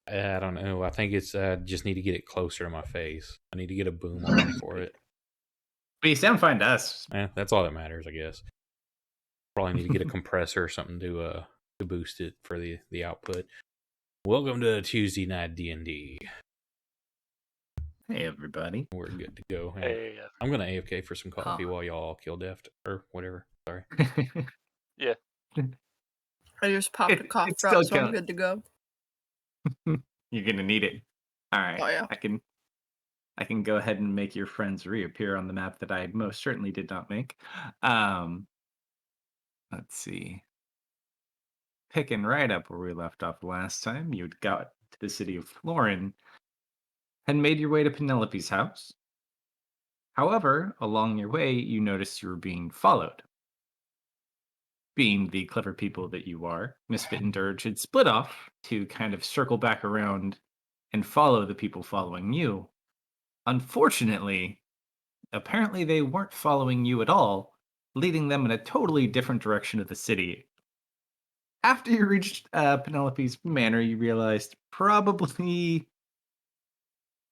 I don't know. I think it's just need to get it closer to my face. I need to get a boom arm for it. But you sound fine to us. That's all that matters, I guess. Probably need to get a compressor or something to boost it for the output. Welcome to Tuesday Night D&D. Hey, everybody. We're good to go. Hey, I'm going to AFK for some coffee while y'all kill death or whatever. Sorry. yeah. I just popped a cough drop, so I'm good to go. You're gonna need it. All right. Oh, yeah. I can go ahead and make your friends reappear on the map that I most certainly did not make. Let's see. Picking right up where we left off last time, you'd got to the city of Florin and made your way to Penelope's house. However, along your way, you noticed you were being followed. Being the clever people that you are, Misfit and Dirge had split off to kind of circle back around and follow the people following you. Unfortunately, apparently they weren't following you at all, leading them in a totally different direction of the city. After you reached Penelope's manor, you realized probably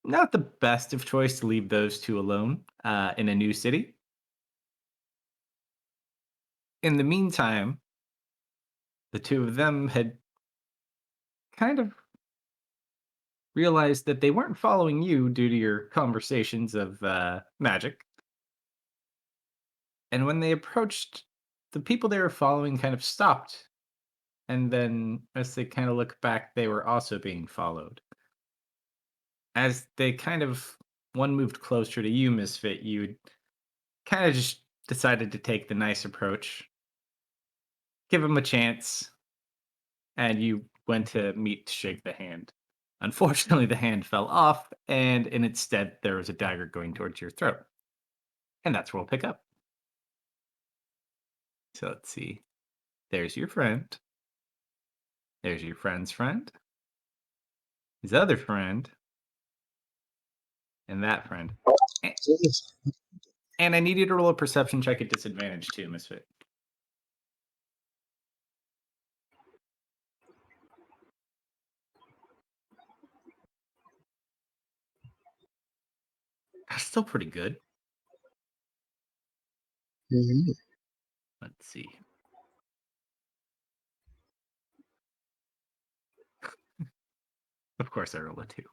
not the best of choice to leave those two alone in a new city. In the meantime, the two of them had kind of realized that they weren't following you due to your conversations of magic. And when they approached, the people they were following kind of stopped. And then as they kind of look back, they were also being followed. As they kind of, one moved closer to you, Misfit, you kind of just decided to take the nice approach. Give them a chance. And you went to meet to shake the hand. Unfortunately, the hand fell off, and in its stead, there was a dagger going towards your throat. And that's where we'll pick up. So let's see. There's your friend. There's your friend's friend. His other friend. And that friend. And I need you to roll a perception check at disadvantage too, Misfit. That's still pretty good. Mm-hmm. Let's see. Of course I rolled a 2.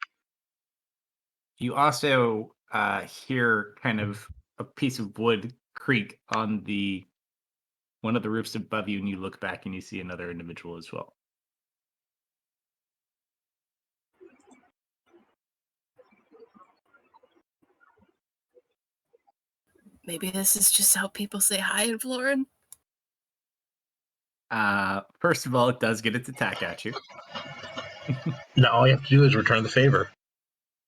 You also hear kind of a piece of wood creak on the one of the roofs above you, and you look back and you see another individual as well. Maybe this is just how people say hi in Florin. First of all, it does get its attack at you. Now all you have to do is return the favor.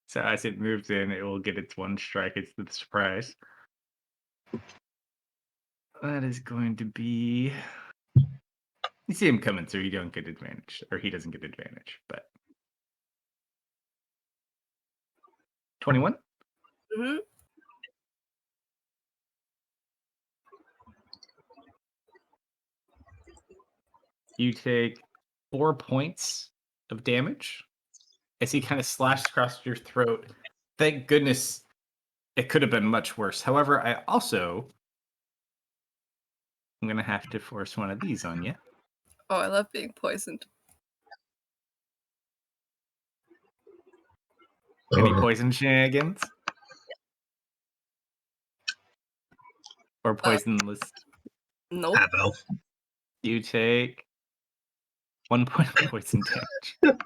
So as it moves in, it will get its one strike. It's the surprise. That is going to be... You see him coming through, you don't get advantage. Or he doesn't get advantage, but... 21? Mm-hmm. You take 4 points of damage as he kind of slashed across your throat. Thank goodness it could have been much worse. However, I'm going to have to force one of these on you. Oh, I love being poisoned. Any poison shenanigans? Or poisonless? Nope. Half-elf. You take 1 point of poison damage.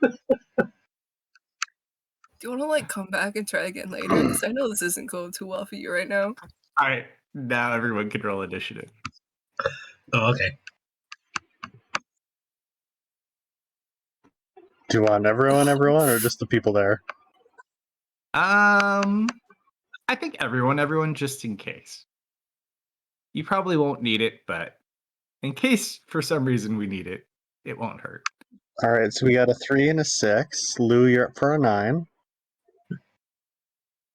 Do you want to come back and try again later? Because I know this isn't going too well for you right now. All right, now everyone can roll initiative. Oh, okay. Do you want everyone, or just the people there? I think everyone, just in case. You probably won't need it, but in case for some reason we need it, it won't hurt. All right, so we got a 3 and a 6. Lou, you're up for a 9.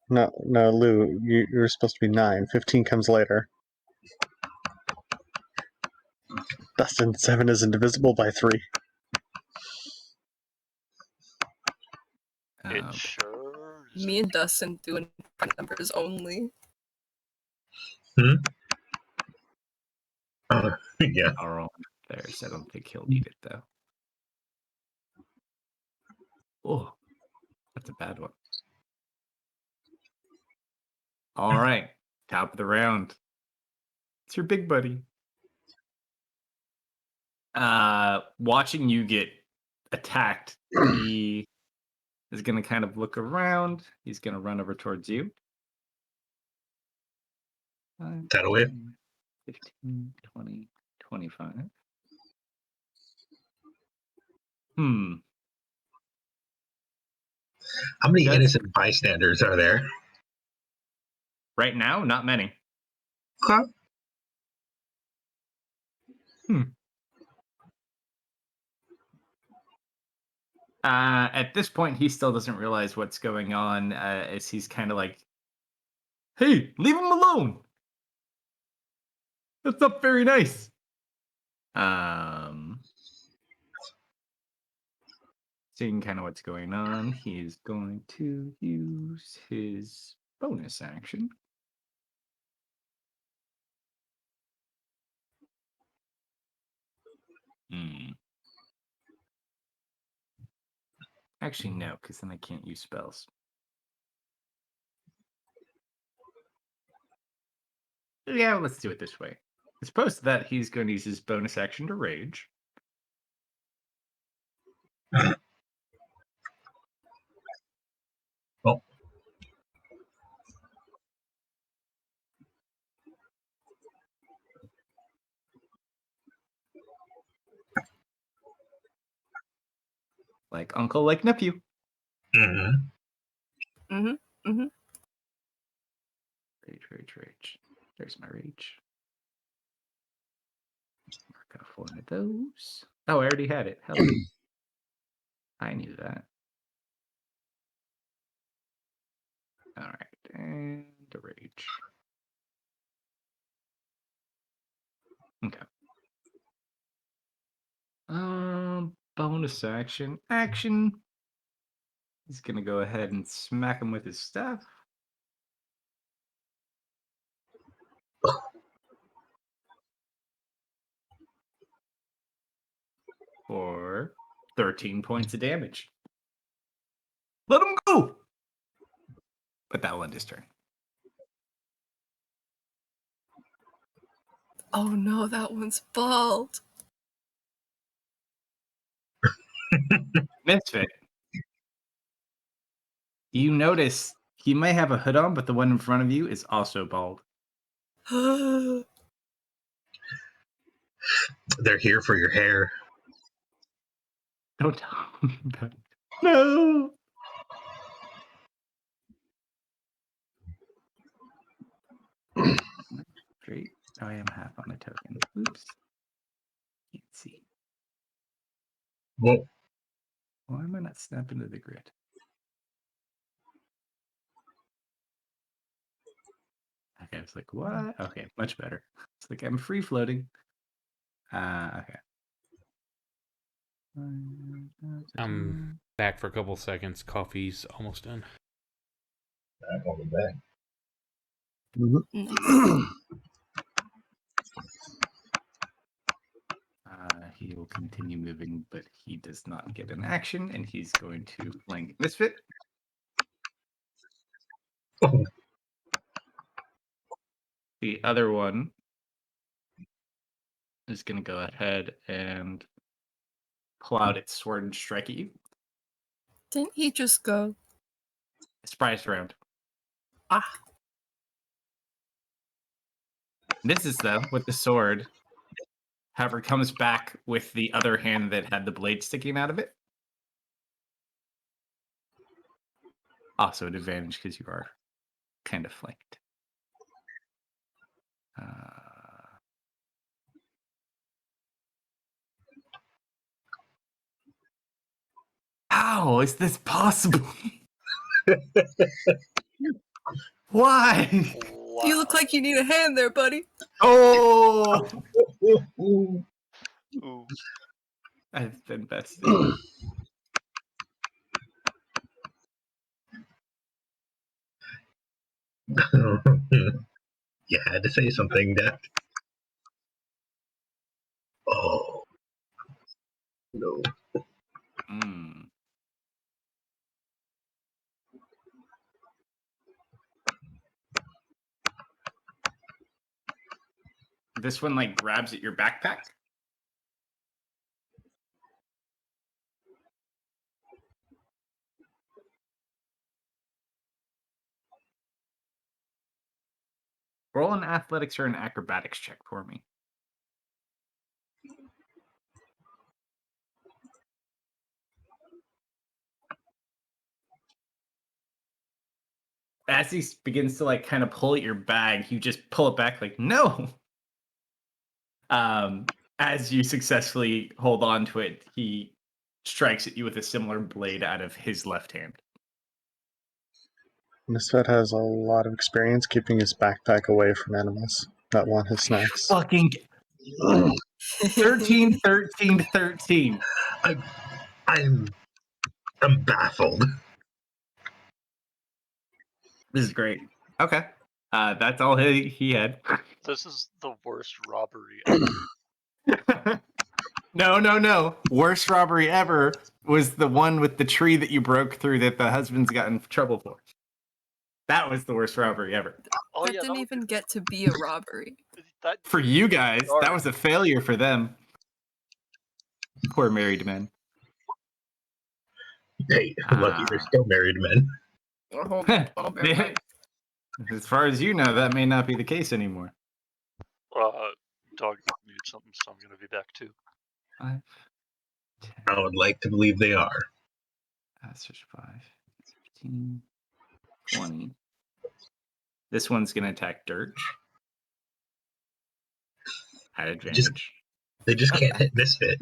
No, Lou, you're supposed to be 9. 15 comes later. Dustin, 7 is indivisible by 3. It sure is. Me and Dustin doing numbers only. Yeah. I'll roll there, so I don't think he'll need it though. Oh, that's a bad one. All right, top of the round. It's your big buddy. Watching you get attacked, he is going to kind of look around. He's going to run over towards you. 5, Tidal Wave. 15, 20, 25. How many Does- innocent bystanders are there? Right now, not many. Okay. At this point, he still doesn't realize what's going on, as he's kind of like, "Hey, leave him alone! That's not very nice." Seeing kind of what's going on, he's going to use his bonus action. Actually, no, because then I can't use spells. Yeah, let's do it this way. As opposed to that, he's going to use his bonus action to rage. Oh. Like uncle, like nephew. Mm-hmm. Rage. There's my rage. Mark off one of those. Oh, I already had it. Hell, I knew that. All right, and the rage. Okay. Bonus action. He's gonna go ahead and smack him with his staff. For 13 points of damage. Let him go! But that will end his turn. Oh no, that one's bald. Misfit. You notice he might have a hood on, but the one in front of you is also bald. They're here for your hair. Don't tell him that. No! Great. Oh, I am half on a token. Oops. Can't see. Whoa. Why am I not snapping to the grid? Okay, I was like, what? Okay, much better. It's like I'm free floating. Okay. I'm back for a couple seconds. Coffee's almost done. I'm coming back. Nice. He will continue moving, but he does not get an action, and he's going to flank Misfit. The other one is going to go ahead and pull out its sword and strike at you. Didn't he just go? Surprise round. Ah. Misses, though, with the sword. However, comes back with the other hand that had the blade sticking out of it. Also an advantage because you are kind of flanked. How is this possible? Why? Wow. You look like you need a hand there, buddy. Oh! Ooh. I've been bested. You had to say something, Death. Oh, no. Mm. This one like grabs at your backpack. Roll an athletics or an acrobatics check for me. As he begins to like kind of pull at your bag, you just pull it back like, no. As you successfully hold on to it, he strikes at you with a similar blade out of his left hand. Misfit has a lot of experience keeping his backpack away from animals that want his snacks. Fucking 13, 13, 13. I'm baffled. This is great. Okay. That's all he had. This is the worst robbery ever. No. Worst robbery ever was the one with the tree that you broke through that the husband's got in trouble for. That was the worst robbery ever. Oh That yeah, didn't that even get to be a robbery. that For you guys, All that right. was a failure for them. Poor married men. Hey, lucky they're still married men. I'll bear mine. As far as you know, that may not be the case anymore. dog mute something, so I'm gonna be back too. 5, 10, I would like to believe they are. search 5, 15, 20. This one's going to attack Dirge. At advantage. They just can't hit Misfit.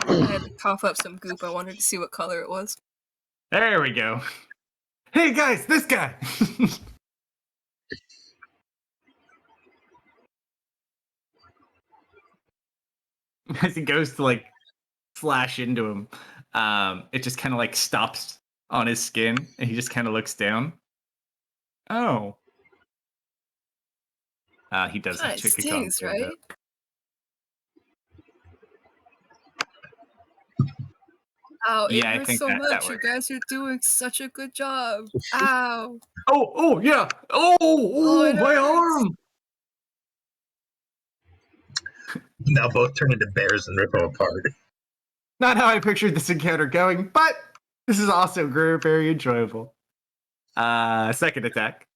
I had to cough up some goop. I wanted to see what color it was. There we go. Hey guys, this guy! As he goes to like slash into him, it just kind of like stops on his skin and he just kind of looks down. Oh. He does Kinda have chicken stings, right? Ow, Yeah, I it hurts think so that much. You works. guys are doing such a good job. Ow. Oh, yeah. Oh, it my hurts. arm. Now both turn into bears and rip them apart. Not how I pictured this encounter going, but this is also very enjoyable. Second attack.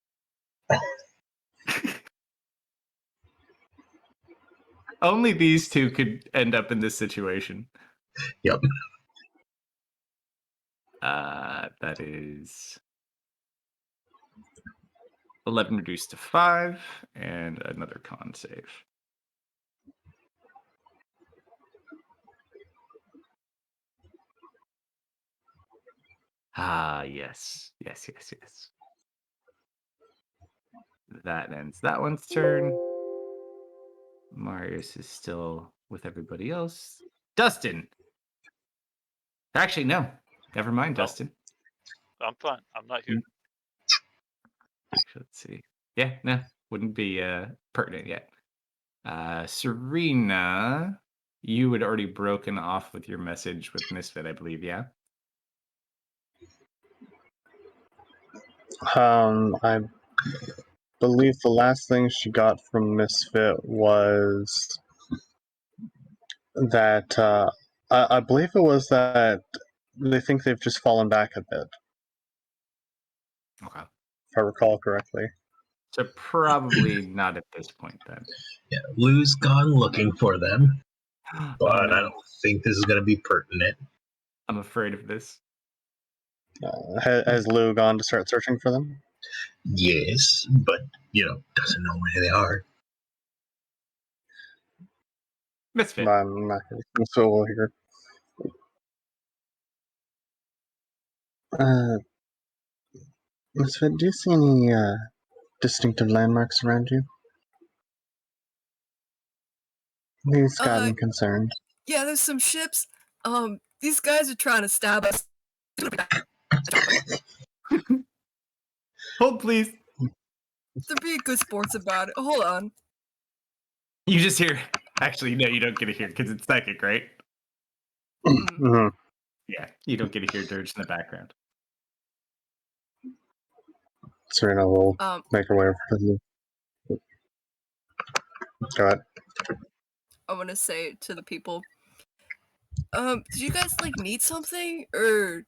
Only these two could end up in this situation. Yep. That is 11 reduced to 5, and another con save. Yes. That ends that one's turn. Marius is still with everybody else. Dustin! Actually, no. Never mind, Oh. Dustin. I'm fine. I'm not here. Actually, let's see. Yeah, no. Wouldn't be pertinent yet. Serena, you had already broken off with your message with Misfit, I believe, yeah? I believe the last thing she got from Misfit was that I believe it was that they think they've just fallen back a bit, Okay. if I recall correctly. So probably not at this point then. Yeah, Lou's gone looking for them, but Oh, no. I don't think this is going to be pertinent. I'm afraid of this. Has Lou gone to start searching for them? Yes, but, doesn't know where they are. Misfit. I'm not going to so here. Misfit, do you see any distinctive landmarks around you? He's gotten concerned. Yeah, there's some ships. These guys are trying to stab us. Hold, please. They're being good sports about it. Hold on. You just hear. Actually, no, you don't get to hear because it's psychic, right? Mhm. Yeah, you don't get to hear Dirge in the background. Serena will make her way over to the. Go ahead. I want to say to the people, did you guys like need something, or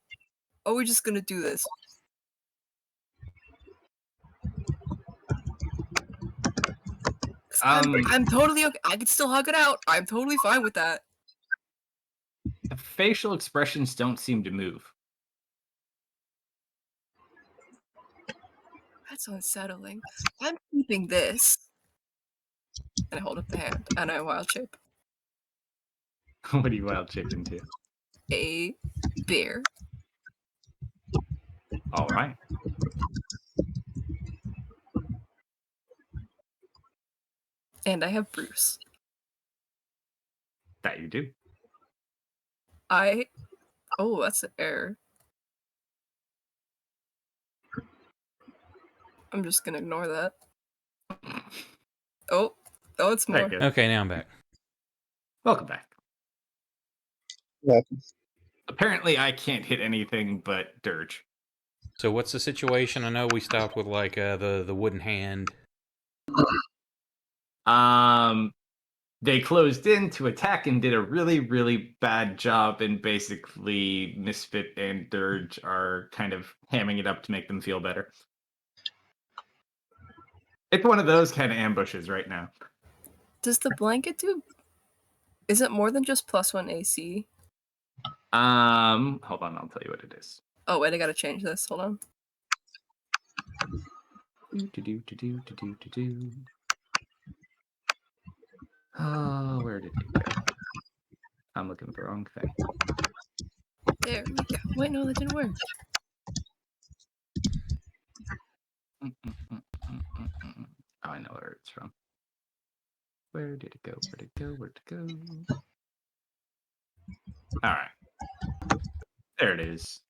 are we just gonna do this? 'Cause I'm totally okay. I can still hug it out. I'm totally fine with that. The facial expressions don't seem to move. That's unsettling. I'm keeping this. And I hold up the hand, and I wild shape What do you wild shape into? a bear. All right. And I have Bruce. That you do. Oh, that's an error. I'm just gonna ignore that. Oh, it's Very more. good. Okay, now I'm back. Welcome back. Yeah. Apparently, I can't hit anything but Dirge. So what's the situation? I know we stopped with like the wooden hand. They closed in to attack and did a really, really bad job. And basically, Misfit and Dirge are kind of hamming it up to make them feel better. It's one of those kind of ambushes right now. Does the blanket do? Is it more than just +1 AC? Hold on, I'll tell you what it is. Oh wait, I gotta change this. Hold on. Oh, where did it go? I'm looking at the wrong thing. There we go. Wait, no, that didn't work. Oh, I know where it's from. Where did it go? Where'd it go? Where'd it go? All right. There it is.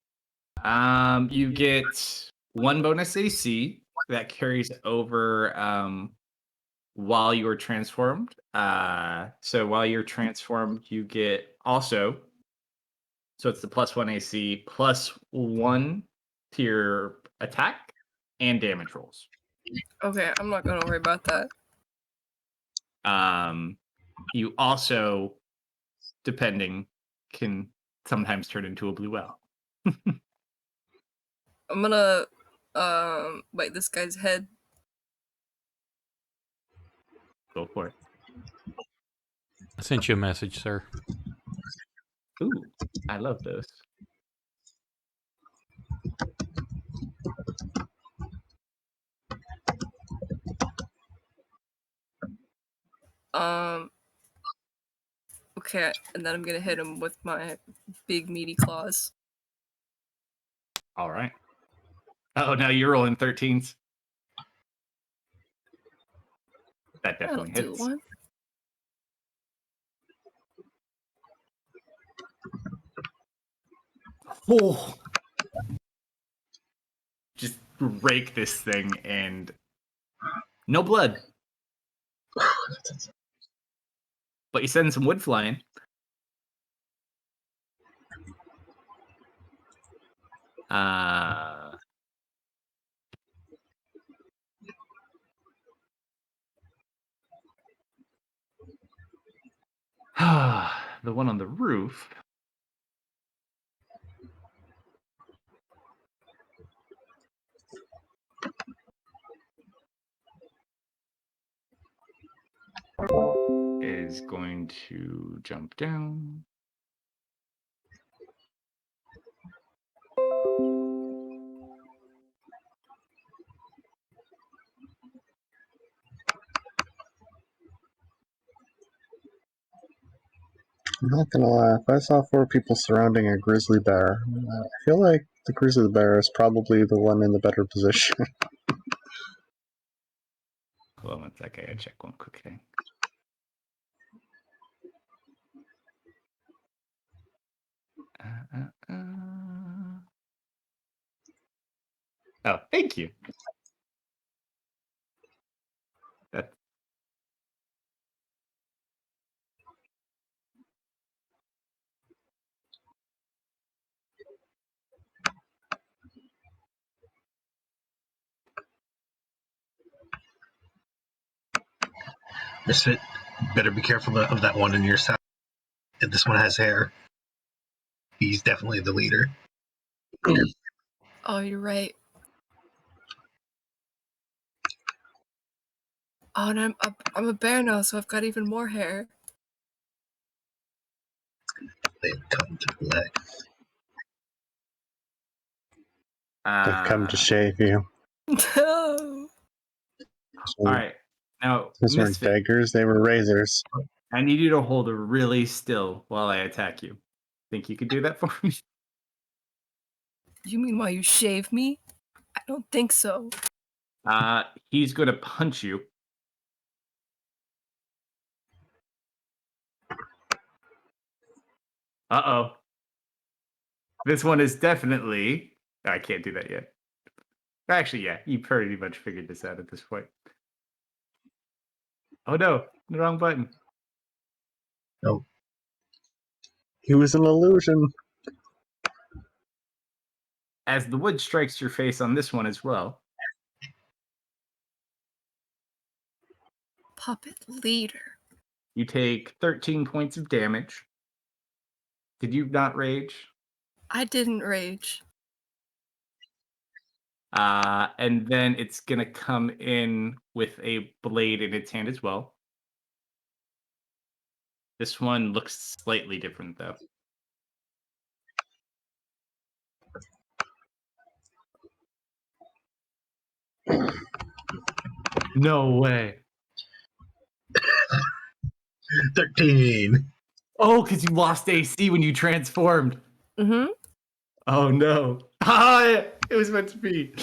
You get 1 bonus AC that carries over while you are transformed. So while you're transformed, you get also. So it's the +1 AC +1 to your attack and damage rolls. Okay, I'm not gonna worry about that. You also, depending, can sometimes turn into a blue well. I'm gonna bite this guy's head. Go for it. I sent you a message, sir. Ooh, I love those. Okay, and then I'm gonna hit him with my big meaty claws. All right. Oh, now you're rolling 13s. That That'll definitely do hits. one. Oh. Just rake this thing and no blood. But you send some wood flying. The one on the roof. Is going to jump down. I'm not gonna lie, if I saw 4 people surrounding a grizzly bear, I feel like the grizzly bear is probably the one in the better position. Hold on one second, I gotta check one quick thing. Oh, thank you. Misfit, better be careful of that one in your side. If this one has hair, he's definitely the leader. Oh, you're right. Oh, and I'm a bear now, so I've got even more hair. They've come to play. They've come to shave you. No. All right. Now, Those weren't Misfit, daggers, they were razors. I need you to hold really still while I attack you. Think you could do that for me? You mean while you shave me? I don't think so. He's going to punch you. Uh-oh. This one is definitely... I can't do that yet. Actually, yeah, you pretty much figured this out at this point. Oh no, the wrong button. No. He was an illusion. As the wood strikes your face on this one as well. Puppet leader. You take 13 points of damage. Did you not rage? I didn't rage. And then it's gonna come in with a blade in its hand as well. This one looks slightly different though. No way. 13. Oh, because you lost AC when you transformed. Mm-hmm. Oh no. It was meant to be.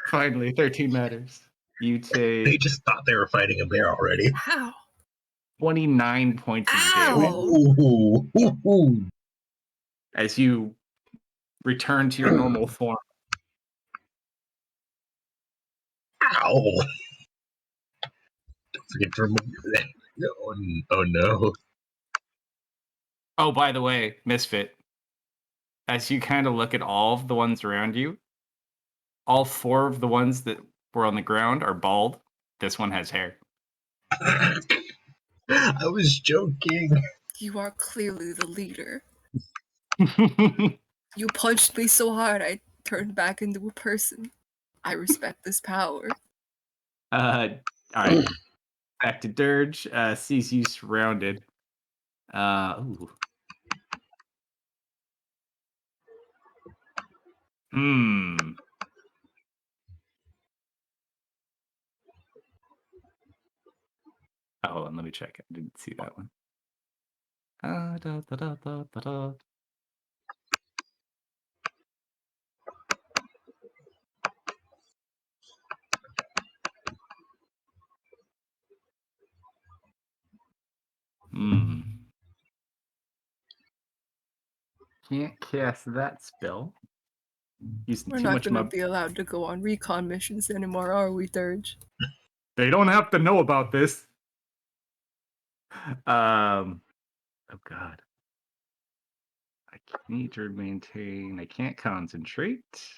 Finally, 13 matters. You They take just thought they were fighting a bear already. Ow. 29 points of damage Ow. Ooh. as you return to your normal form. Ow. Don't forget to remove that. Oh no. Oh, by the way, Misfit, as you kind of look at all of the ones around you, all 4 of the ones that were on the ground are bald. This one has hair. I was joking. You are clearly the leader. You punched me so hard I turned back into a person. I respect this power. All right. Back to Dirge. Sees you surrounded. Ooh. Oh, hold on, let me check. I didn't see that one. Can't cast that spell. Using We're too not much gonna mob. be allowed to go on recon missions anymore, are we, Dirge? They don't have to know about this. Oh god. I need to maintain. I can't concentrate. It's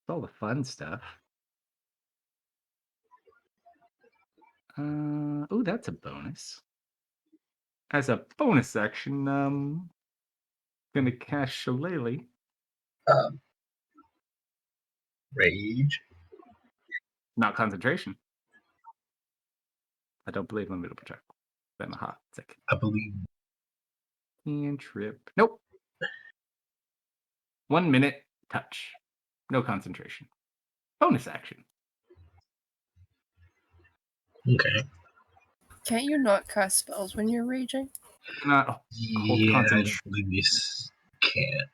all the fun stuff. Oh, that's a bonus. As a bonus action, gonna cast Shillelagh. Rage. Not concentration. I don't believe I'm able to protect. Then a hot second. I believe. And trip. Nope. 1 minute touch. No concentration. Bonus action. Okay. Can't you not cast spells when you're raging? Not hold Yeah, I concentration. don't believe you can't.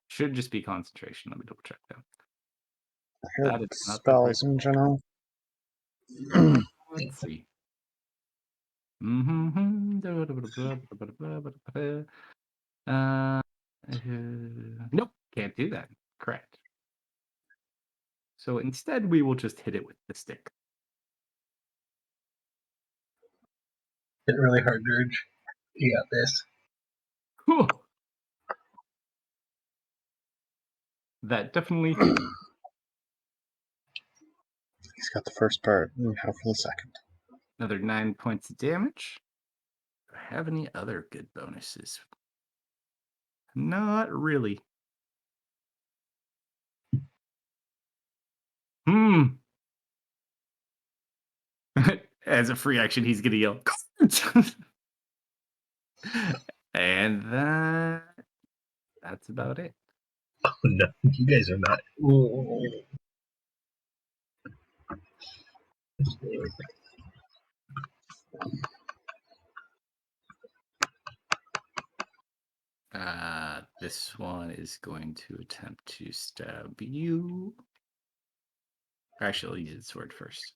Should just be concentration. Let me double check that. Or That is not the spells in general. Let's see. do that. Correct. So instead, we will just hit it with the stick. Hit really hard, Dirge. You got this. Cool. That definitely hit. He's got the first part. How for the second? Another 9 points of damage. Do I have any other good bonuses? Not really. As a free action, he's gonna yell. And that's about it. Oh no, you guys are not. This one is going to attempt to stab you. Actually, I'll use its sword first.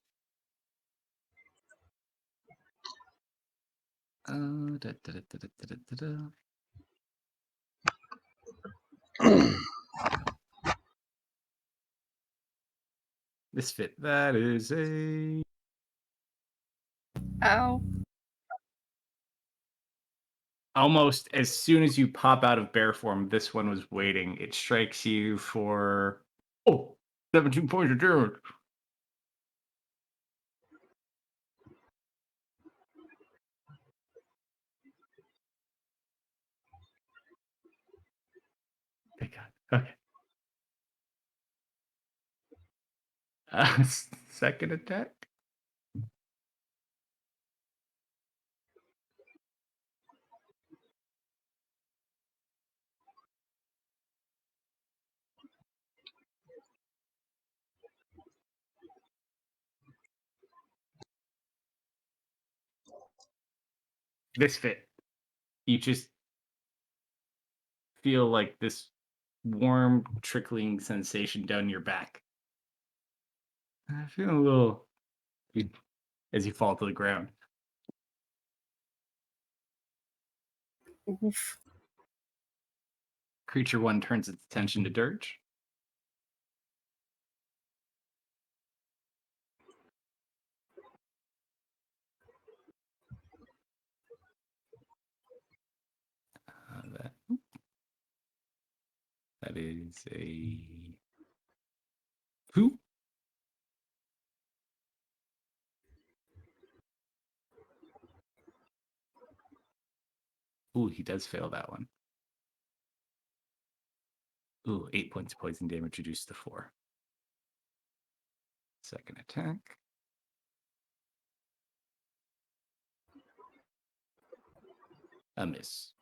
Misfit, that is a... Ow. Almost as soon as you pop out of bear form, this one was waiting. It strikes you for 17 points of damage. Thank God. Okay. Second attack. Misfit. You just feel like this warm trickling sensation down your back. I feel a little as you fall to the ground. Oof. Creature 1 turns its attention to Dirge. That is a 2. Ooh, he does fail that one. Ooh, 8 points of poison damage reduced to 4. Second attack. A miss.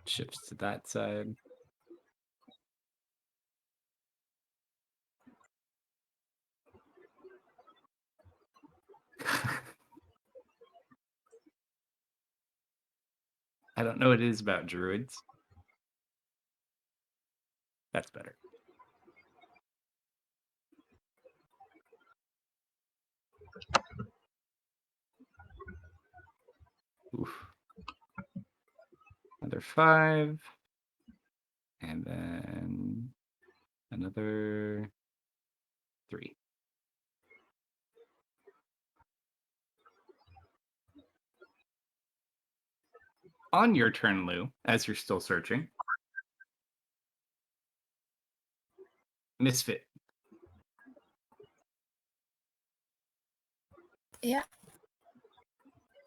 Shifts to that side. I don't know what it is about druids. That's better. Oof. Another 5. And then another 3. On your turn, Lou, as you're still searching. Misfit. Yeah.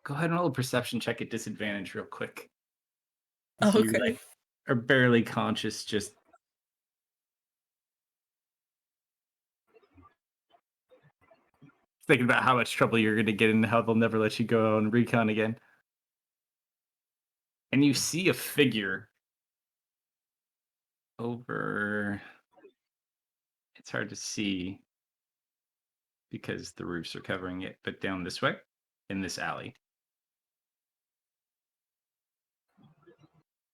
Go ahead and roll a perception check at disadvantage real quick. Okay. You are barely conscious, just thinking about how much trouble you're going to get and how they'll never let you go on recon again. And you see a figure over... It's hard to see because the roofs are covering it, but down this way, in this alley.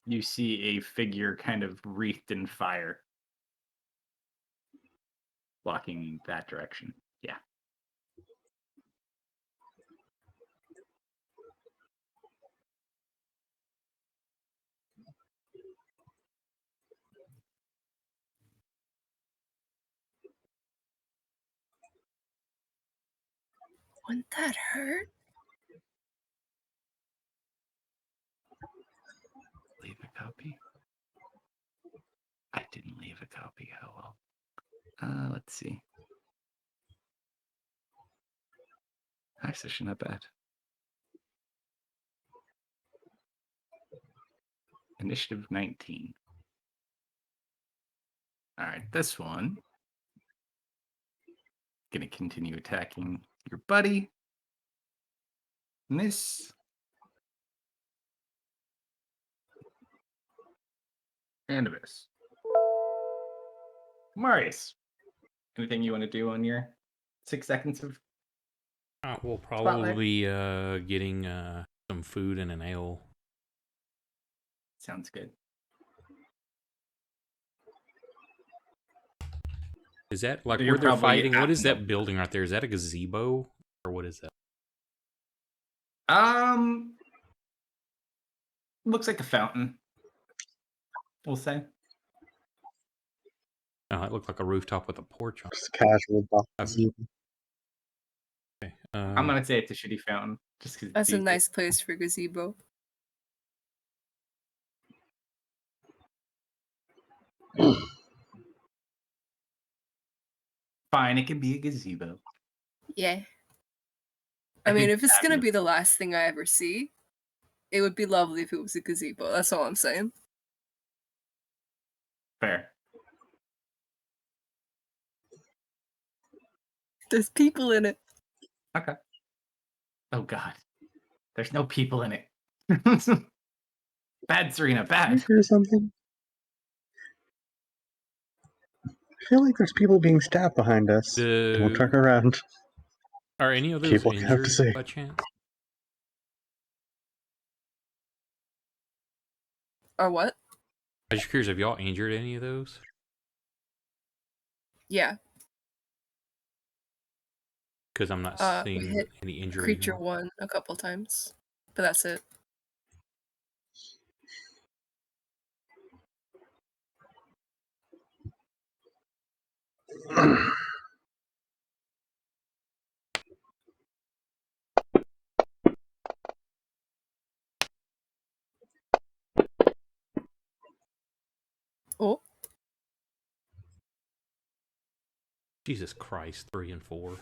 You see a figure kind of wreathed in fire, blocking that direction. Yeah. Wouldn't that hurt? Leave a copy. I didn't leave a copy. Oh well. Let's see. Actually, not bad. Initiative 19. All right, this one. Gonna continue attacking your buddy. And this. And this. Marius. Anything you want to do on your 6 seconds of We'll Spotlight. probably be getting some food and an ale. sounds good. Is that like So you're where they're probably fighting? What is at- that building right there? Is that a gazebo or what is that? Looks like a fountain. We'll say. Oh, it looked like a rooftop with a porch on. Just casual That's- boxes. Okay. I'm gonna say it's a shitty fountain, just because That's a nice place for gazebo. Fine, it can be a gazebo. Yeah. I mean, think if it's gonna fabulous. be the last thing I ever see, it would be lovely if it was a gazebo. That's all I'm saying. Fair. There's people in it. Okay. Oh god. There's no people in it. Bad, Serena, Can bad. I hear something? I feel like there's people being stabbed behind us. Don't turn around. Are any of those Keep looking up to injured see. by chance? Or what? I was just curious, have y'all injured any of those? Yeah. Because I'm not We seeing hit any injury. Creature anymore. 1 a couple times. But that's it. Oh, Jesus Christ, 3 and 4.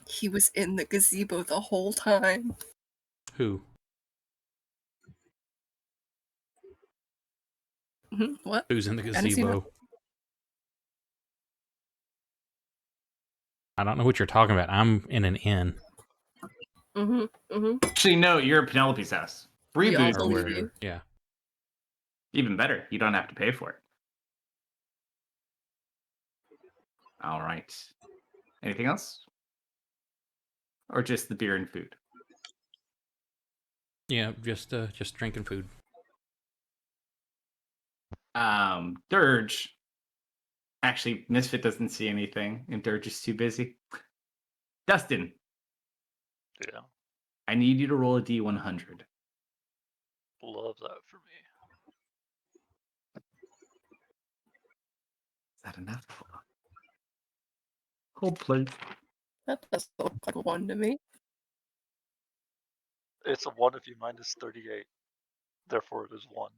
he was in the gazebo the whole time. Who? What? Who's in the didn't see that. gazebo? I don't know what you're talking about. I'm in an inn. Actually, no, you're at Penelope's house. We all Reboot. Or believe where? you. Yeah. Even better. You don't have to pay for it. All right. Anything else? Or just the beer and food? Yeah, just drinking food. Dirge. Actually, Misfit doesn't see anything, and Dirge is too busy. Dustin, Yeah, I need you to roll a D100. love that for me. Is that enough? Hold, please. That doesn't look like a 1 to me. It's a 1 if you minus 38. Therefore, it is 1.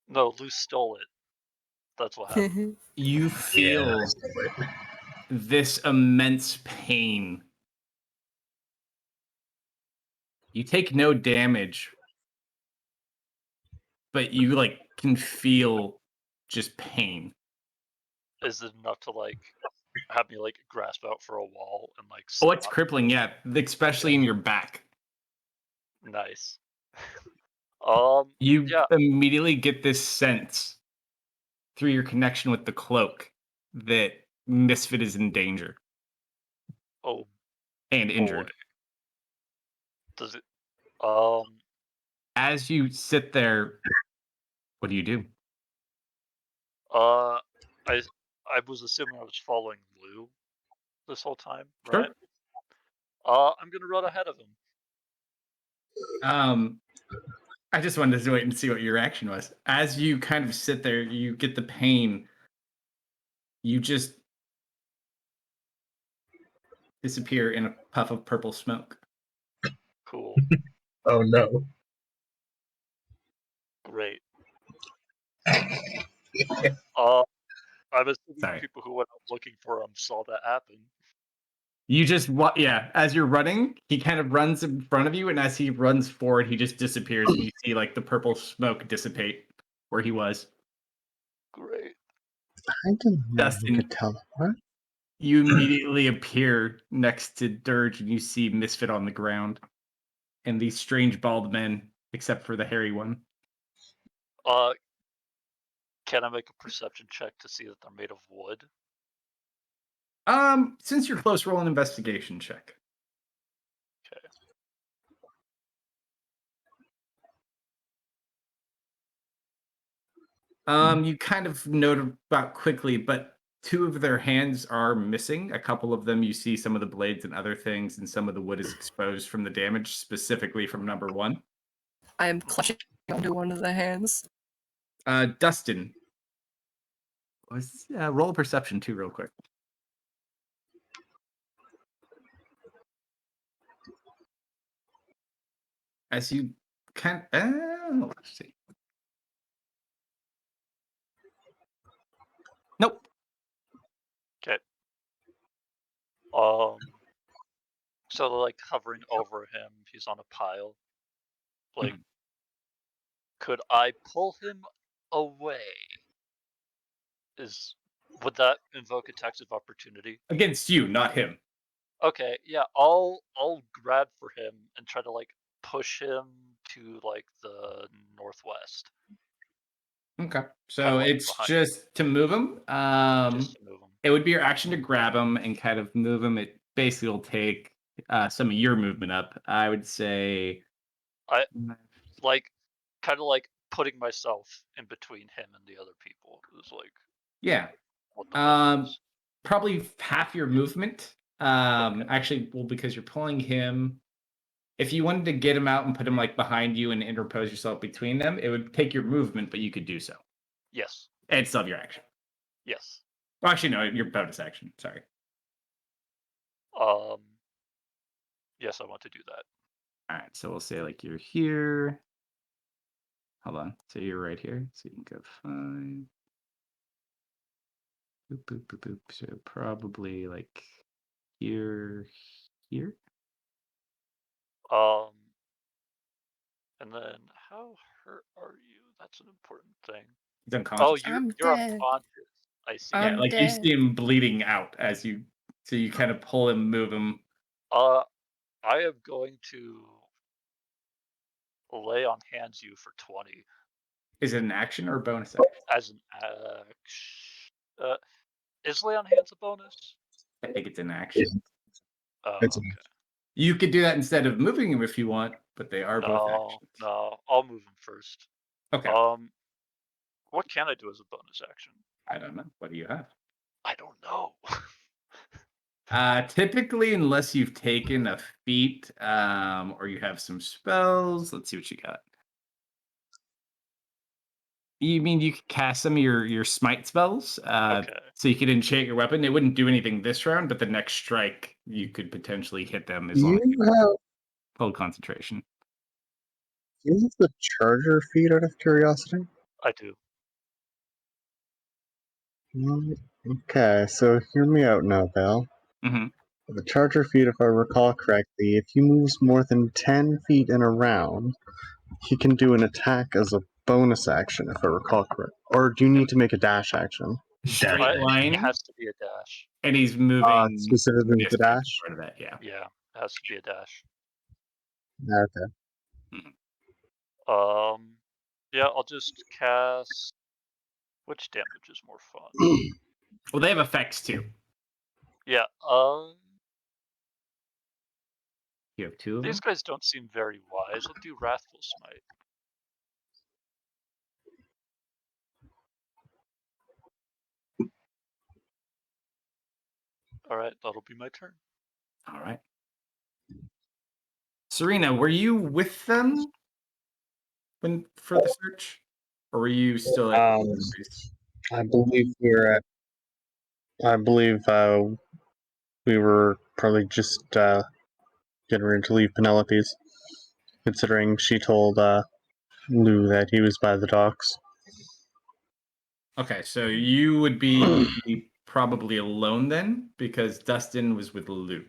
No, Lou stole it. That's what happened. You feel this immense pain. You take no damage, but you can feel just pain. Is it enough to have me grasp out for a wall and Oh, it's stop? crippling, yeah, especially in your back. Nice. You yeah. immediately get this sense through your connection with the cloak that Misfit is in danger Oh, and injured. boy. Does it? As you sit there, what do you do? I was assuming I was following Lou this whole time, Sure. right? I'm gonna run ahead of him. I just wanted to wait and see what your reaction was. As you kind of sit there, you get the pain, you just disappear in a puff of purple smoke. Cool. Oh no. Great. I'm assuming Sorry. people who went out looking for him saw that happen. You just as you're running, he kind of runs in front of you, and as he runs forward, he just disappears, and you see like the purple smoke dissipate where he was. Great. I didn't know Dustin. you could teleport. You immediately appear next to Dirge, and you see Misfit on the ground, and these strange bald men, except for the hairy one. Can I make a perception check to see that they're made of wood? Since you're close, roll an investigation check. Okay. You kind of note about quickly, but 2 of their hands are missing. A couple of them, you see some of the blades and other things, and some of the wood is exposed from the damage, specifically from number 1. I am clutching onto one of the hands. Dustin, roll a perception too, real quick. As you let's see. Nope. Okay. So they're like hovering over him. He's on a pile. Like, could I pull him away? Would that invoke attacks of opportunity? Against you, not him. Okay, yeah, I'll grab for him and try to like push him to like the northwest. Okay. So Kinda like it's behind just to move him. just to move him. It would be your action to grab him and kind of move him. It basically will take some of your movement up. I would say. Like, kind of like putting myself in between him and the other people is like Yeah. what the plan is. Probably half your movement. Okay. Actually, well, because you're pulling him. If you wanted to get him out and put him like behind you and interpose yourself between them, it would take your movement, but you could do so. Yes. And still have your action. Yes. Well, actually, no, your bonus action. Sorry. Yes, I want to do that. All right, so we'll say like you're here. Hold on. So you're right here. So you can go 5. Boop, boop, boop, boop. So probably like here. And then how hurt are you? That's an important thing. He's unconscious. Oh, I'm you're dead. unconscious. I see. Yeah, I'm like you dead. see him bleeding out as you. So you kind of pull him, move him. I am going to lay on hands you for 20 Is it an action or a bonus action? as an action. Is lay on hands a bonus? I think it's an action. Oh, It's an okay. You could do that instead of moving him if you want, but they are both actions. No, I'll move him first. Okay. What can I do as a bonus action? I don't know. What do you have? I don't know. Typically, unless you've taken a feat, or you have some spells. Let's see what you got. You mean you could cast some of your smite spells? Okay. So you could enchant your weapon. It wouldn't do anything this round, but the next strike you could potentially hit them as long as you You hold concentration. have the charger feed out of curiosity? I do. Okay, so hear me out now, Val. Mm-hmm. The charger feed, if I recall correctly, if he moves more than 10 feet in a round, he can do an attack as a bonus action, if I recall correct. Or do you need to make a dash action? Straight Dash. line, It has to be a dash. and he's moving Specifically with the distance dash? part of that. Yeah. Yeah, it has to be a dash. Okay. Yeah, I'll just cast. Which damage is more fun? Well, they have effects too. Yeah. You have 2 of them. These guys don't seem very wise. I'll do Wrathful Smite. All right, that'll be my turn. All right. Serena, were you with them for the search, or were you still at? I believe we're at I believe we were probably just getting ready to leave Penelope's, considering she told Lou that he was by the docks. Okay, so you would be probably alone then, because Dustin was with Lou.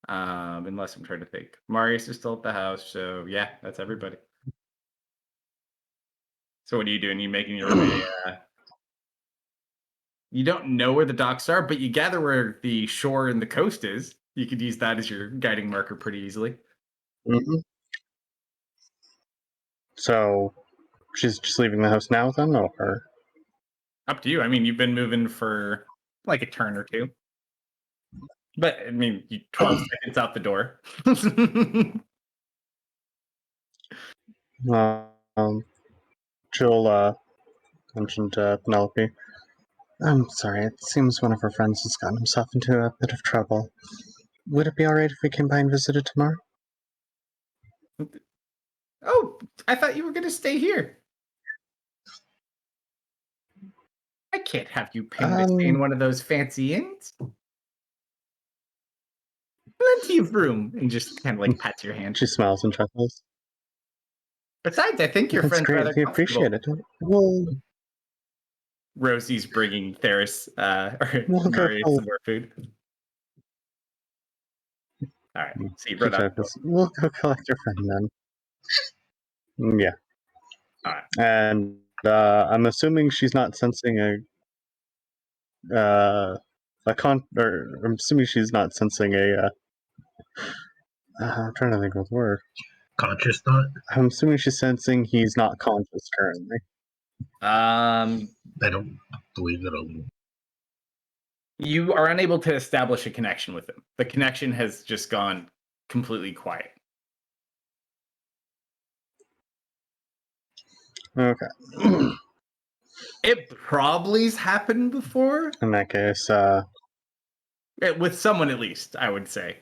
Unless I'm trying to think. Marius is still at the house, so yeah, that's everybody. So what are you doing? You making your way? You don't know where the docks are, but you gather where the shore and the coast is. You could use that as your guiding marker pretty easily. Mm-hmm. So she's just leaving the house now then, or? Up to you. I mean, you've been moving for like a turn or two. But, I mean, 12 seconds out the door. Jill mentioned to Penelope, I'm sorry, it seems one of her friends has gotten himself into a bit of trouble. Would it be alright if we came by and visited tomorrow? Oh, I thought you were going to stay here. I can't have you pinned to stay in one of those fancy inns. Plenty of room. And just kind of like pats your hand. She smiles and chuckles. Besides, I think your That's friend's great, rather we comfortable. appreciate it. Well, Rosie's bringing Theris or We'll go Marius call- some more food. All right, so you she brought up. chuckles. We'll go collect your friend then. Yeah. All right. And I'm assuming she's not sensing or I'm assuming she's not sensing I'm trying to think of the word. Conscious thought? I'm assuming she's sensing he's not conscious currently. I don't believe that. You are unable to establish a connection with him. The connection has just gone completely quiet. Okay. It probably's happened before. In that case, With someone at least, I would say.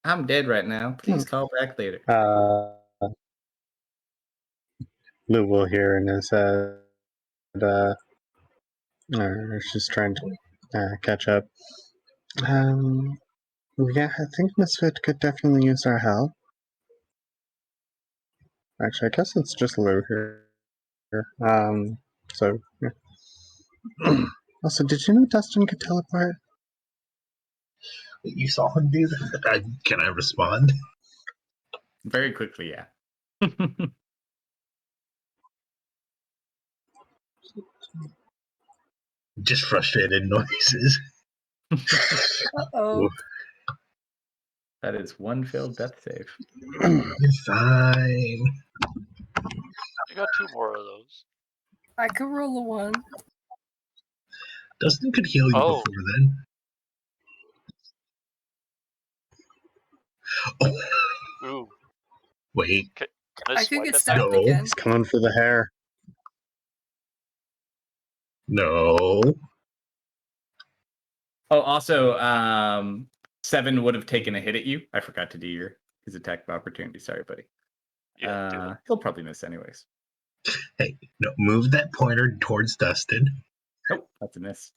I'm dead right now. Please call back later. Lou will hear in his head, she's trying to catch up. Yeah, I think Misfit could definitely use our help. Actually, I guess it's just Lou here. So, yeah. Also, did you know Dustin could teleport? You saw him do that? Can I respond? Very quickly, yeah. Just frustrated noises. Oh, That is one failed death save. It's fine. I got 2 more of those. I could roll a 1. Dustin could heal you Oh. before then. Oh, Ooh. wait. Can I could swipe get at stabbed that? No. again. He's coming for the hair. No. Oh, also, 7 would have taken a hit at you. I forgot to do his attack of opportunity. Sorry, buddy. Yeah, do it. He'll probably miss anyways. Hey, no, move that pointer towards Dustin. Nope, that's a miss.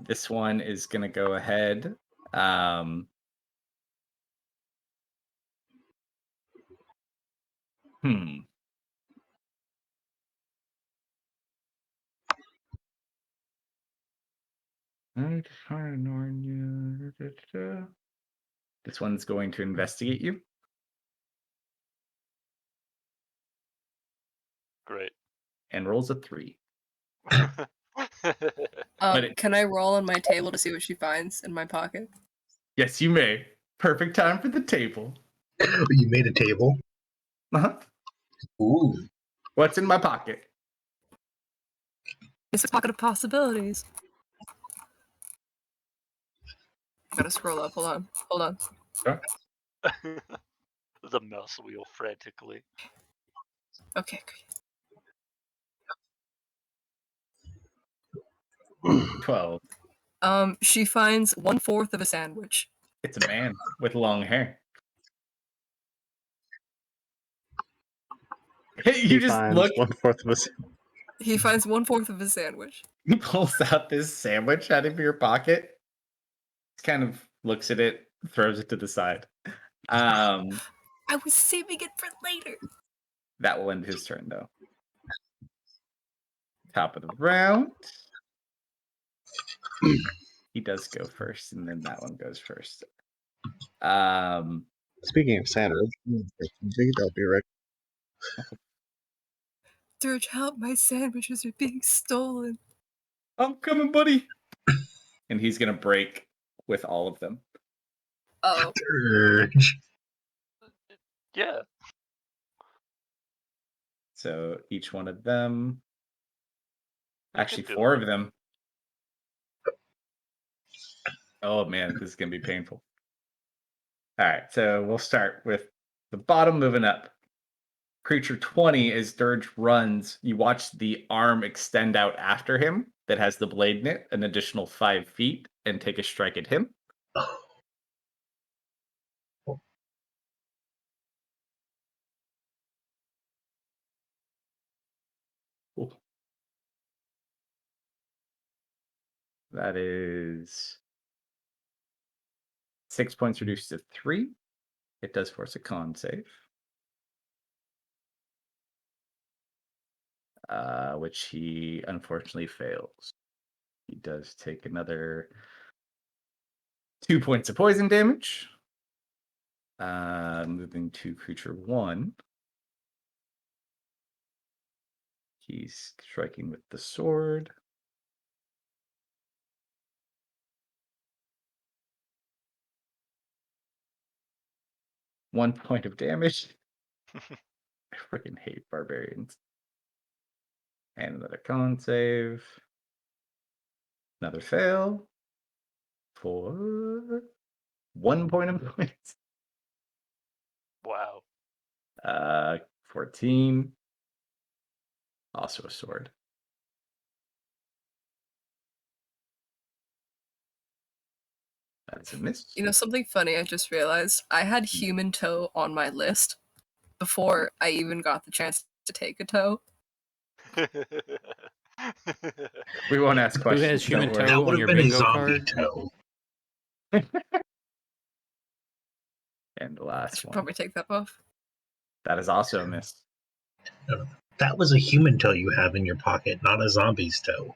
This one is going to go ahead. This one's going to investigate you. Great. And rolls a 3. Can I roll on my table to see what she finds in my pocket? Yes, you may. Perfect time for the table. You made a table. Uh-huh. Ooh. What's in my pocket? It's a pocket of possibilities. Gotta scroll up. Hold on. Sure. The mouse wheel frantically. Okay. 12. She finds 1/4 of a sandwich. It's a man with long hair. Hey, you just look. 1/4 of a. He finds 1/4 of his sandwich. He pulls out this sandwich out of your pocket. Kind of looks at it, throws it to the side. I was saving it for later. That will end his turn, though. Top of the round. He does go first, and then that one goes first. Speaking of sandwich, I'll be right. Dirge, help! My sandwiches are being stolen. I'm coming, buddy. And he's gonna break with all of them. Oh, Dirge. Yeah. So each one of them. Actually, do 4 of them. Oh man, this is gonna be painful. All right, so we'll start with the bottom moving up. Creature 20, as Dirge runs, you watch the arm extend out after him that has the blade in it, an additional 5 feet, and take a strike at him. Cool. That is 6 points reduced to 3. It does force a con save. Which he unfortunately fails. He does take another 2 points of poison damage. Moving to creature 1. He's striking with the sword. One point of damage. I freaking hate barbarians. And another con save. Another fail. For 1 point of points. Wow. 14. Also a sword. That's a miss. you know something funny? I just realized I had human toe on my list before I even got the chance to take a toe. We won't ask Who questions. has human don't worry. That toe would on your have been a bingo zombie card? toe. And the I last should one. probably take that off. That is also a miss. That was a human toe you have in your pocket, not a zombie's toe.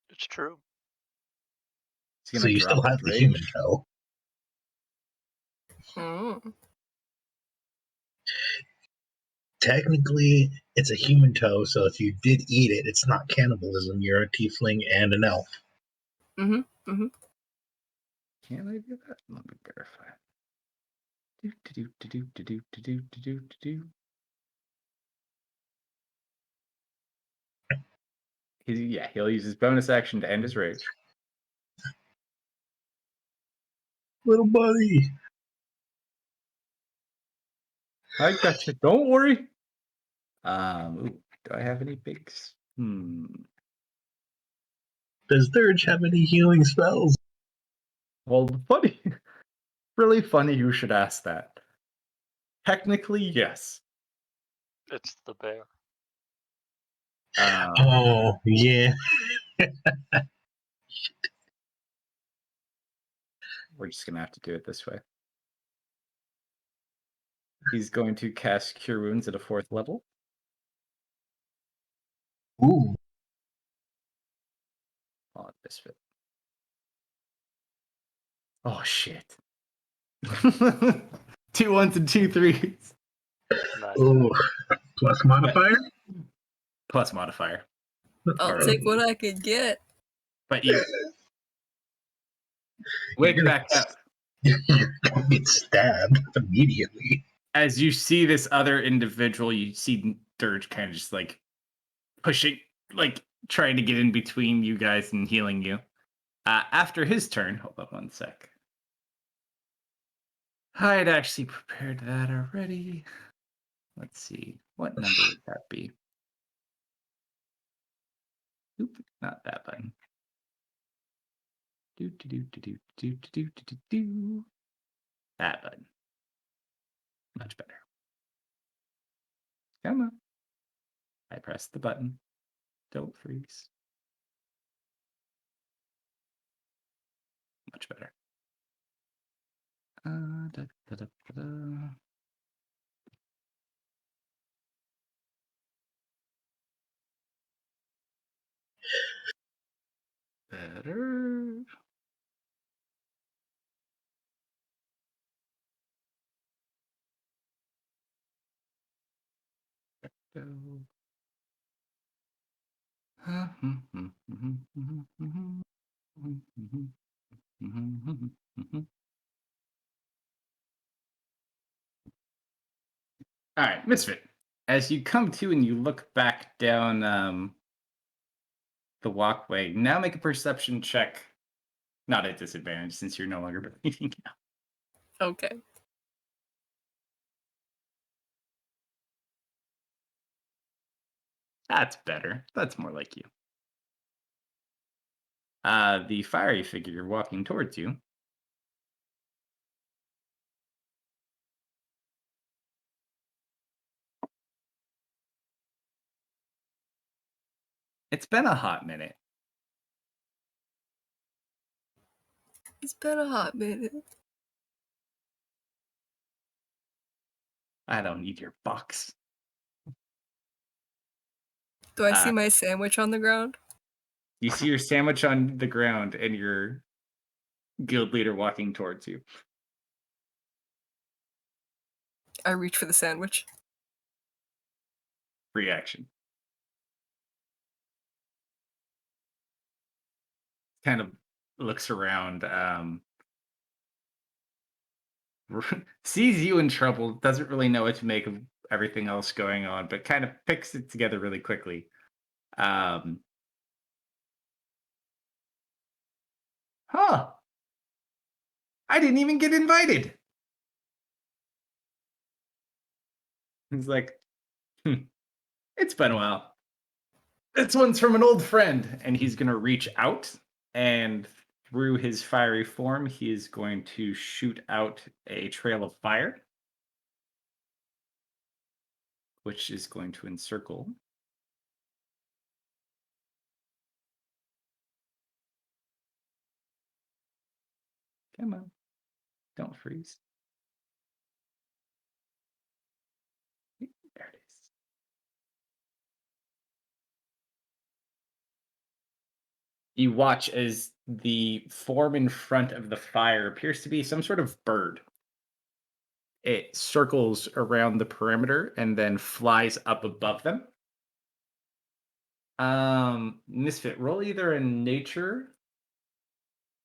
It's true. He's So gonna you drop still have his the rage. human toe. Mm. Technically, it's a human toe, so if you did eat it, it's not cannibalism. You're a tiefling and an elf. Mm-hmm. Mm-hmm. Can I do that? Let me verify. Do. He'll use his bonus action to end his rage. Little buddy. I gotcha. Don't worry. Do I have any bigs? Does Dirge have any healing spells? Well, funny. Really funny you should ask that. Technically, yes. It's the bear. Oh, yeah. We're just gonna have to do it this way. He's going to cast Cure Wounds at a 4th level. Ooh. Oh, misfit. Oh shit. 2 1s and 2 3s. Nice. Ooh. Plus modifier? Plus modifier. I'll take what I can get. But you wake back up. You're gonna get stabbed immediately. As you see this other individual, you see Dirge kind of just like pushing, like trying to get in between you guys and healing you. After his turn, hold on one sec. I had actually prepared that already. Let's see. What number would that be? Oop, not that button. Do. That button. Much better. Come on. I pressed the button. Don't freeze. Much better. Da, da, da, da, da. Better. Go. All right, Misfit. As you come to and you look back down the walkway, now make a perception check. Not at disadvantage since you're no longer bleeding out. Okay. That's better. That's more like you. The fiery figure walking towards you. It's been a hot minute. It's been a hot minute. I don't need your box. Do I see my sandwich on the ground? You see your sandwich on the ground and your guild leader walking towards you. I reach for the sandwich. Reaction. Kind of looks around, sees you in trouble, doesn't really know what to make of everything else going on, but kind of picks it together really quickly. Huh. I didn't even get invited. He's like, it's been a while. This one's from an old friend, and he's going to reach out, and through his fiery form, he is going to shoot out a trail of fire, which is going to encircle. Come on. Don't freeze. There it is. You watch as the form in front of the fire appears to be some sort of bird. It circles around the perimeter and then flies up above them. Misfit, roll either a nature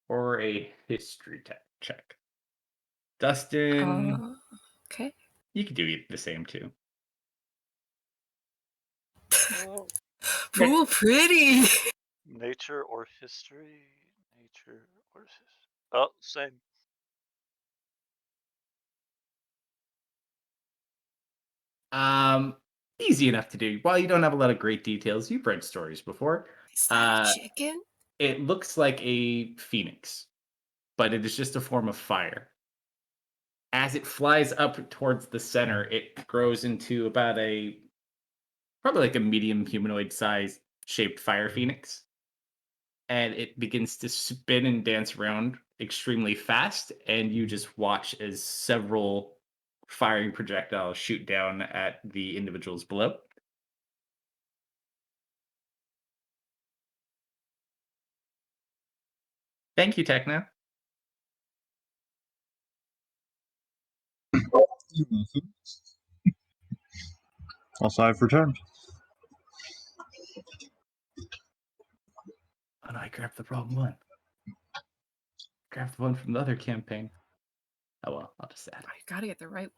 or a history check. Dustin, Okay. you could do the same too. Oh, Ooh, pretty. nature or history? Nature or history? Oh, same. Easy enough to do. While you don't have a lot of great details, you've read stories before. Is that a chicken? It looks like a phoenix, but it is just a form of fire. As it flies up towards the center, it grows into about probably like a medium humanoid size shaped fire phoenix. And it begins to spin and dance around extremely fast, and you just watch as several firing projectiles shoot down at the individuals below. Thank you, Techno. Also, I've returned. Oh no, I grabbed the wrong one. Grabbed the one from the other campaign. Oh well, I'll just add Oh, you gotta get the right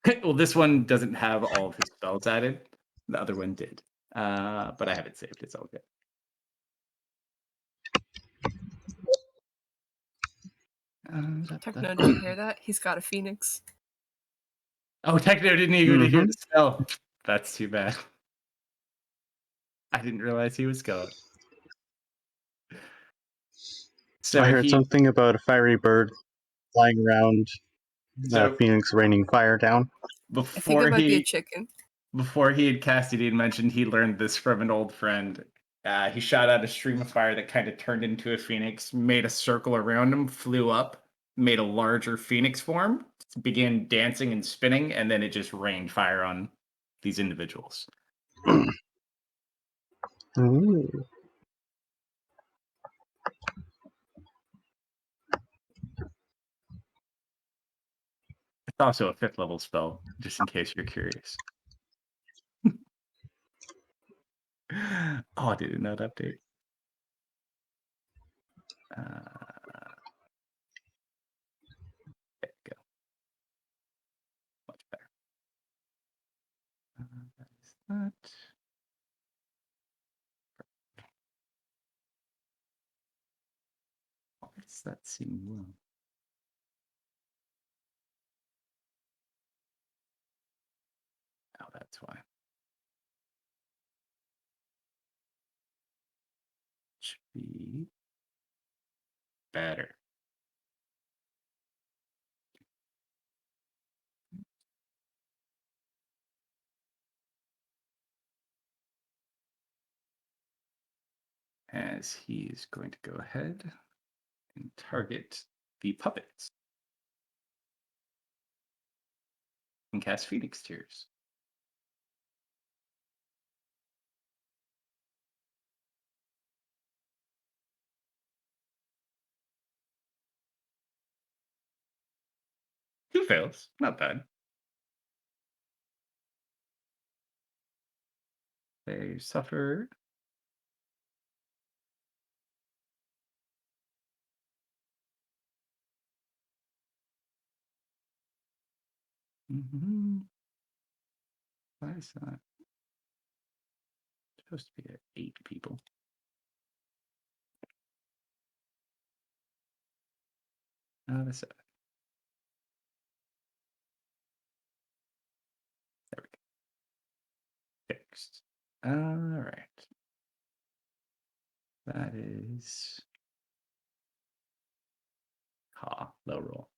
one. it. Well, this one doesn't have all of his spells added. The other one did. But I have it saved. It's all good. Techno, did you hear that? He's got a phoenix. Oh, Techno didn't even hear the spell. That's too bad. I didn't realize he was going. So I heard something about a fiery bird flying around, So- Phoenix raining fire down. I think before it might be a he chicken. before he had casted, he had mentioned he learned this from an old friend. He shot out a stream of fire that kind of turned into a phoenix, made a circle around him, flew up, made a larger phoenix form, began dancing and spinning, and then it just rained fire on these individuals. Ooh. It's also a 5th level spell, just in case you're curious. Oh, did it not update? There we go. Much better. That is that. Why does that seem low? Oh, that's why. Should be better. As he is going to go ahead and target the puppets and cast Phoenix Tears. Two fails, not bad. They suffer Why is that supposed to be at 8 people? That's 7. There we go. Fixed. All right. That is low roll.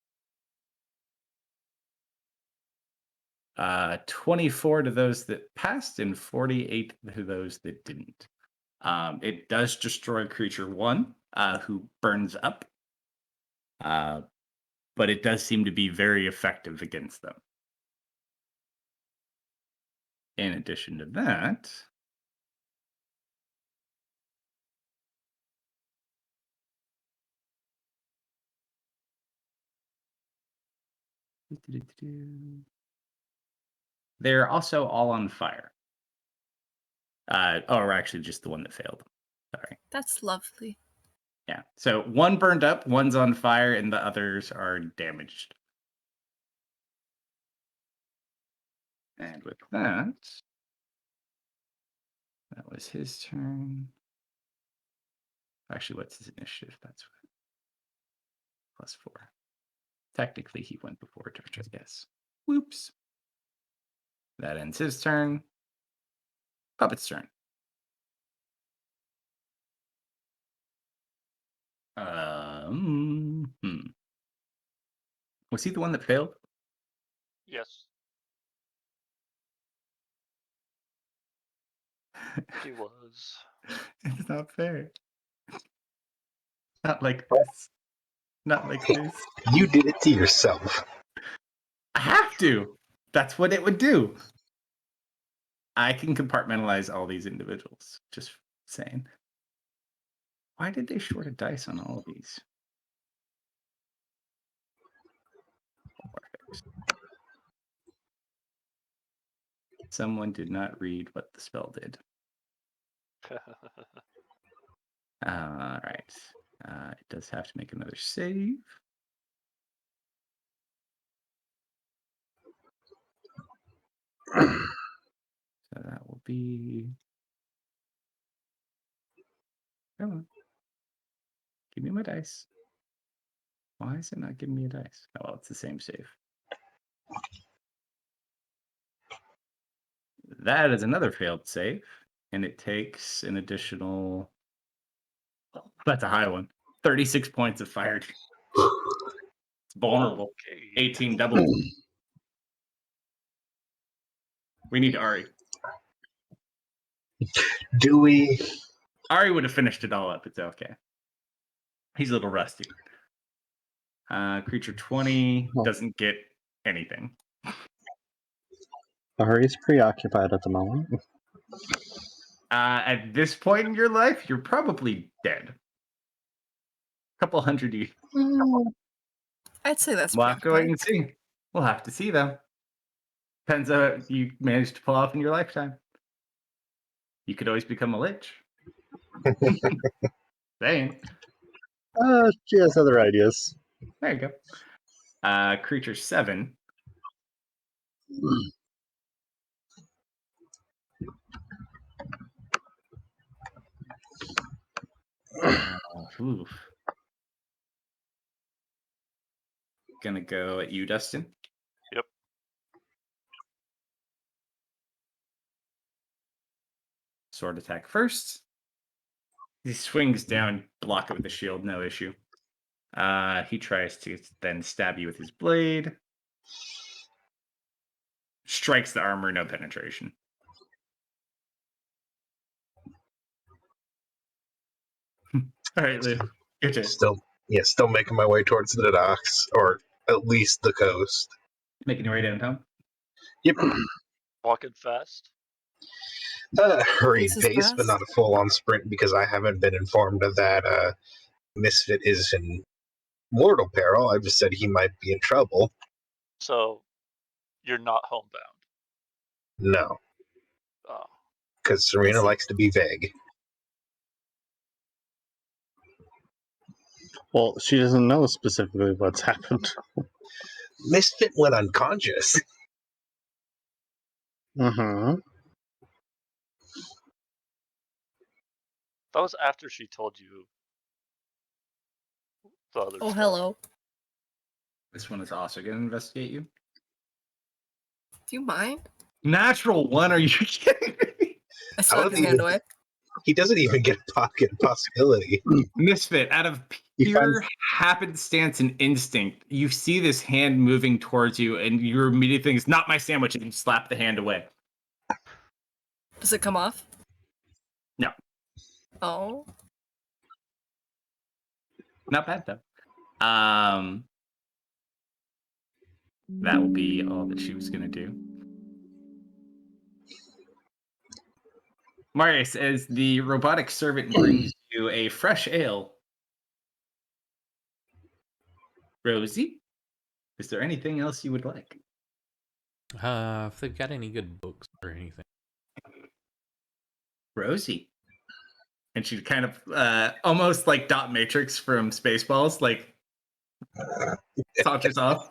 24 to those that passed and 48 to those that didn't. It does destroy creature 1 who burns up, but it does seem to be very effective against them. In addition to that, they're also all on fire. Or actually just the one that failed. Sorry. That's lovely. Yeah. So 1 burned up, 1's on fire, and the others are damaged. And with that, that was his turn. Actually, what's his initiative? That's what. +4. Technically, he went before George, I guess. Whoops. That ends his turn. Puppet's turn. Was he the one that failed? Yes, he was. It's not fair. Not like this. Not like this. You did it to yourself. I have to. That's what it would do. I can compartmentalize all these individuals. Just saying. Why did they short a dice on all of these? Someone did not read what the spell did. All right. It does have to make another save. So that will be. Come on. Give me my dice. Why is it not giving me a dice? Oh, well, it's the same save. That is another failed save, and it takes an additional. That's a high one. 36 points of fire. It's vulnerable. Okay. 18 double. We need Ari. Do we? Ari would have finished it all up. It's okay. He's a little rusty. Creature 20 doesn't get anything. Ari's preoccupied at the moment. At this point in your life, you're probably dead. Couple hundred years. I'd say that's We'll have to wait preoccupied. and see. We'll have to see, though. Depends what you managed to pull off in your lifetime. You could always become a lich. Saying. She has other ideas. There you go. Creature 7. Oof. Gonna go at you, Dustin. Yep. Sword attack first. He swings down, block it with the shield, no issue. He tries to then stab you with his blade. Strikes the armor, no penetration. All right, Lou. Your turn. Still making my way towards the docks, or at least the coast. Making your way downtown. Yep. Walking fast. Hurried Places pace, but fast. not a full-on sprint because I haven't been informed of that. Misfit is in mortal peril. I just said he might be in trouble. So you're not homebound. No, Oh. because Serena likes to be vague. Well, she doesn't know specifically what's happened. Misfit went unconscious. Mm-hmm. That was after she told you the other Oh, stuff. hello. This one is also going to investigate you. Do you mind? Natural 1, are you kidding me? I slap don't his hand even- away. He doesn't even get a pocket possibility. Misfit, out of He pure happenstance and instinct, you see this hand moving towards you, and your immediate thing is, not my sandwich, and you slap the hand away. Does it come off? No. Oh. Not bad, though. That will be all that she was going to do. Marius, as the robotic servant brings you a fresh ale. Rosie, is there anything else you would like? If they've got any good books or anything. Rosie. And she kind of almost like Dot Matrix from Spaceballs, like saunters off.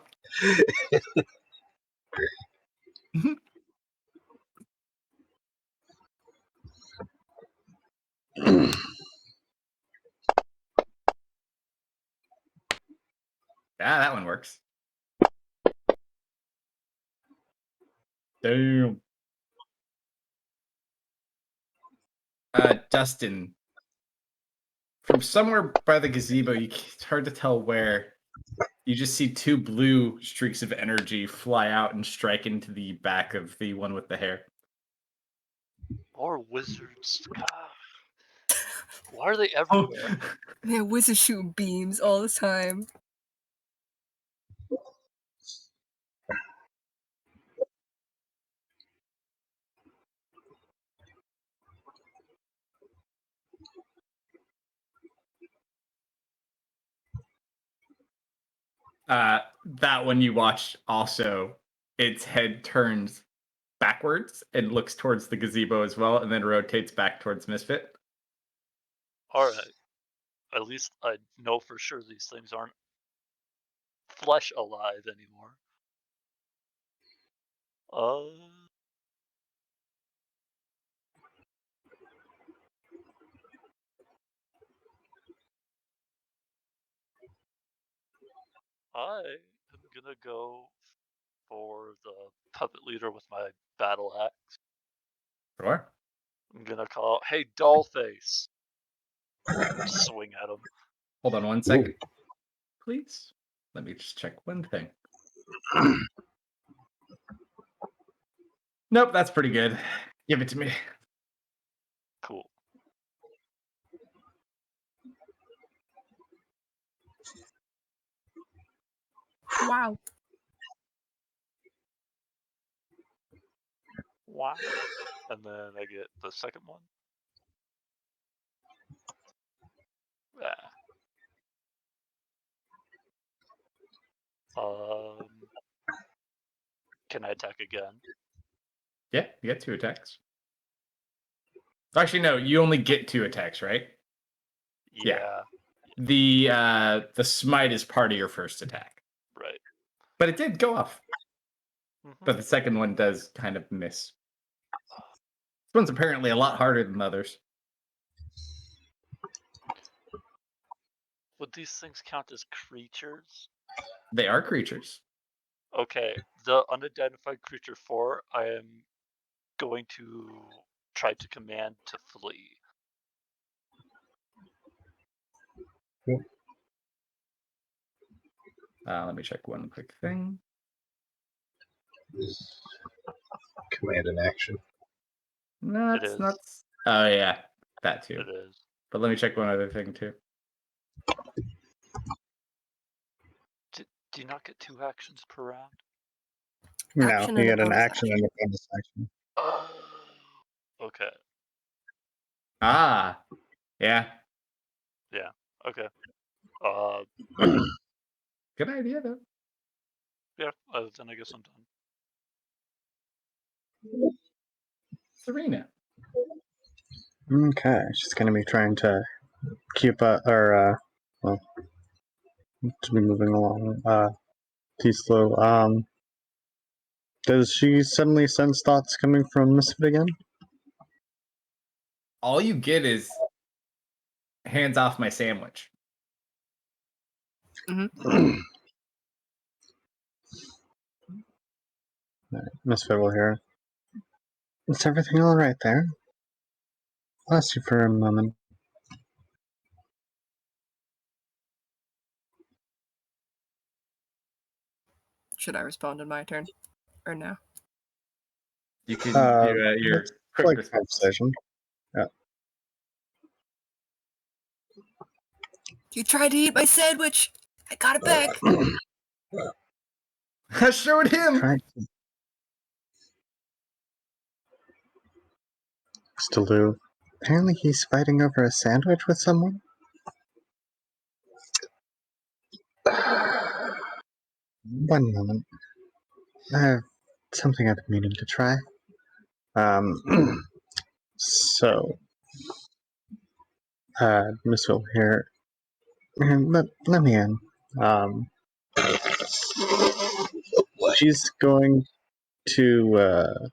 That one works. Damn. Dustin, from somewhere by the gazebo, it's hard to tell where. You just see 2 blue streaks of energy fly out and strike into the back of the one with the hair. Or wizards. God. Why are they Oh, everywhere? Man, wizards shoot beams all the time. that one you watch also, its head turns backwards and looks towards the gazebo as well, and then rotates back towards Misfit. Alright. At least I know for sure these things aren't flesh alive anymore. I am gonna go for the puppet leader with my battle axe. Sure. I'm gonna call, hey, Dollface. Swing at him. Hold on one second, please. Let me just check one thing. Nope, that's pretty good. Give it to me. Cool. Wow. Wow. And then I get the second one. Ah. Can I attack again? Yeah, you get 2 attacks. Actually, no, you only get 2 attacks, right? Yeah. The smite is part of your first attack. Right. But it did go off. Mhm. But the second one does kind of miss. This one's apparently a lot harder than the others. Would these things count as creatures? They are creatures. Okay, the unidentified creature 4, I am going to try to command to flee. Let me check one quick thing. Command in action. No, It it's is. not. Oh, yeah. That too. It is. But let me check one other thing too. Do you not get 2 actions per round? No, Action you and a get an bonus action and a bonus action. Oh. Okay. Ah. Yeah. Okay. Good idea, though. Yeah. Then I guess I'm done. Serena. Okay, she's going to be trying to keep well, to be moving along too slow. Does she suddenly sense thoughts coming from Misfit again? All you get is hands off my sandwich. Misfit will hear. Is everything all right there? I'll ask you for a moment. Should I respond in my turn? Or no? You can do your It's quick like response. conversation. You tried to eat my sandwich! I got it back! I showed him. Try to still do. Apparently he's fighting over a sandwich with someone. One moment. I have something I've been meaning to try. So, Miss Will here. Let me in. She's going to,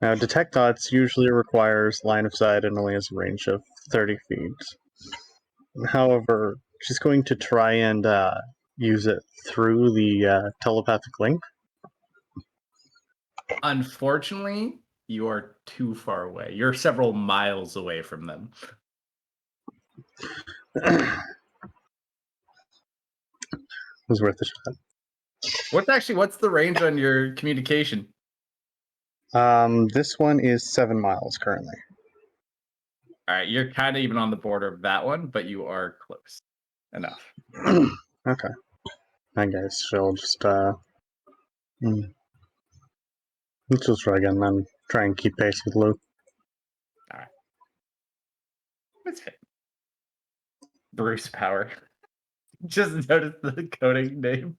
now detect thoughts usually requires line of sight and only has a range of 30 feet. However, she's going to try and use it through the telepathic link. Unfortunately, you are too far away. You're several miles away from them. Was worth a shot. What's the range on your communication? This one is 7 miles currently. All right, you're kind of even on the border of that one, but you are close enough. Okay. I guess she'll just let's just try again then. Try and keep pace with Luke. All right. Let's hit. Bruce Power. Just noticed the coding name.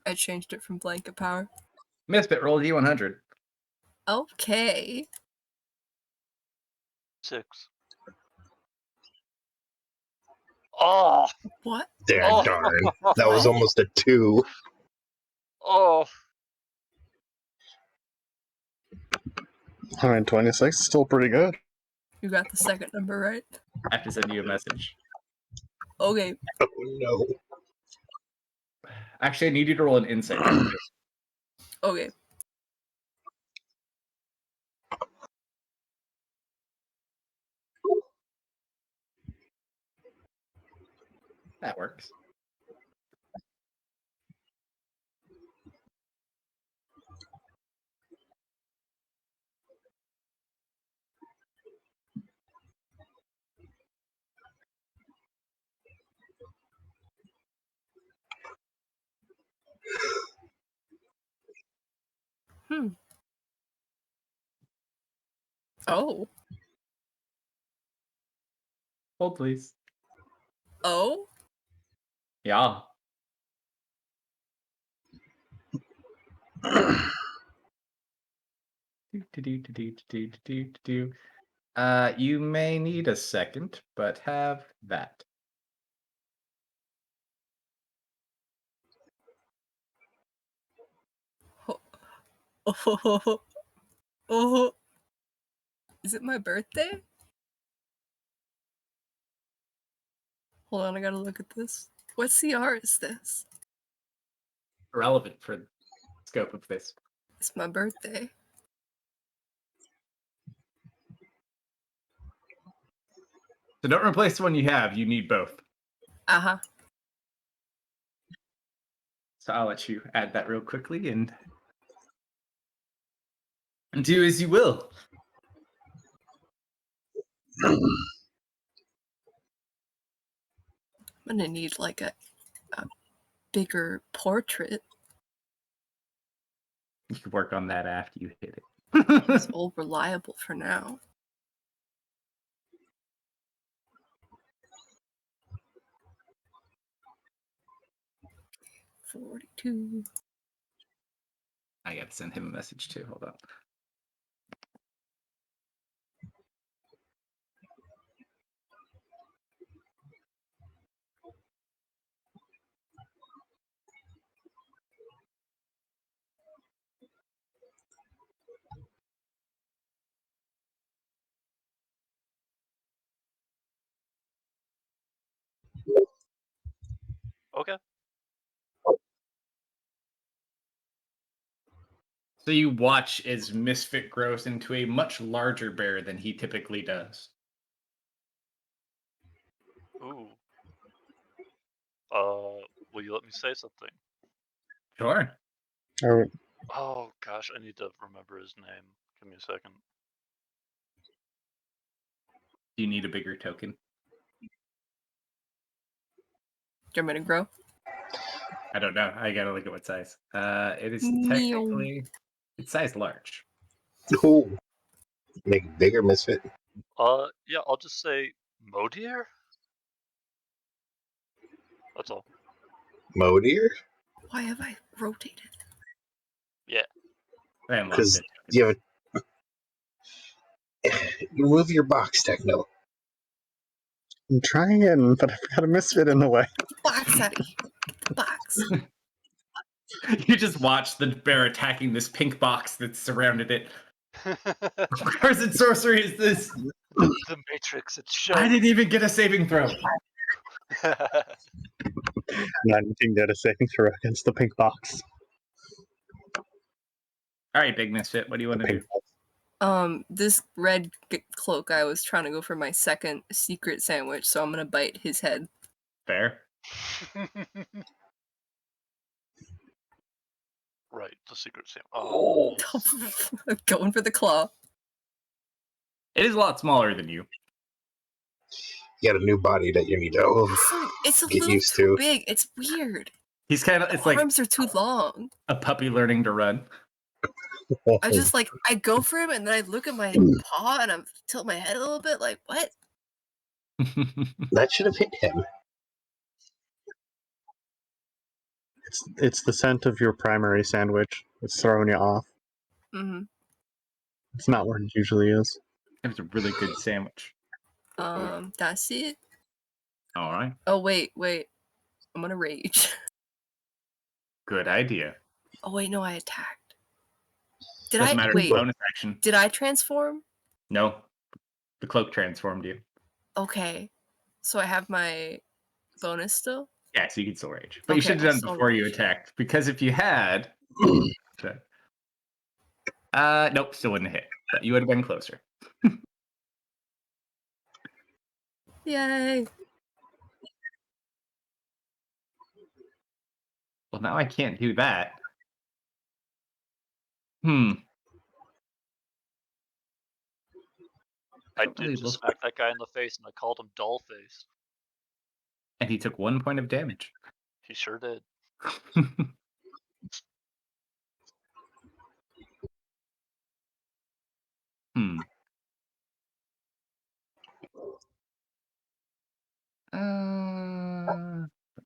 I changed it from blanket power. Misfit, roll D100. Okay. 6. Oh. What? Darn. That was almost a 2. Oh. 126 is still pretty good. You got the second number right? I have to send you a message. Okay. Oh no. Actually, I need you to roll an insight check. Okay. That works. Oh. Hold, please. Oh? Yeah. You may need a second, but have that. Oh. Oh. Is it my birthday? Hold on, I gotta look at this. What CR is this? Irrelevant for the scope of this. It's my birthday. So don't replace the one you have. You need both. Uh-huh. So I'll let you add that real quickly and do as you will. I'm gonna need like a bigger portrait. You can work on that after you hit It's it. all reliable for now. $42. I gotta send him a message too. Hold on. Okay. So you watch as Misfit grows into a much larger bear than he typically does. Ooh. Will you let me say something? Sure. Oh, Oh gosh, I need to remember his name. Give me a second. Do you need a bigger token? Do you want me to grow? I don't know. I gotta look at what size. It is Meow. technically it's size large. Ooh. Make it bigger, Misfit. Yeah, I'll just say Modier? That's all. Modier? Why have I rotated? Yeah. I unlocked Because it. you have you move your box, Techno. I'm trying, but I've got a misfit in the way. Get the box out of here. Get the box. You just watch the bear attacking this pink box that's surrounded it. What Carson sorcery is this? The Matrix, it's I showing. didn't even get a saving throw. Not anything did a saving throw against the pink box. All right, big misfit. What do you want to do? This red cloak guy was trying to go for my second secret sandwich, so I'm gonna bite his head. Fair. Right, the secret Sam. Oh. Going for the claw. It is a lot smaller than you. You got a new body that you need to It's a get little used too to. big. It's weird. He's kind of, it's The like arms are too long. a puppy learning to run. I just like I go for him and then I look at my paw and I'm tilt my head a little bit like what? That should have hit him. It's the scent of your primary sandwich. It's throwing you off. Mm-hmm. It's not where it usually is. It was a really good sandwich. That's it. All right. Oh wait. I'm gonna rage. Good idea. Oh wait, no, I attacked. Did Doesn't I matter. wait? Bonus action. Did I transform? No. The cloak transformed you. Okay. So I have my bonus still? Yeah, so you can still rage. But you Okay, should have done it I'll before you rage. attacked. Because if you had. Nope, still wouldn't have hit. But you would have been closer. Yay. Well, now I can't do that. I Don't really did just look- smack that guy in the face and I called him doll face. And he took 1 point of damage. He sure did.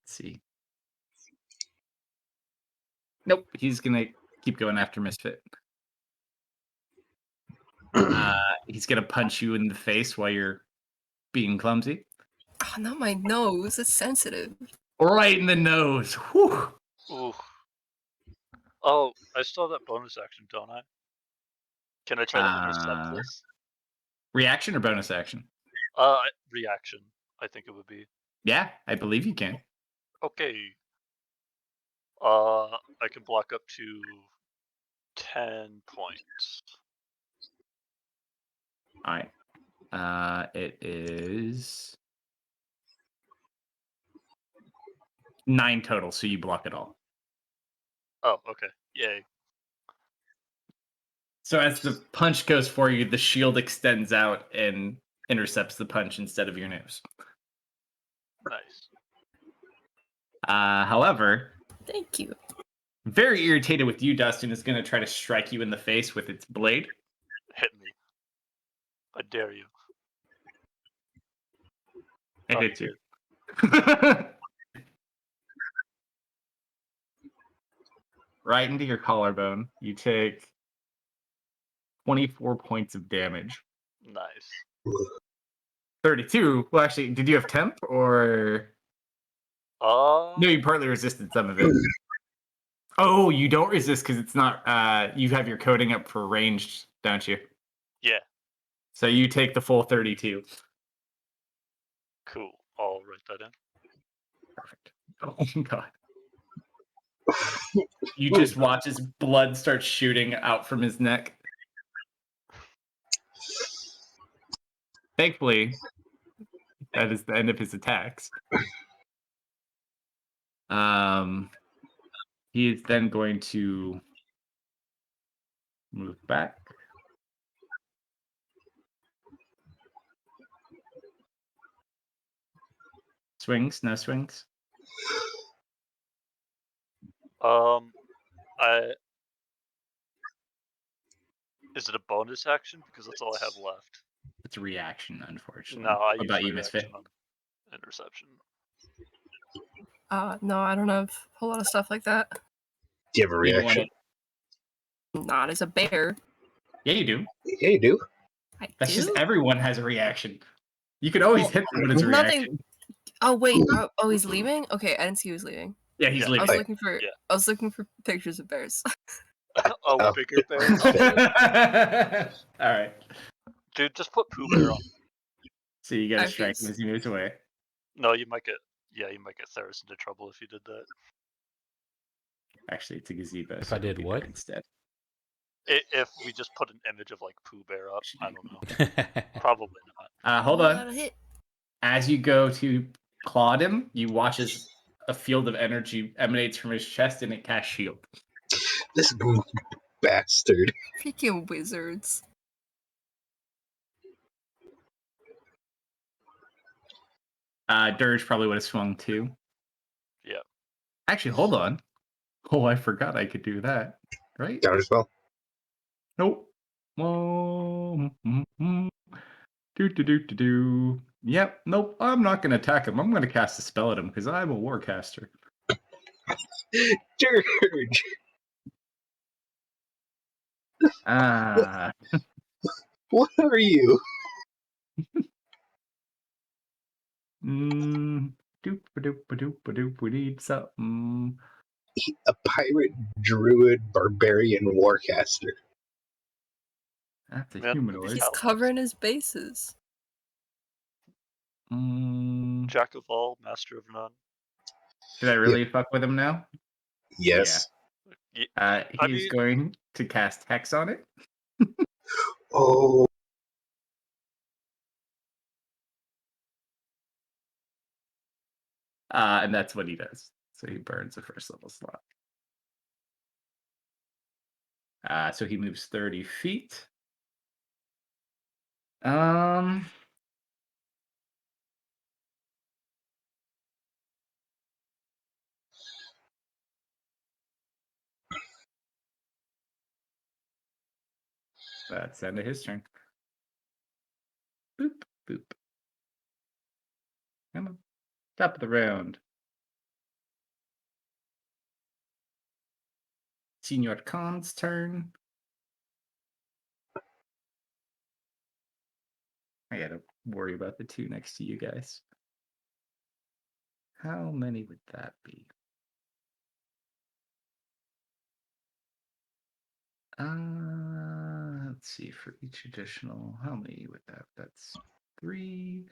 Let's see. Nope, he's gonna keep going after Misfit. He's gonna punch you in the face while you're being clumsy. Oh, not my nose. It's sensitive. Right in the nose. Whew. Ooh. Oh, I still have that bonus action, don't I? Can I try to intercept this? Reaction or bonus action? Reaction, I think it would be. Yeah, I believe you can. Okay. I can block up to 10 points. All right. It is 9 total, so you block it all. Oh, okay. Yay. So as the punch goes for you, the shield extends out and intercepts the punch instead of your nose. Nice. However, Thank you. very irritated with you, Dustin is going to try to strike you in the face with its blade. Hit me. I dare you. It Oh, hits you. Right into your collarbone. You take 24 points of damage. Nice. 32. Well, actually, did you have temp or? No, you partly resisted some of it. Oh, you don't resist because it's not. You have your coding up for ranged, don't you? Yeah. So you take the full 32. Cool. I'll write that in. Perfect. Oh my god. You just watch his blood start shooting out from his neck. Thankfully, that is the end of his attacks. He is then going to move back. Swings, no swings. Is it a bonus action? Because that's all I have left. It's a reaction, unfortunately. No, I What use about you, reaction Misfit? on interception. No, I don't have a whole lot of stuff like that. Do you have a You don't want reaction? Not as a bear. Yeah, you do. Yeah, you do. I That's do. just everyone has a reaction. You could always Well, hit them when it's a nothing- reaction. Oh wait. Oh, he's leaving. Okay, I didn't see he was leaving. Yeah, he's Yeah. I leaving. was looking for. Yeah. I was looking for pictures of bears. Oh, Oh. bigger bears? All right. Dude, just put Pooh Bear on. So you gotta I strike feel- him as he moves away. No, you might get Theris into trouble if you did that. Actually, it's a gazebo. If so I did it'll be what? there instead? If we just put an image of like Pooh Bear up, I don't know. Probably not. Hold Not on. a hit. As you go to claw him, you watch as a field of energy emanates from his chest and it casts shield. This bastard. Freaking wizards. Dirge probably would have swung too. Yeah. Actually, hold on. Oh, I forgot I could do that. Right? Down as well. Nope. Whoa. Do. Yep. Nope. I'm not going to attack him. I'm going to cast a spell at him because I'm a warcaster. Dirge. Ah. What are you? We need something. A pirate, druid, barbarian, warcaster. That's a Man, humanoid. He's Hell. covering his bases. Jack of all, master of none. Did I really fuck with him now? Yes. He's going to cast Hex on it. Oh. And that's what he does. So he burns the first level slot. So he moves 30 feet. That's the end of his turn. Boop, boop. Come on. Top of the round. Senor Khan's turn. I gotta worry about the two next to you guys. How many would that be? Let's see, for each additional, how many would that? That's 3.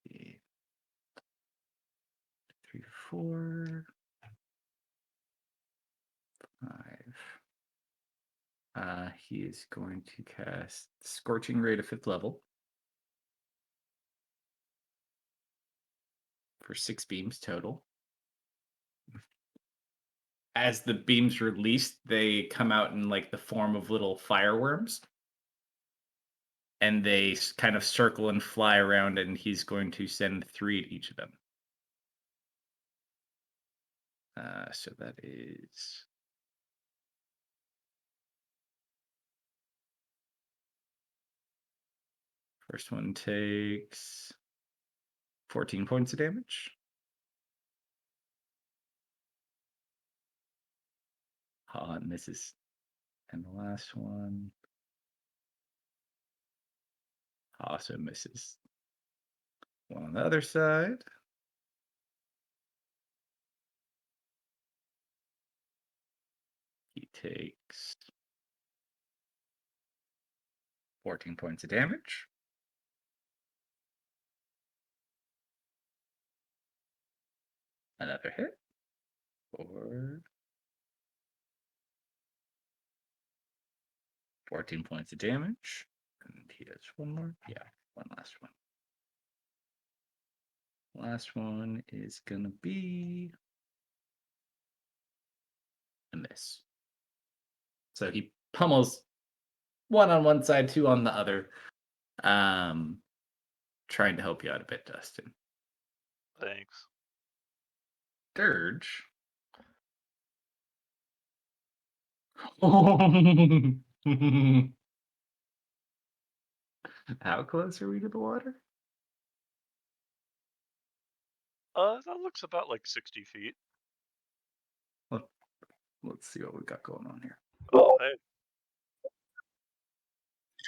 See. 3, 4, 5. He is going to cast Scorching Ray to 5th level for 6 beams total. As the beams released, they come out in like the form of little fireworms. And they kind of circle and fly around, and he's going to send 3 to each of them. So that is... First one takes 14 points of damage. It misses. And the last one also misses. One on the other side. He takes 14 points of damage. Another hit. For 14 points of damage. And he has one more. Yeah, one last one. Last one is gonna be a miss. So he pummels one on one side, 2 on the other. Trying to help you out a bit, Dustin. Thanks. Dirge. How close are we to the water? That looks about like 60 feet. Let's see what we got going on here. Oh, hey.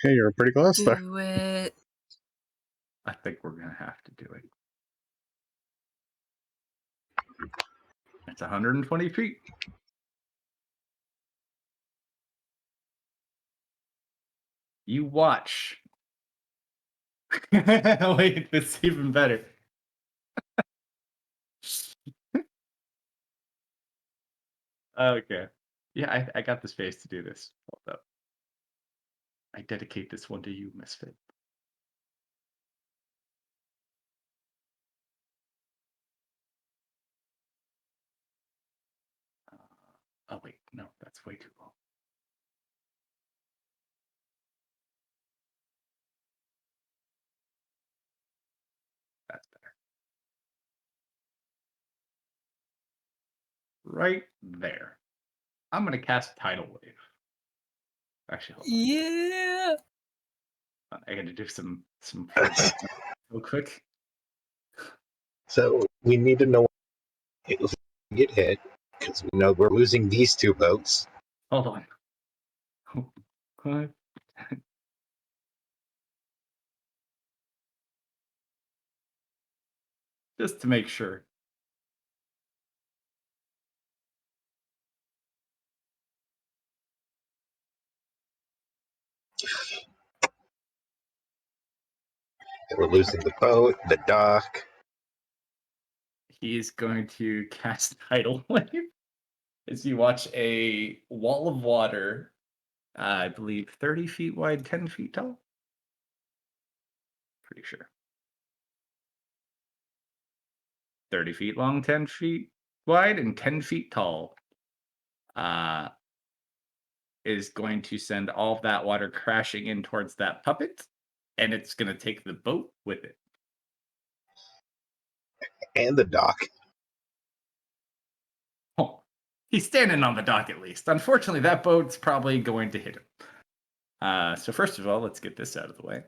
Okay, you're pretty close there. Do it. I think we're gonna have to do it. It's 120 feet. You watch. Wait, this is even better. Okay. Yeah, I got the space to do this. Hold up. I dedicate this one to you, Misfit. Oh, wait. No, that's way too long. That's better. Right there. I'm going to cast Tidal Wave. Actually, hold on. Yeah. I got to do some real quick. So we need to know if we get hit, because we know we're losing these 2 boats. Hold on. What? Just to make sure. We're losing the boat, the dock. He is going to cast Tidal Wave as you watch a wall of water, I believe 30 feet wide, 10 feet tall. Pretty sure. 30 feet long, 10 feet wide, and 10 feet tall. Is going to send all of that water crashing in towards that puppet, and it's going to take the boat with it. And the dock. Oh, he's standing on the dock at least. Unfortunately, that boat's probably going to hit him. So first of all, let's get this out of the way.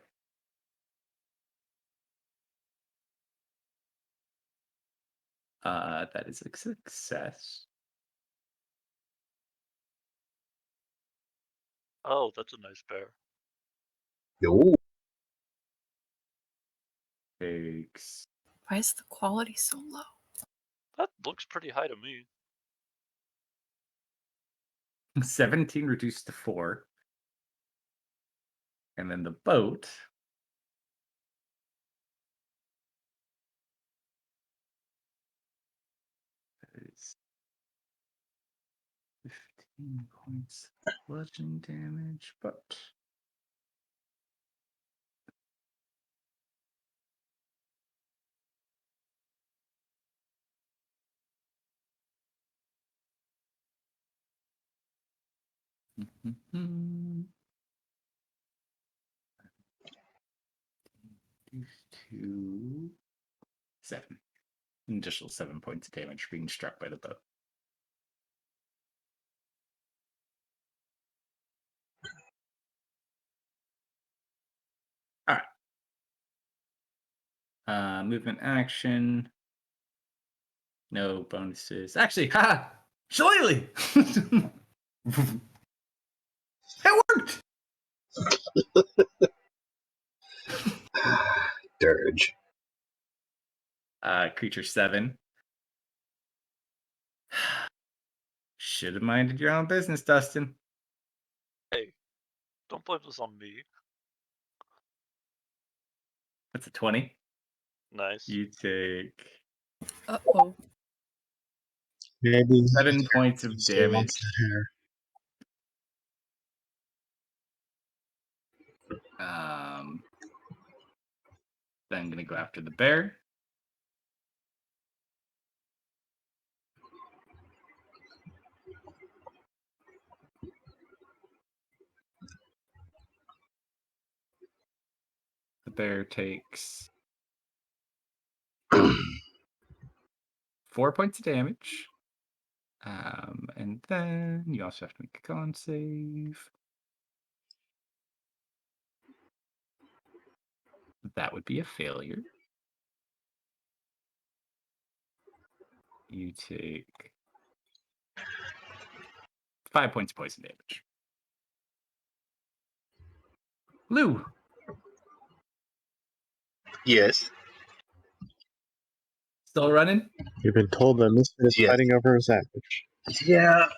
That is a success. Oh, that's a nice bear. Yo. Takes Why is the quality so low? That looks pretty high to me. 17 reduced to 4. And then the boat. Is 15 points of bludgeoning damage, but to 7. An additional 7 points of damage being struck by the boat. All right. Movement action. No bonuses. Actually, ha! Shillelagh! It worked! Dirge. Creature 7. Should have minded your own business, Dustin. Hey, don't blame this on me. That's a 20. Nice. You take Uh-oh. Maybe 7 points of still damage. wants that hair. Then I'm gonna go after the bear. The bear takes 4 points of damage. And then you also have to make a con save. That would be a failure. You take 5 points of poison damage. Lou, Yes. still running? You've been told that Misfit is Yes. fighting over his average. Yeah.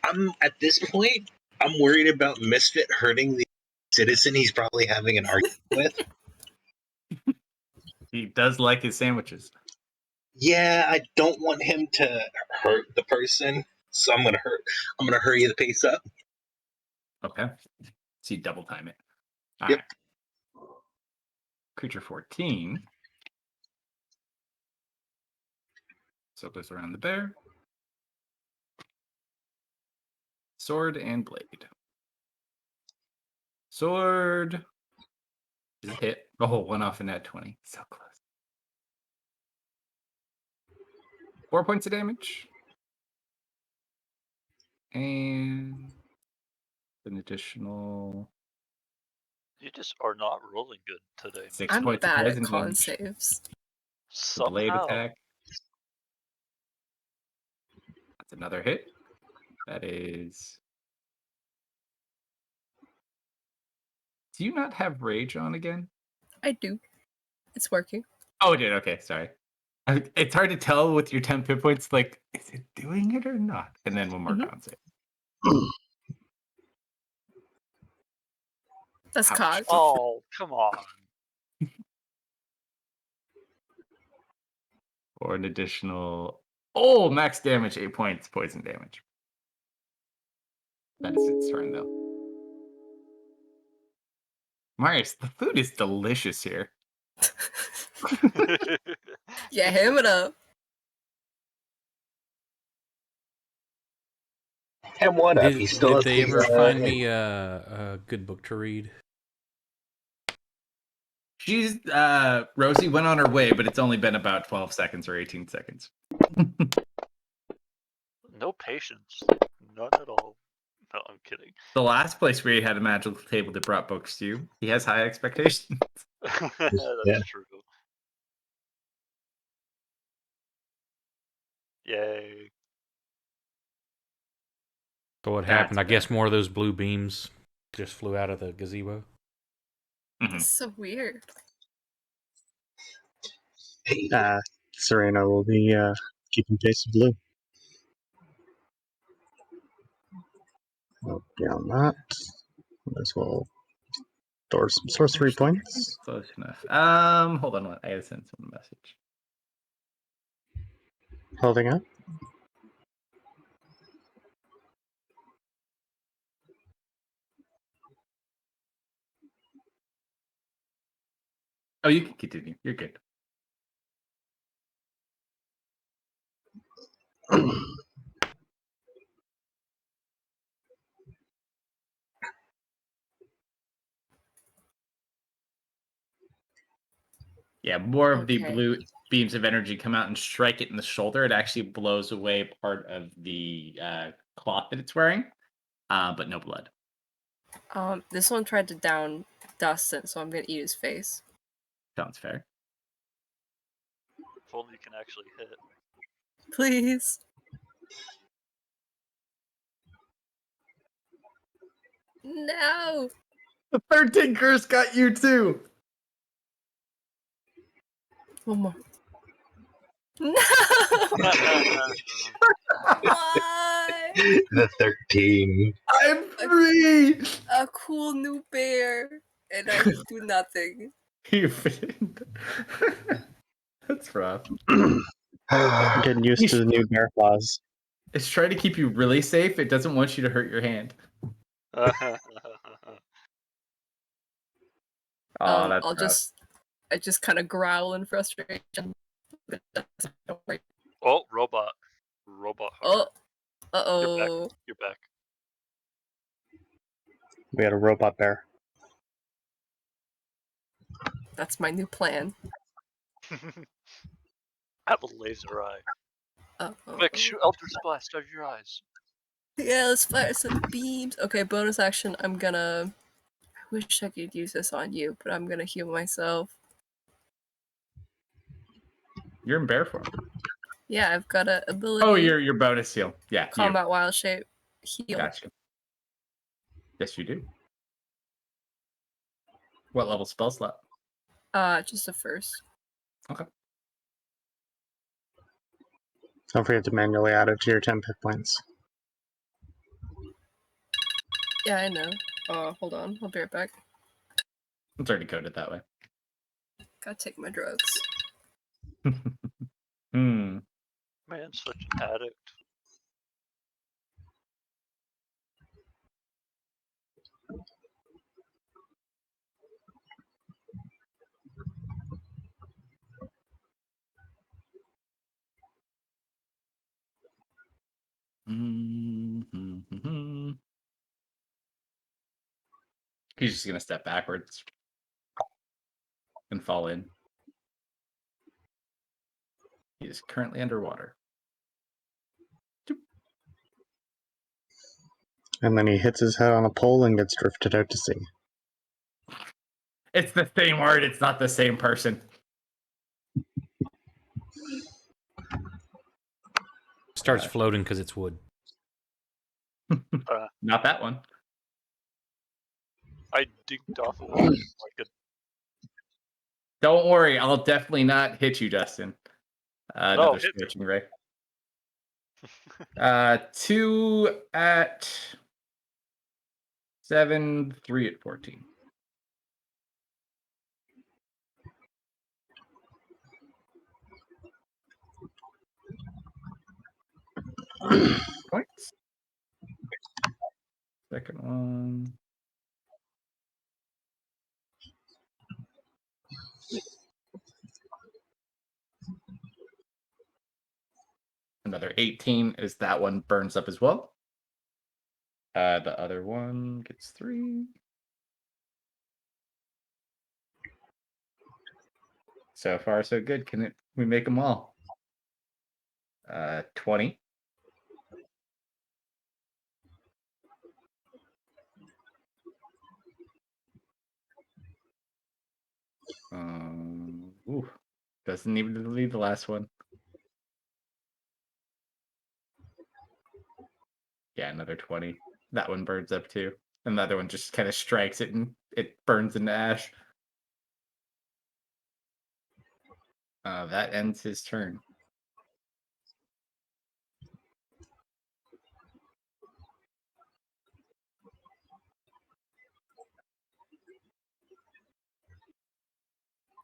I'm at this point. I'm worried about Misfit hurting the citizen he's probably having an argument with. He does like his sandwiches. Yeah, I don't want him to hurt the person, so I'm gonna hurry the pace up. Okay. So you double time it. All Yep. right. Creature 14. So it goes around the bear. Sword and blade. Sword. Is it hit? Oh, one off in that 20. So close. 4 points of damage. And an additional You just are not rolling good today, man. 6 I'm points of bad at poison con damage. saves. The blade Somehow. attack. That's another hit. That is. Do you not have rage on again? I do. It's working. Oh, it did. Okay, sorry. It's hard to tell with your 10 hit points. Like, is it doing it or not? And then one more con save. That's Ouch. cocked. Oh, come on. Or an additional. Oh, max damage, 8 points poison damage. That is its turn, though. Marius, the food is delicious here. Yeah, ham it up. And what up? He Did, still did has they the, ever find me a good book to read? She's Rosie went on her way, but it's only been about 12 seconds or 18 seconds. No patience. None at all. No, I'm kidding. The last place where he had a magical table that brought books to you, he has high expectations. That's Yeah. true. Yay. So what That's happened? I guess better. more of those blue beams just flew out of the gazebo. Mhm. It's so weird. Hey, Serena will be keeping pace with Blue. Beyond that, might as well store some sorcery Actually, points. close enough. Hold on. I gotta send someone a message. Holding up. Oh, you can continue. You're good. Yeah, more of the Okay. blue beams of energy come out and strike it in the shoulder. It actually blows away part of the cloth that it's wearing, but no blood. This one tried to down Dustin, so I'm gonna eat his face. Sounds fair. If only you can actually hit. Please. No. The 13 curse got you too. One more. No. Why? the 13. I'm free. A cool new bear, and I do nothing. You That's rough. Getting used to the new bear claws. It's trying to keep you really safe. It doesn't want you to hurt your hand. Oh, that's I'll rough. I just kind of growl in frustration. Oh, robot. Robot Oh, hunter. uh-oh. You're back. We had a robot bear. That's my new plan. I have a laser eye. Uh-oh. Quick, shoot Eldritch Blast out of your eyes. Yeah, let's fire some beams. Okay, bonus action. I wish I could use this on you, but I'm gonna heal myself. You're in bear form. Yeah, I've got a ability. Oh, your bonus heal. Yeah. Combat wild shape heal. Gotcha. Yes, you do. What level spell slot? Just a first. Okay. Don't forget to manually add it to your 10 hit points. Yeah, I know. Hold on. I'll be right back. It's already coded that way. Gotta take my drugs. Hmm. Man, such an addict. Mm-hmm. He's just gonna step backwards and fall in. He is currently underwater. And then he hits his head on a pole and gets drifted out to sea. It's the same word. It's not the same person. Starts floating because it's wood. Not that one. I dinked off of him like a. Don't worry. I'll definitely not hit you, Justin. Another hit me. scorching ray. 2 at 7, 3 at 14. Points. Second one. Another 18 as that one burns up as well. The other one gets 3. So far, so good. Can we make them all? 20. Ooh, doesn't even delete the last one. Yeah, another 20. That one burns up too. And the other one just kind of strikes it and it burns into ash. That ends his turn.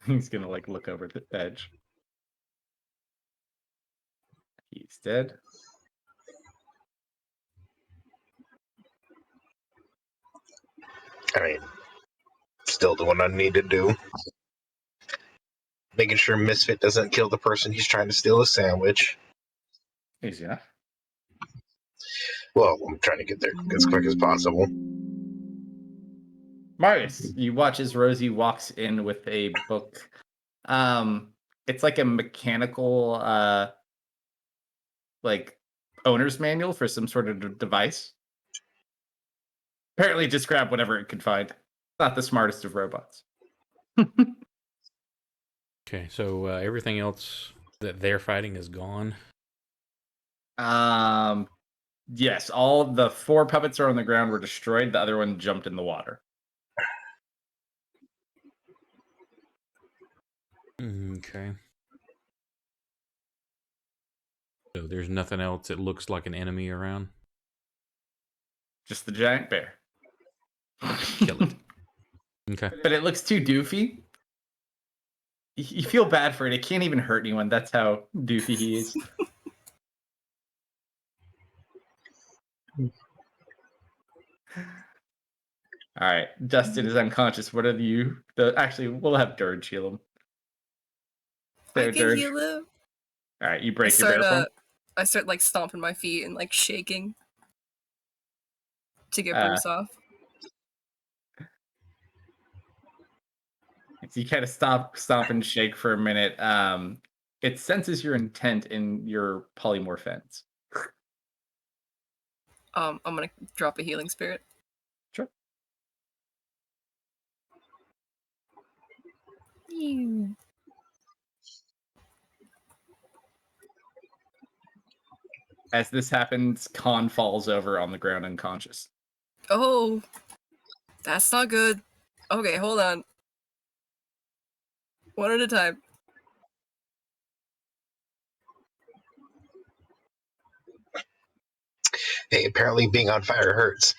He's gonna like look over the edge. He's dead. I mean, still doing what I need to do. Making sure Misfit doesn't kill the person he's trying to steal a sandwich. Easy enough. Well, I'm trying to get there as quick as possible. Marius, you watch as Rosie walks in with a book. It's like a mechanical like owner's manual for some sort of device. Apparently just grab whatever it could find. Not the smartest of robots. Okay, so everything else that they're fighting is gone. Yes, all the 4 puppets are on the ground were destroyed. The other one jumped in the water. Okay. So there's nothing else that looks like an enemy around? Just the giant bear. Kill it. Okay. But it looks too doofy. You feel bad for it. It can't even hurt anyone. That's how doofy he is. All right, Dustin is unconscious. What are you? Actually, we'll have Dirge heal him. I There, can Dirge. heal him. All right, you break your bear form. I start like stomping my feet and like shaking to get Bruce off. So you kind of stop and shake for a minute. It senses your intent in your polymorphens. I'm gonna drop a healing spirit. Sure. As this happens, Khan falls over on the ground unconscious. Oh, that's not good. Okay, hold on. One at a time. Hey, apparently being on fire hurts.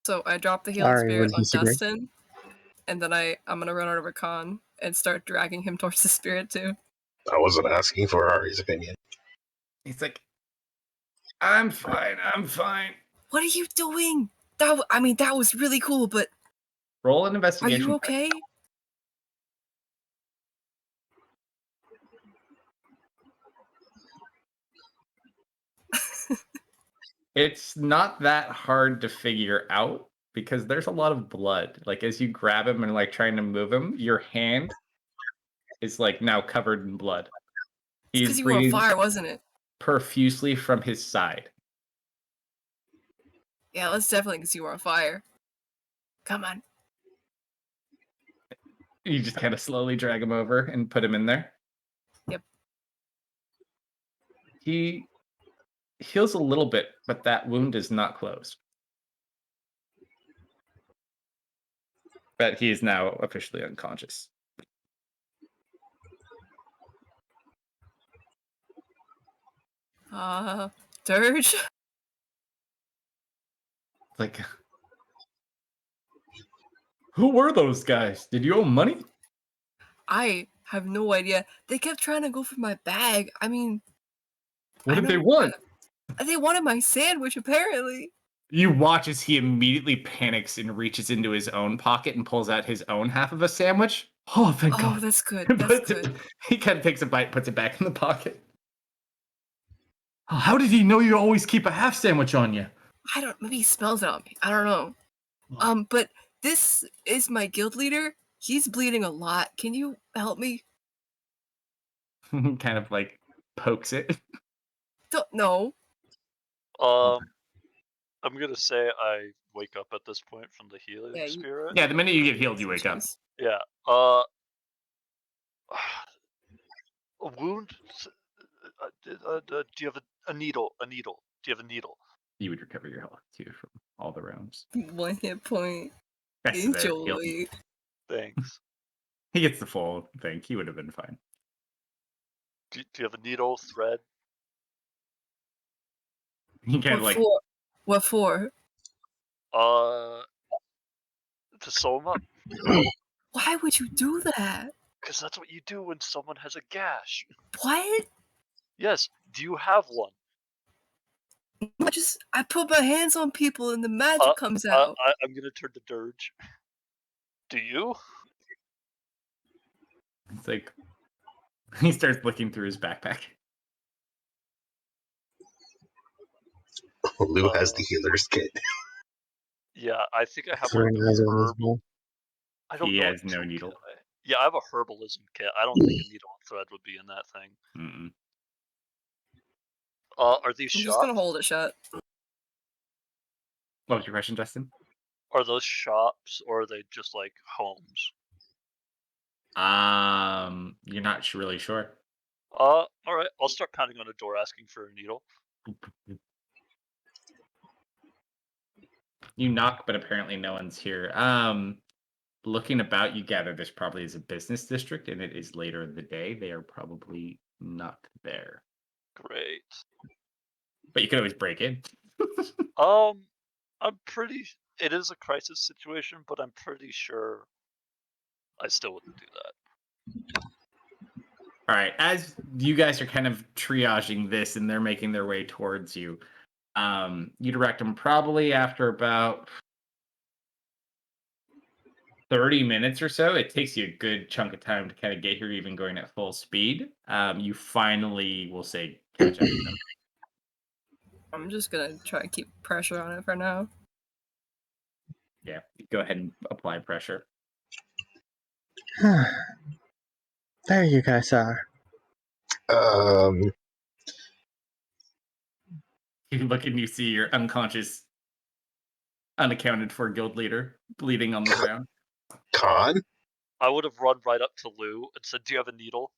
So I drop the healing Ari spirit would on disagree. Dustin, and then I'm gonna run over Khan and start dragging him towards the spirit too. I wasn't asking for Ari's opinion. He's like, I'm fine. What are you doing? That was really cool, but Roll an are investigation. you okay? It's not that hard to figure out because there's a lot of blood. Like as you grab him and like trying to move him, your hand is like now covered in blood. It's because He's you were on breathing fire, wasn't it? profusely from his side. Yeah, that's definitely because you were on fire. Come on. You just kind of slowly drag him over and put him in there. Yep. He heals a little bit, but that wound is not closed. But he is now officially unconscious. Dirge? Like, who were those guys? Did you owe money? I have no idea. They kept trying to go for my bag. I mean... What did they want? They wanted my sandwich, apparently. You watch as he immediately panics and reaches into his own pocket and pulls out his own half of a sandwich. Oh, thank God. Oh, that's good. He That's puts good. he kind of takes a bite, puts it back in the pocket. Oh, how did he know you always keep a half sandwich on you? Maybe he smells it on me. I don't know. But this is my guild leader. He's bleeding a lot. Can you help me? Kind of like pokes it. Don't know. I'm gonna say I wake up at this point from the healing Yeah, spirit. Yeah, the minute you get healed, you wake up. Yeah. A wound. Do you have a needle? A needle. Do you have a needle? You would recover your health too from all the rounds. 1 hit point. That's there. Enjoy. Thanks. He gets the full thing. He would have been fine. Do you have a needle, thread? He kind of What like for? What for? To sew him up. Why would you do that? Because that's what you do when someone has a gash. What? Yes. Do you have one? I put my hands on people and the magic comes out. I'm gonna turn to Dirge. Do you? it's like he starts looking through his backpack. Lou has the healer's kit. Yeah, I think I have Three like eyes a on his herbal. wall. I don't He know. has what no toolkit needle. Yeah, I have a herbalism kit. I don't think a needle and thread would be in that thing. Mm-mm. Are these I'm shops? just gonna hold it shut. What was your question, Justin? Are those shops or are they just like homes? You're not really sure. All right. I'll start pounding on a door asking for a needle. You knock, but apparently no one's here. Looking about, you gather this probably is a business district, and it is later in the day. They are probably not there. Great. But you could always break in. I'm pretty. It is a crisis situation, but I'm pretty sure I still wouldn't do that. All right, as you guys are kind of triaging this and they're making their way towards you, you direct them probably after about 30 minutes or so. It takes you a good chunk of time to kind of get here, even going at full speed. You finally, will say, catch up to them. I'm just gonna try and keep pressure on it for now. Yeah, go ahead and apply pressure. There you guys are. You look and you see your unconscious, unaccounted for guild leader bleeding on the ground. Con? I would have run right up to Lou and said, "Do you have a needle?"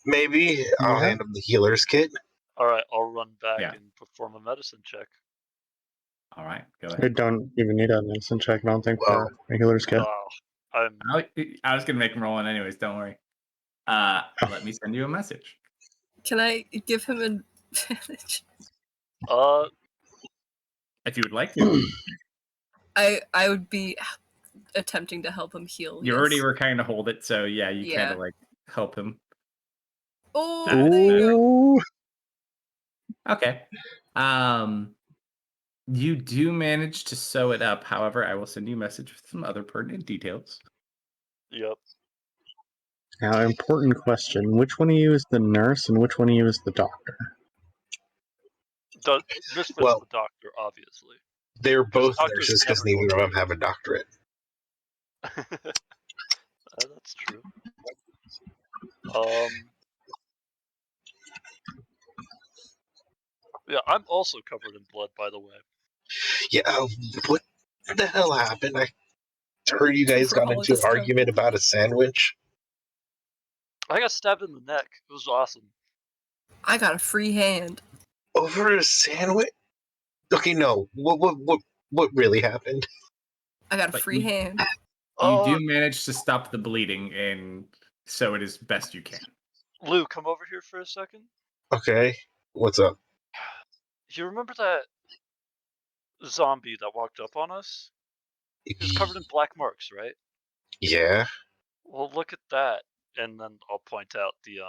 Maybe. I'll hand him the healer's kit. All right, I'll run back Yeah. and perform a medicine check. All right, go I ahead. don't even need a medicine check, I don't think, Well, for a healer's kit. Oh, I'm. I was going to make him roll one anyways, don't worry. Let me send you a message. Can I give him advantage? If you would like to. I would be attempting to help him heal. You already were kind of hold it, so yeah, you kind Yeah. of like help him. Oh, That- there you go. Ooh. Okay. You do manage to sew it up. However, I will send you a message with some other pertinent details. Yep. Now, important question. Which one of you is the nurse and which one of you is the doctor? Misfit's Well- the doctor, obviously. They're both doctors nurses because never neither of them have a doctorate. That's true. Yeah, I'm also covered in blood, by the way. Yeah, what the hell happened? I heard you guys got into an argument about a sandwich. I got stabbed in the neck. It was awesome. I got a free hand. Over a sandwich? Okay, no. What really happened? I got a But free hand. You do manage to stop the bleeding and sew it as best you can. Lou, come over here for a second. Okay, what's up? You remember that zombie that walked up on us? He was covered in black marks, right? Yeah. Well, look at that, and then I'll point out the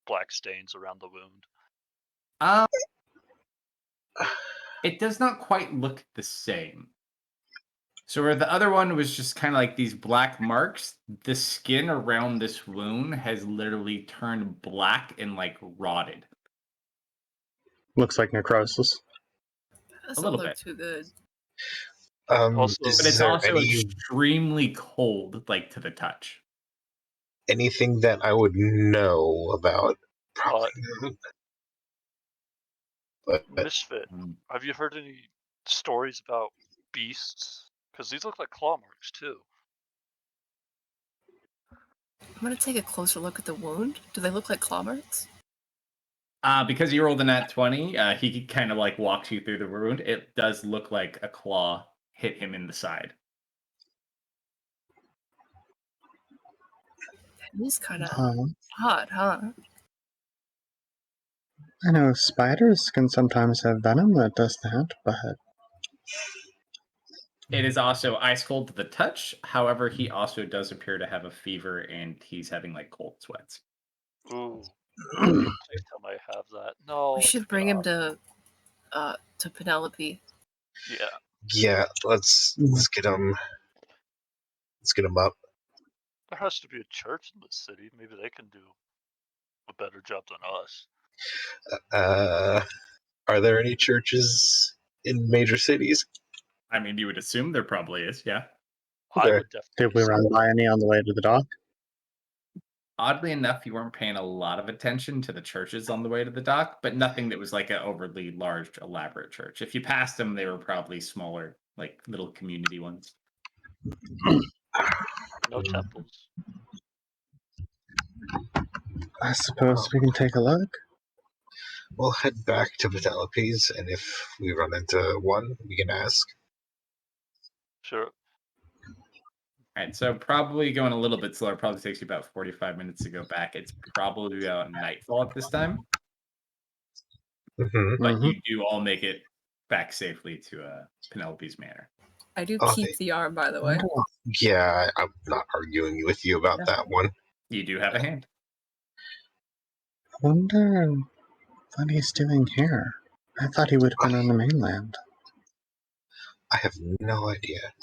black stains around the wound. It does not quite look the same. So where the other one was just kind of like these black marks, the skin around this wound has literally turned black and like rotted. Looks like necrosis. Doesn't little look bit. too good. Also- But Is it's there also extremely cold, like to the touch. anything that I would know about? Probably not. But Misfit, have you heard any stories about beasts? Because these look like claw marks, too. I'm gonna take a closer look at the wound. Do they look like claw marks? Because you rolled a nat 20, he kind of like walks you through the wound. It does look like a claw hit him in the side. He's kind of Um, hot, huh? I know spiders can sometimes have venom that does that, but It is also ice cold to the touch. However, he also does appear to have a fever and he's having like cold sweats. Ooh. Please tell me I have that. No. We should bring him to Penelope. Yeah. Yeah, let's get him. Let's get him up. There has to be a church in this city. Maybe they can do a better job than us. Are there any churches in major cities? I mean, you would assume there probably is, yeah. I Okay. would definitely. did we run by any on the way to the dock? Oddly enough, you weren't paying a lot of attention to the churches on the way to the dock, but nothing that was like an overly large, elaborate church. If you passed them, they were probably smaller, like little community ones. No temples. I suppose we can take a look. We'll head back to Penelope's, and if we run into one, we can ask. Sure. All right, so probably going a little bit slower. Probably takes you about 45 minutes to go back. It's probably about nightfall at this time, Mm-hmm. but Mhm. you do all make it back safely to Penelope's manor. I do Okay. keep the arm, by the way. Yeah, I'm not arguing with you about that one. You do have a hand. I wonder what he's doing here. I thought he would have been on the mainland. I have no idea.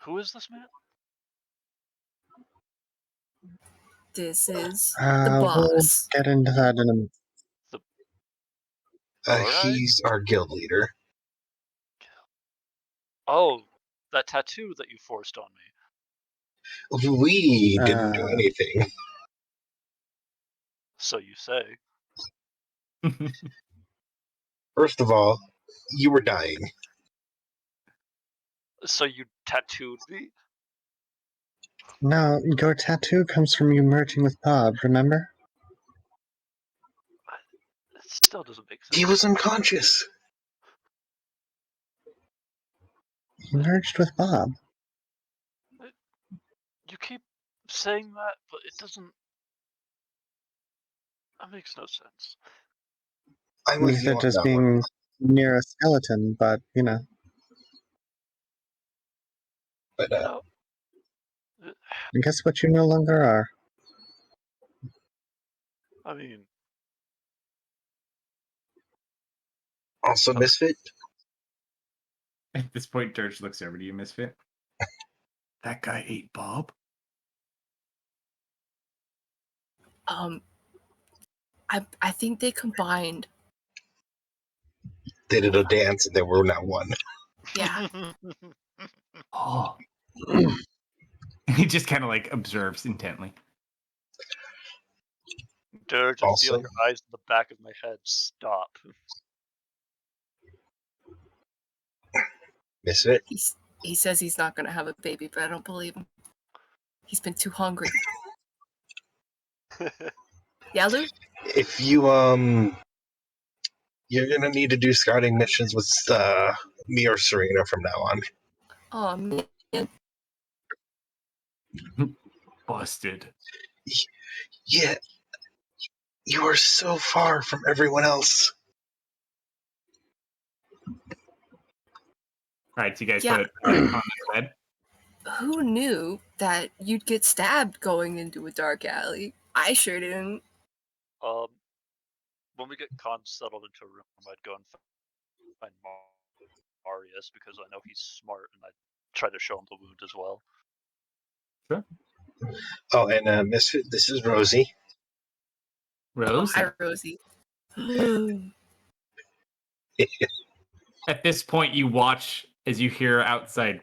Who is this man? This is the We'll boss. get into that in a Alright. He's our guild leader. Oh, that tattoo that you forced on me. We didn't do anything. So you say. First of all, you were dying. So you tattooed me? No, your tattoo comes from you merging with Bob, remember? It still doesn't make sense. He was unconscious. He merged with Bob. You keep saying that, but it doesn't. That makes no sense. I'm with With you it on just that being one. near a skeleton, but, you know. But No. Guess what you no longer are? I mean, also, Misfit. At this point, Dirge looks over to you, Misfit. That guy ate Bob? I think they combined. They did a dance and they were not one. Yeah. Oh. He just kind of like observes intently. Dirge, I feel Also- your eyes in the back of my head. Stop. Misfit. He says he's not gonna have a baby, but I don't believe him. He's been too hungry. Yeah, Lou? If you you're gonna need to do scouting missions with me or Serena from now on. Oh man. Busted. Yeah, you are so far from everyone else. All right, so you guys Yeah. put on the bed. Who knew that you'd get stabbed going into a dark alley? I sure didn't. When we get Khan settled into a room, I'd go and find Marius because I know he's smart, and I'd try to show him the wound as well. Sure. Oh, and Misfit, this is Rosie. Rose. Hi, Rosie. At this point, you watch as you hear outside,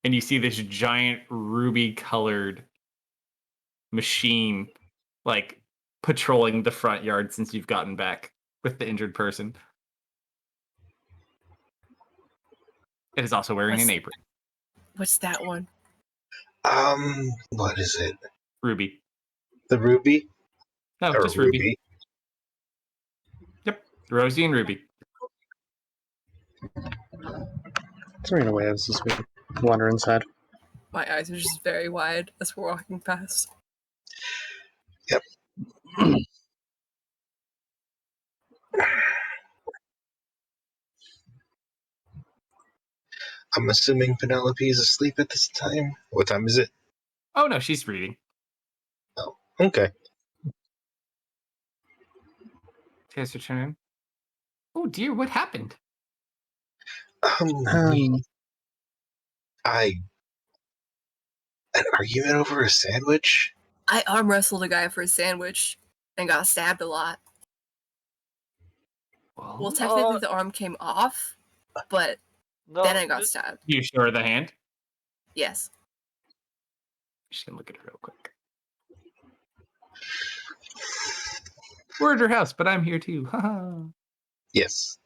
and you see this giant ruby-colored machine, like patrolling the front yard since you've gotten back with the injured person. It is also wearing an apron. What's that one? What is it? Ruby. The Ruby? No, Or just Ruby. Yep, Rosie and Ruby. Serena waves as we wander inside. My eyes are just very wide as we're walking past. Yep. I'm assuming Penelope is asleep at this time. What time is it? Oh no, she's reading. Oh, okay. Guys are turning. Oh dear, what happened? Um, I an argument over a sandwich. I arm wrestled a guy for a sandwich and got stabbed a lot. Well, technically the arm came off, but No, then I got stabbed. You show her the hand? Yes. Just gonna look at her real quick. We're at her house, but I'm here too. Haha. Yes.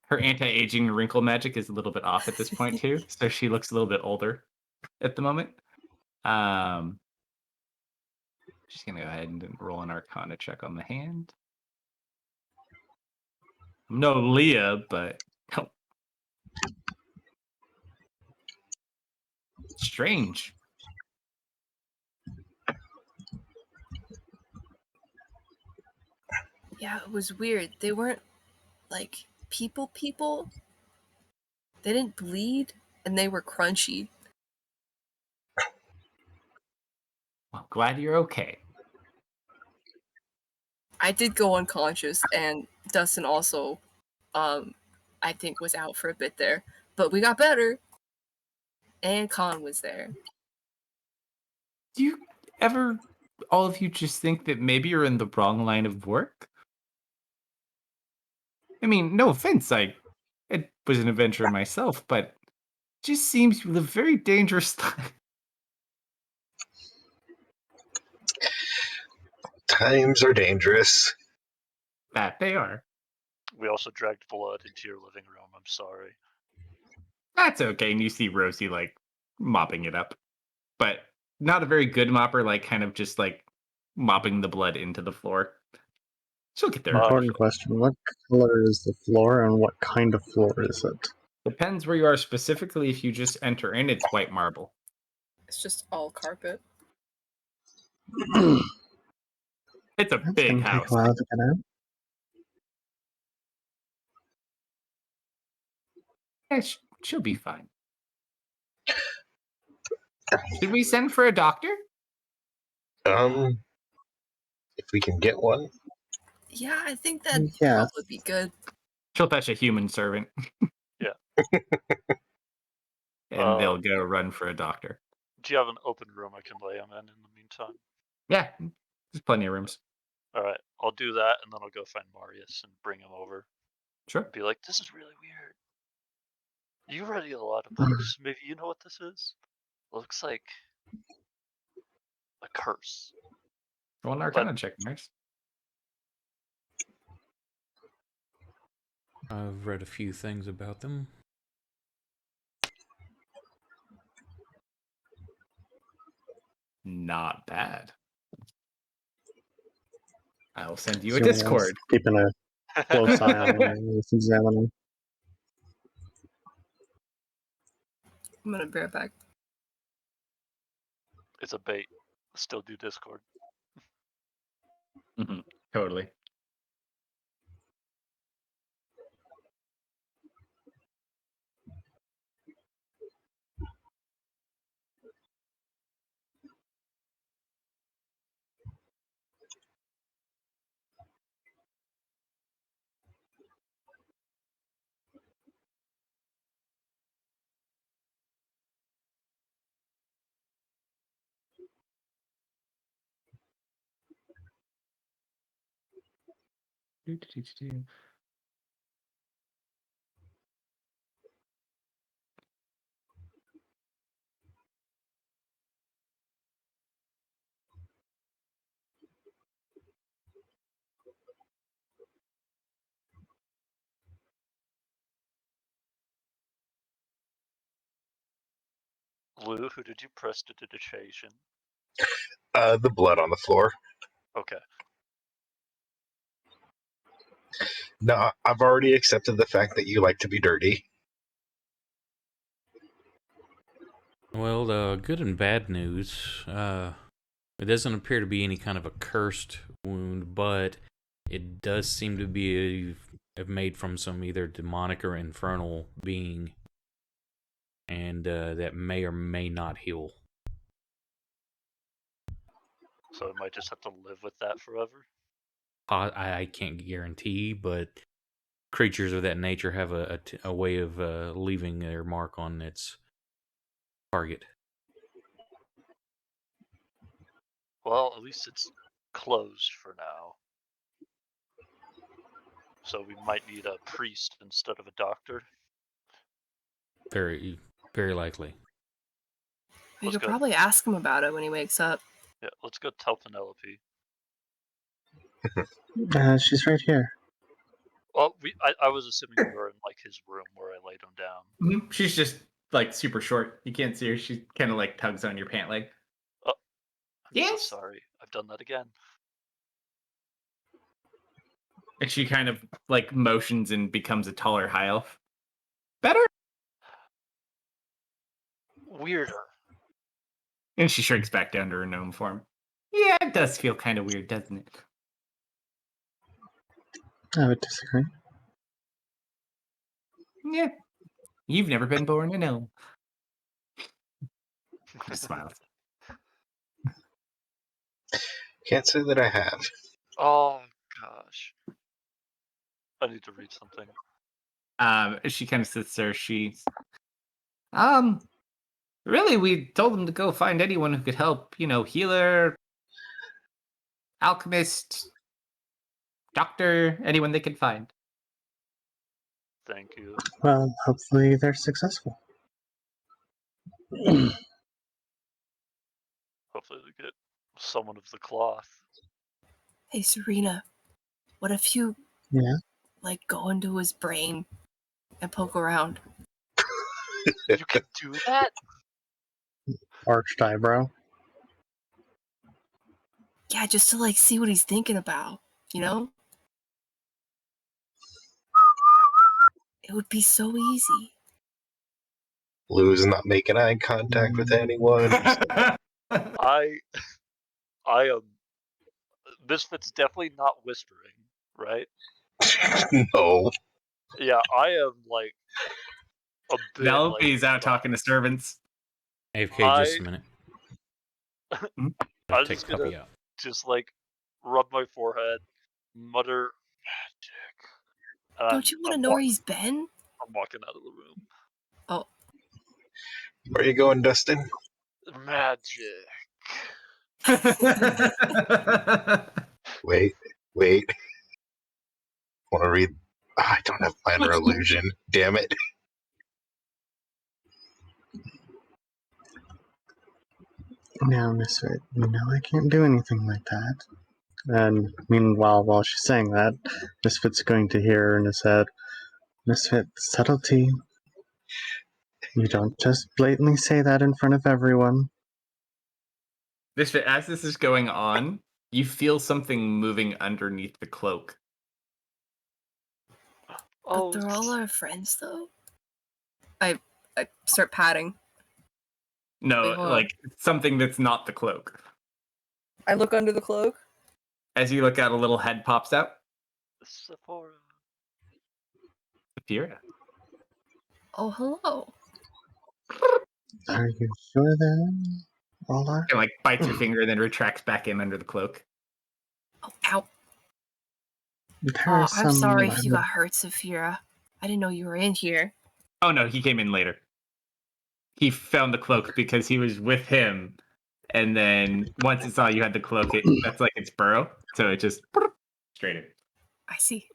Her anti-aging wrinkle magic is a little bit off at this point too, so she looks a little bit older at the moment. Just gonna go ahead and roll an Arcana check on the hand. No Leah, but oh. Strange. Yeah, it was weird. They weren't like people. They didn't bleed, and they were crunchy. Well, glad you're okay. I did go unconscious, and Dustin also, I think was out for a bit there. But we got better. And Khan was there. Do you ever, all of you, just think that maybe you're in the wrong line of work? I mean, no offense, it was an adventure myself, but it just seems you live very dangerous life. Times are dangerous. That they are. we also dragged blood into your living room. I'm sorry. That's okay. And you see Rosie like mopping it up, but not a very good mopper, like kind of just like mopping the blood into the floor. She'll get there. Important question. What color is the floor and what kind of floor is it? Depends where you are specifically. If you just enter in, it's white marble. It's just all carpet. It's a That's big gonna take house. a while to get out. Yeah, she'll be fine. Should we send for a doctor? If we can get one. Yeah, I think that'd Yes. probably be good. She'll fetch a human servant. Yeah. And they'll go run for a doctor. Do you have an open room I can lay him in the meantime? Yeah, there's plenty of rooms. All right, I'll do that, and then I'll go find Marius and bring him over. Sure. Be like, this is really weird. You read a lot of books. Maybe you know what this is? Looks like a curse. Roll an Arcana check, Maris. I've read a few things about them. Not bad. I'll send you a Someone else Discord. keeping a close eye on her and just examining. I'm gonna be right back. It's a bait. Still do Discord. Totally. Lou, who did you press to digitation? The blood on the floor. Okay. No, I've already accepted the fact that you like to be dirty. Well, the good and bad news. It doesn't appear to be any kind of a cursed wound, but it does seem to be made from some either demonic or infernal being, and that may or may not heal. So I might just have to live with that forever. I can't guarantee, but creatures of that nature have a way of leaving their mark on its target. Well, at least it's closed for now. So we might need a priest instead of a doctor. Very, very likely. We Let's could go. probably ask him about it when he wakes up. Yeah, let's go tell Penelope. She's right here. Well, I was assuming we were in like his room where I laid him down. Mhm. She's just like super short. You can't see her. She kind of like tugs on your pant leg. I'm Yes. so sorry. I've done that again. And she kind of like motions and becomes a taller high elf. Better? Weirder. And she shrinks back down to her gnome form. Yeah, it does feel kind of weird, doesn't it? I would disagree. Yeah. You've never been born a gnome. Just smiles. Can't say that I have. Oh gosh. I need to read something. She kind of sits there. She's, really, we told them to go find anyone who could help. Healer, alchemist, doctor, anyone they could find. Thank you. Well, hopefully they're successful. Hopefully they get someone of the cloth. Hey, Serena, what if you, Yeah? like, go into his brain and poke around? You can do that? Arched eyebrow. Yeah, just to, like, see what he's thinking about, you know? It would be so easy. Lou's not making eye contact with anyone. I am. Misfit's definitely not whispering, right? No. Yeah, I am like a bit. Penelope's out talking to servants. AFK just a minute. I'm Take just puppy gonna out. just like rub my forehead, mutter magic. Don't you want to know where he's been? I'm walking out of the room. Oh, Where are you going, Dustin? Magic. Wait. Want to read? I don't have minor illusion. Damn it. Now, Misfit, you know I can't do anything like that. And meanwhile, while she's saying that, Misfit's going to hear her in his head, Misfit, subtlety. You don't just blatantly say that in front of everyone. As this is going on, you feel something moving underneath the cloak. Oh, but they're all our friends, though? I start patting. No, Wait, hold on. like something that's not the cloak. I look under the cloak. As you look out, a little head pops out. Sephora. Saphira. Oh, hello. Are you sure then, Ola? And like bites your finger and then retracts back in under the cloak. Oh, ow. There are I'm sorry some- if you got hurt, Saphira. I didn't know you were in here. Oh no, he came in later. He found the cloak because he was with him, and then once it saw you had the cloak, that's like its burrow, so it just straight in. I see.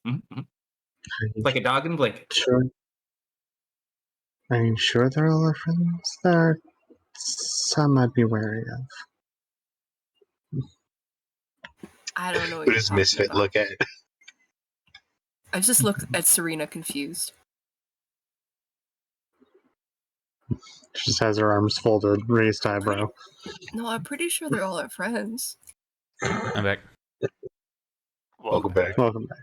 Mm-hmm. Are you Like a dog in a blanket. sure? Are you sure they're all our friends? There are some I'd be wary of. I don't know what Who you're does talking Misfit about. look at? I just looked at Serena confused. She just has her arms folded, raised eyebrow. No, I'm pretty sure they're all our friends. I'm back. Welcome back. Welcome back.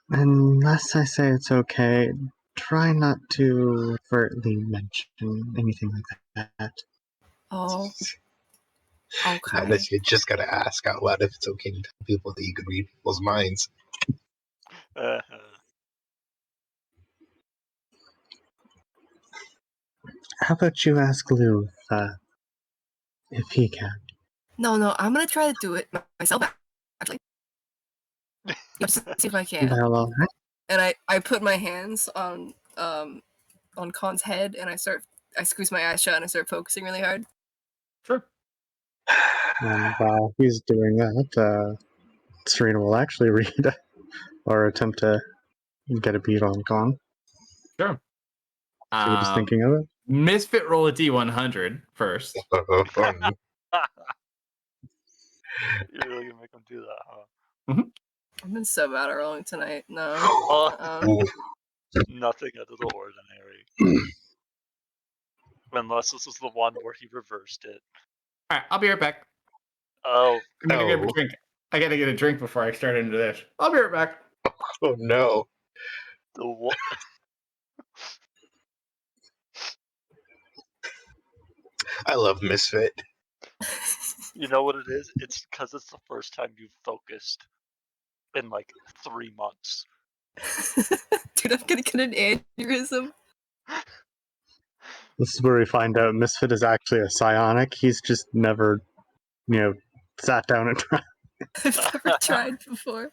Unless I say it's okay, try not to overtly mention anything like that. Oh, Now okay. that you just gotta ask out loud if it's okay to tell people that you can read people's minds. How about you ask Lou if he can? No, I'm gonna try to do it myself, actually. Just see if I can. Well, all right. And I put my hands on Khan's head, and I squeeze my eyes shut, and I start focusing really hard. Sure. And while he's doing that, Serena will actually read or attempt to get a beat on Khan. Sure. See what he's thinking of it. Misfit roll a D100 first. You're really gonna make him do that, huh? I've been so bad at rolling tonight. No. Ooh. Nothing out of the ordinary. Unless this is the one where he reversed it. All right, I'll be right back. Oh, I'm gonna get a Oh. drink. I gotta get a drink before I start into this. I'll be right back. Oh no. the what? I love Misfit. You know what it is? It's because it's the first time you've focused in like 3 months. Dude, I'm gonna get an aneurysm. This is where we find out Misfit is actually a psionic. He's just never, sat down and tried. I've never tried before.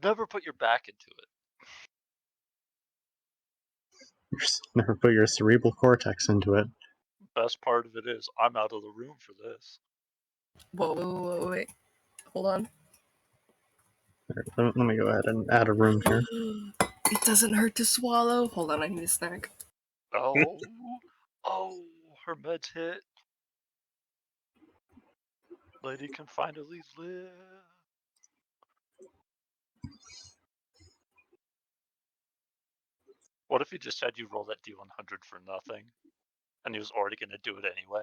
Never put your back into it. Never put your cerebral cortex into it. Best part of it is I'm out of the room for this. Whoa, wait. Hold on. Let me go ahead and add a room here. It doesn't hurt to swallow. Hold on, I need a snack. Oh, her meds hit. Lady can finally live. What if he just had you roll that D100 for nothing, and he was already gonna do it anyway?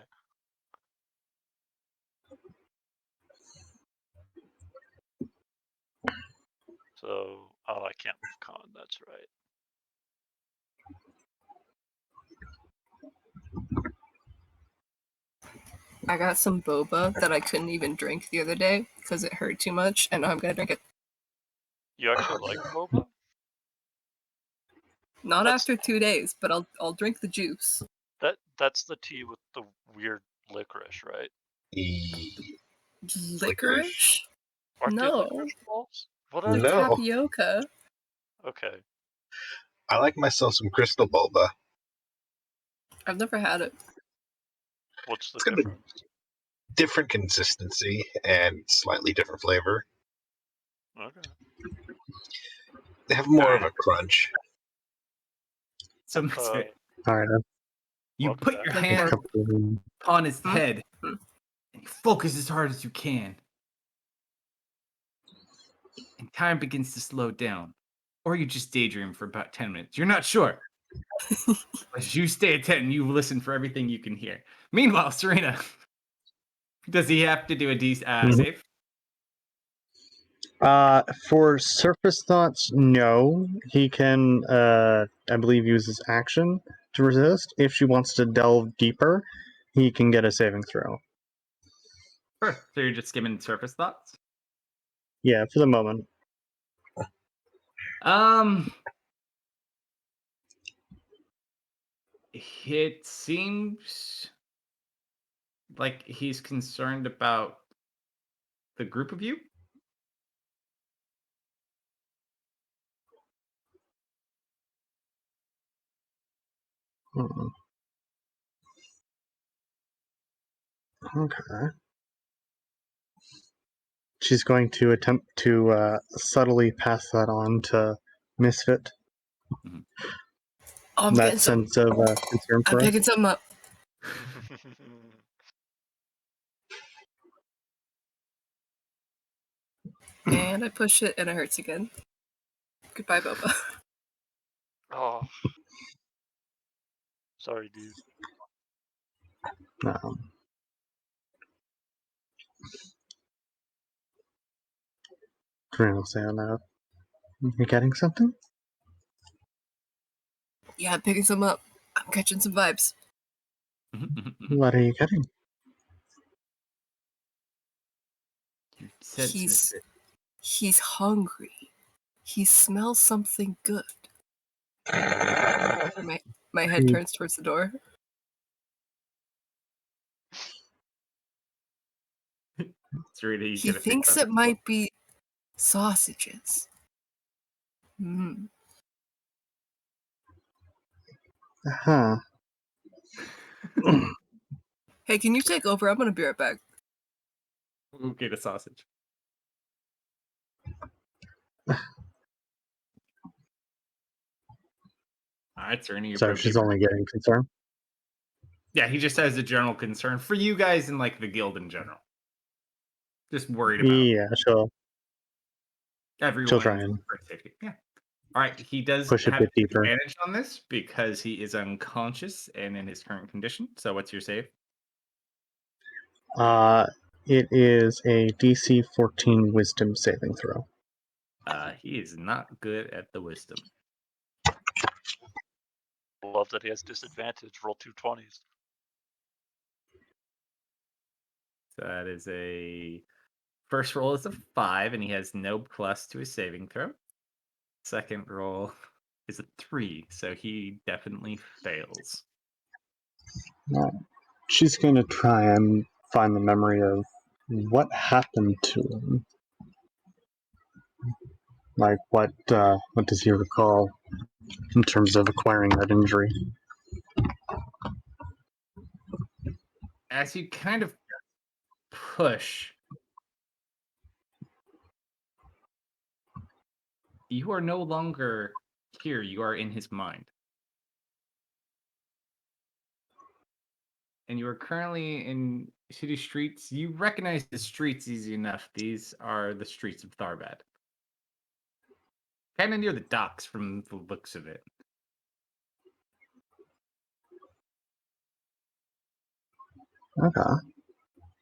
So, I can't move Khan, that's right. I got some boba that I couldn't even drink the other day because it hurt too much, and now I'm gonna drink it. You actually like boba? Not That's- after 2 days, but I'll drink the juice. That's the tea with the weird licorice, right? Licorice? Aren't they No. licorice balls? What The are No. tapioca. Okay. I like myself some crystal boba. I've never had it. What's the It's got a difference? different consistency and slightly different flavor. Okay. They have more of a crunch. So Misfit, All right, you welcome put back. your Like a hand couple of rooms. on his Hmm? head Hmm. and you focus as hard as you can. And time begins to slow down. Or you just daydream for about 10 minutes. You're not sure. As you stay attentive, you listen for everything you can hear. Meanwhile, Serena, does he have to do a save? For surface thoughts, no. He can, I believe, use his action to resist. If she wants to delve deeper, he can get a saving throw. Sure. So you're just skimming surface thoughts? Yeah, for the moment. It seems like he's concerned about the group of you. Hmm. Okay. She's going to attempt to subtly pass that on to Misfit. Oh, I'm That getting some. sense of concern I'm for her. picking something up. And I push it, and it hurts again. Goodbye, boba. Oh. Sorry, dude. Doreen will say out loud. You getting something? Yeah, I'm picking some up. I'm catching some vibes. What are you getting? You said He's specific. he's hungry. He smells something good. My head turns towards the door. Serena, you He get a thinks success. it might be sausages. Mm. Huh. Hey, can you take over? I'm gonna be right back. We'll get a sausage. Alright, Serena, you So probe she's deeper. only getting concerned. Yeah, he just has a general concern for you guys and like the guild in general. Just worried about Yeah, she'll everyone's try and safety. Yeah. All right. He does push a have bit deeper. advantage on this because he is unconscious and in his current condition. So what's your save? It is a DC 14 Wisdom saving throw. He is not good at the wisdom. Love that he has disadvantage. Roll 2 20s. So that is a first roll is a 5, and he has no plus to his saving throw. Second roll is a 3, so he definitely fails. She's going to try and find the memory of what happened to him. Like, what does he recall in terms of acquiring that injury? As you kind of push, you are no longer here. You are in his mind. And you are currently in city streets. You recognize the streets easy enough. These are the streets of Tharbad. Kind of near the docks from the looks of it. Okay.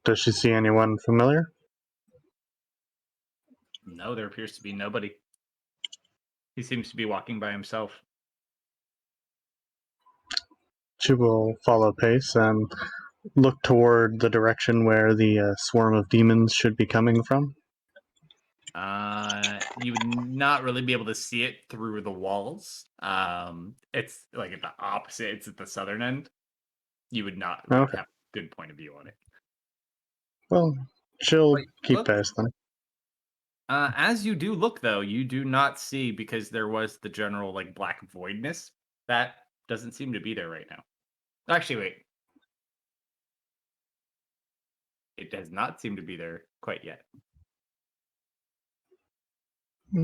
Does she see anyone familiar? No, there appears to be nobody. He seems to be walking by himself. She will follow pace and look toward the direction where the swarm of demons should be coming from. You would not really be able to see it through the walls. It's like at the opposite. It's at the southern end. You would not like Okay. have a good point of view on it. Well, she'll Wait, keep look. pace then. As you do look, though, you do not see, because there was the general like black voidness that doesn't seem to be there right now. Actually, wait. It does not seem to be there quite yet. I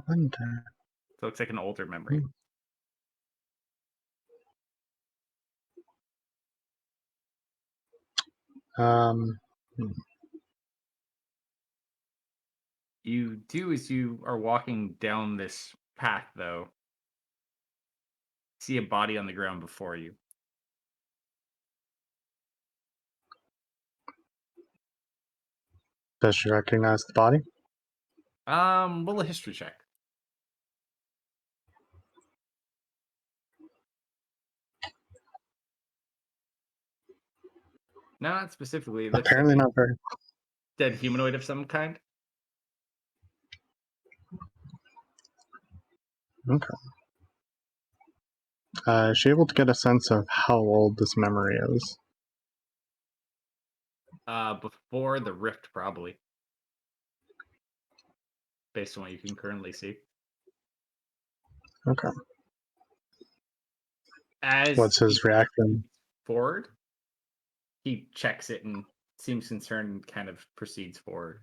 wonder. So it looks like an older memory. Um, You do, as you are walking down this path, though, see a body on the ground before you. does she recognize the body? Roll a history check. Not specifically. It looks Apparently like a not very. dead humanoid of some kind. Okay. Is she able to get a sense of how old this memory is? Before the rift, probably, based on what you can currently see. Okay. As What's his he reaction? forward, he checks it and seems concerned and kind of proceeds forward.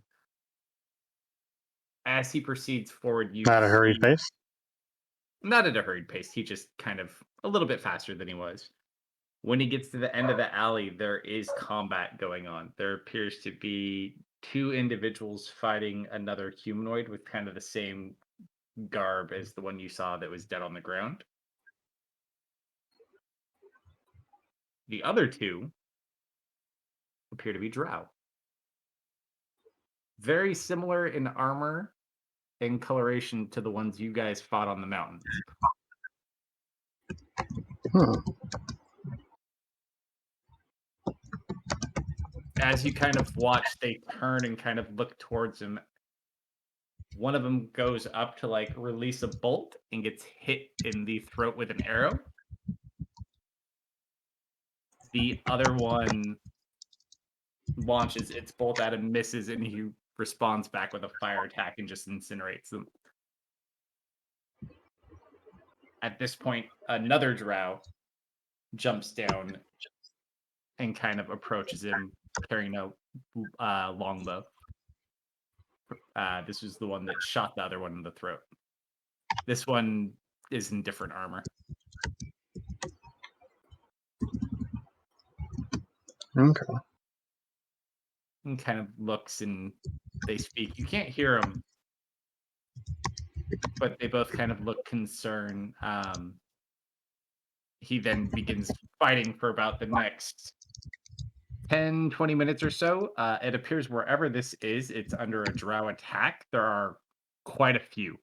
As he proceeds forward, you At a hurried see, pace? not at a hurried pace, he just kind of a little bit faster than he was. When he gets to the end of the alley, there is combat going on. There appears to be two individuals fighting another humanoid with kind of the same garb as the one you saw that was dead on the ground. The other two appear to be drow. very similar in armor and coloration to the ones you guys fought on the mountains. Hmm. As you kind of watch, they turn and kind of look towards him. One of them goes up to like release a bolt and gets hit in the throat with an arrow. The other one launches its bolt at him, misses, and he responds back with a fire attack and just incinerates them. At this point, another drow jumps down and kind of approaches him carrying a longbow. This was the one that shot the other one in the throat. This one is in different armor. Okay. And kind of looks and they speak. You can't hear them, but they both kind of look concerned. He then begins fighting for about the next 10, 20 minutes or so. It appears wherever this is, it's under a drow attack. There are quite a few.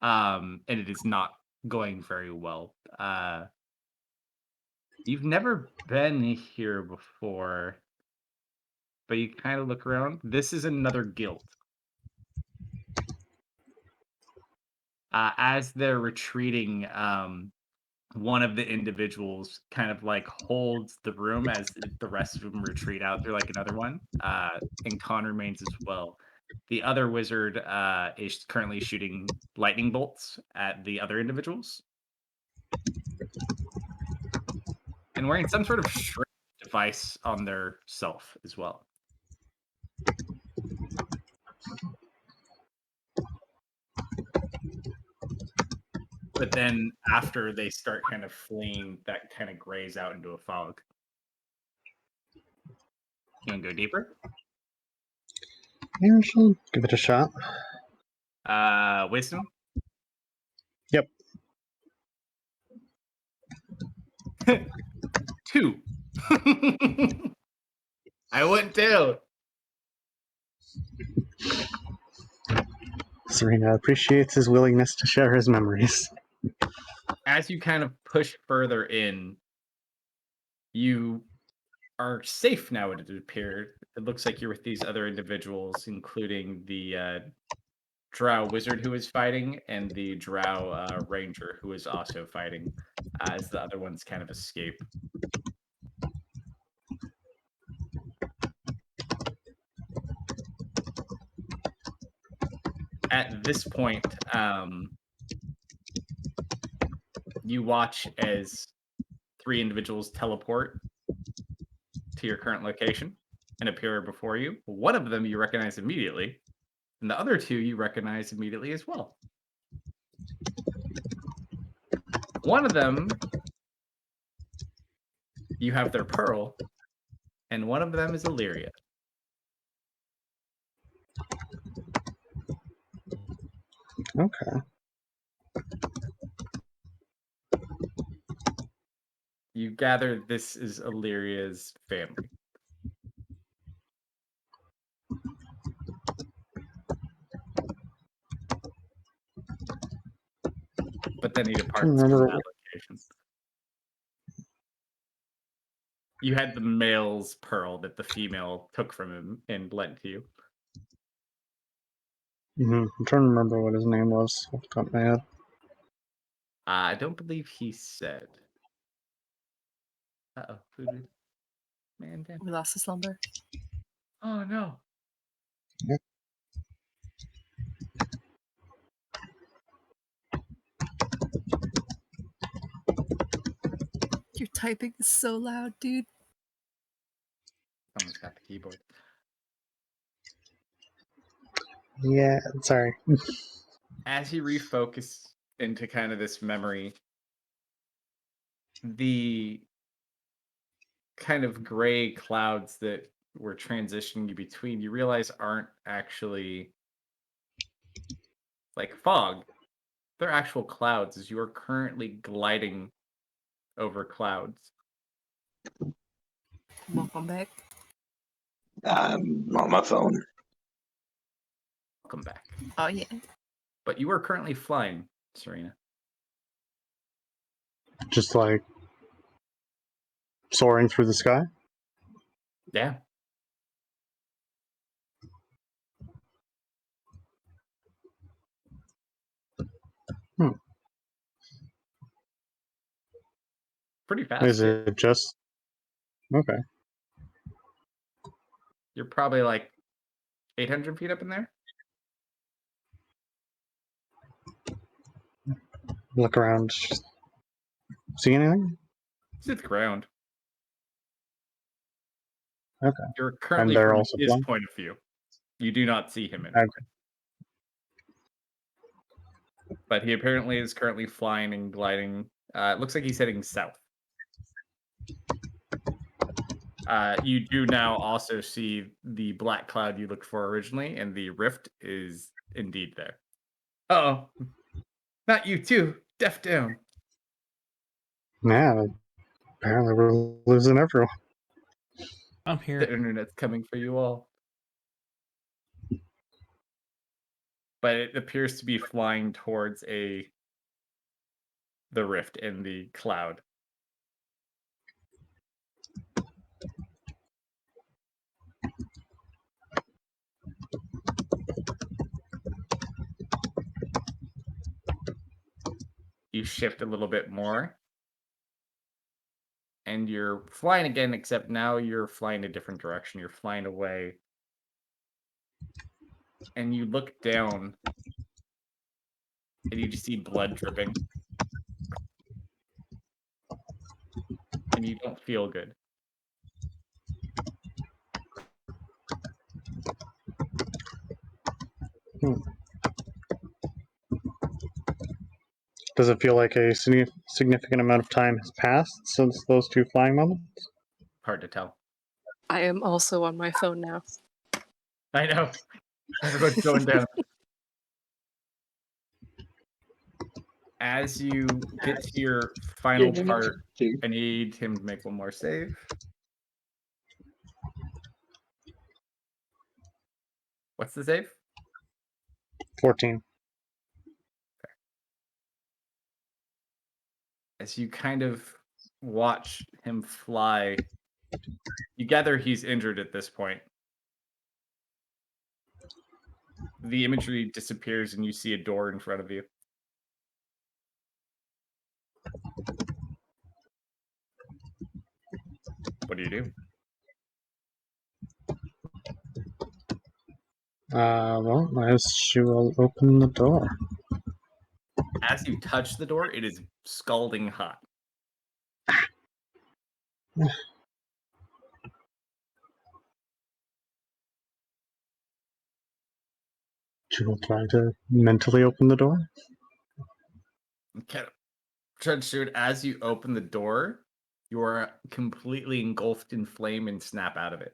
And it is not going very well. You've never been here before, but you kind of look around. This is another guild. As they're retreating, one of the individuals kind of like holds the room as the rest of them retreat out through like another one. And Khan remains as well. The other wizard is currently shooting lightning bolts at the other individuals. And wearing some sort of shrink device on their self as well. But then after they start kind of fleeing, that kind of grays out into a fog. You want to go deeper? Maybe we should give it a shot. Wisdom? Yep. 2. I went down. Serena appreciates his willingness to share his memories. As you kind of push further in, you are safe now, it appeared. It looks like you're with these other individuals, including the drow wizard who is fighting and the drow ranger who is also fighting as the other ones kind of escape. At this point, you watch as 3 individuals teleport to your current location and appear before you. One of them you recognize immediately, and the other 2 you recognize immediately as well. One of them, you have their pearl, and one of them is Illyria. Okay. You gather this is Illyria's family. But then he departs from Remember- that location. You had the male's pearl that the female took from him and lent to you. I'm trying to remember what his name was off the top of my head. I don't believe he said. Uh-oh. Who did? Man down. We lost his slumber. Oh, no. Your typing is so loud, dude. Someone's got the keyboard. Yeah, sorry. As you refocus into kind of this memory, the kind of gray clouds that were transitioning you between, you realize aren't actually like fog. They're actual clouds as you are currently gliding over clouds. Welcome back. I'm on my phone. welcome back. Oh yeah. But you are currently flying, Serena. Just like soaring through the sky. Yeah. Pretty fast. Is it just okay? You're probably like 800 feet up in there. Look around. See anything? It's at the ground. Okay. You're currently they're from also his flying? point of view. You do not see him anymore. But he apparently is currently flying and gliding. It looks like he's heading south. You do now also see the black cloud you looked for originally, and the rift is indeed there. Uh-oh. Not you too. Deaf down. Yeah. Apparently, we're losing everyone. I'm The here. internet's coming for you all. But it appears to be flying towards the rift in the cloud. You shift a little bit more. And you're flying again, except now you're flying a different direction. You're flying away. And you look down. And you just see blood dripping. And you don't feel good. Does it feel like a significant amount of time has passed since those two flying moments? Hard to tell. I am also on my phone now. I know. Everyone's going down. As you get to your final part, I need him to make one more save. What's the save? 14. As you kind of watch him fly, you gather he's injured at this point. The imagery disappears and you see a door in front of you. What do you do? Well, I will open the door. As you touch the door, it is scalding hot. She will try to mentally open the door. Okay. Judge Stewart, as you open the door, you are completely engulfed in flame and snap out of it.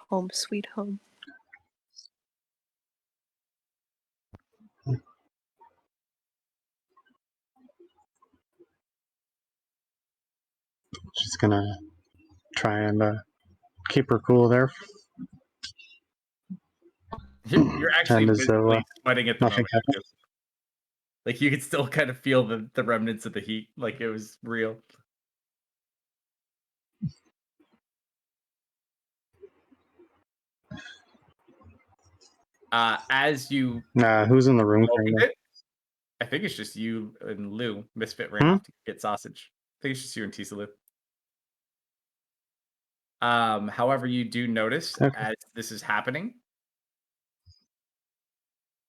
Home sweet home. She's gonna try and keep her cool there. You're actually And as though, visibly sweating at the nothing moment. happened. Too. Like you could still kind of feel the remnants of the heat, like it was real. As you Who's in the room? opened it, I think it's just you and Lou. Misfit ran off to get sausage. I think it's just you and Tisa Lou. However, you do notice as this is happening,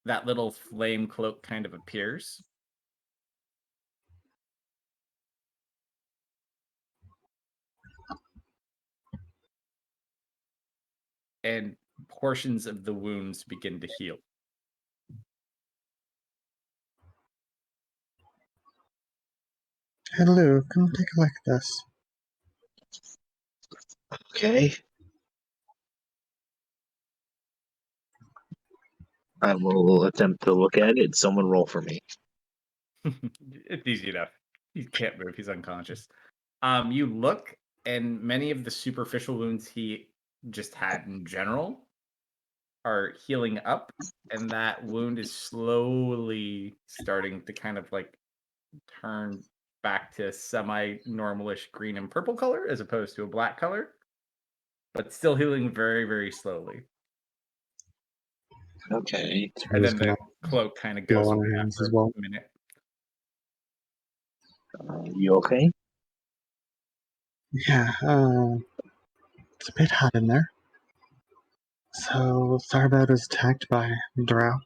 that little flame cloak kind of appears. And portions of the wounds begin to heal. Hello, come take a look at this. Okay. I will attempt to look at it. Someone roll for me. It's easy enough. He can't move. He's unconscious. You look, and many of the superficial wounds he just had in general are healing up, and that wound is slowly starting to kind of like turn back to semi-normalish green and purple color as opposed to a black color, but still healing very, very slowly. Okay. So And he's then the gonna cloak kind of blow goes on away her hands after as well. a minute. You okay? Yeah, it's a bit hot in there. So Tharbad was attacked by Drow.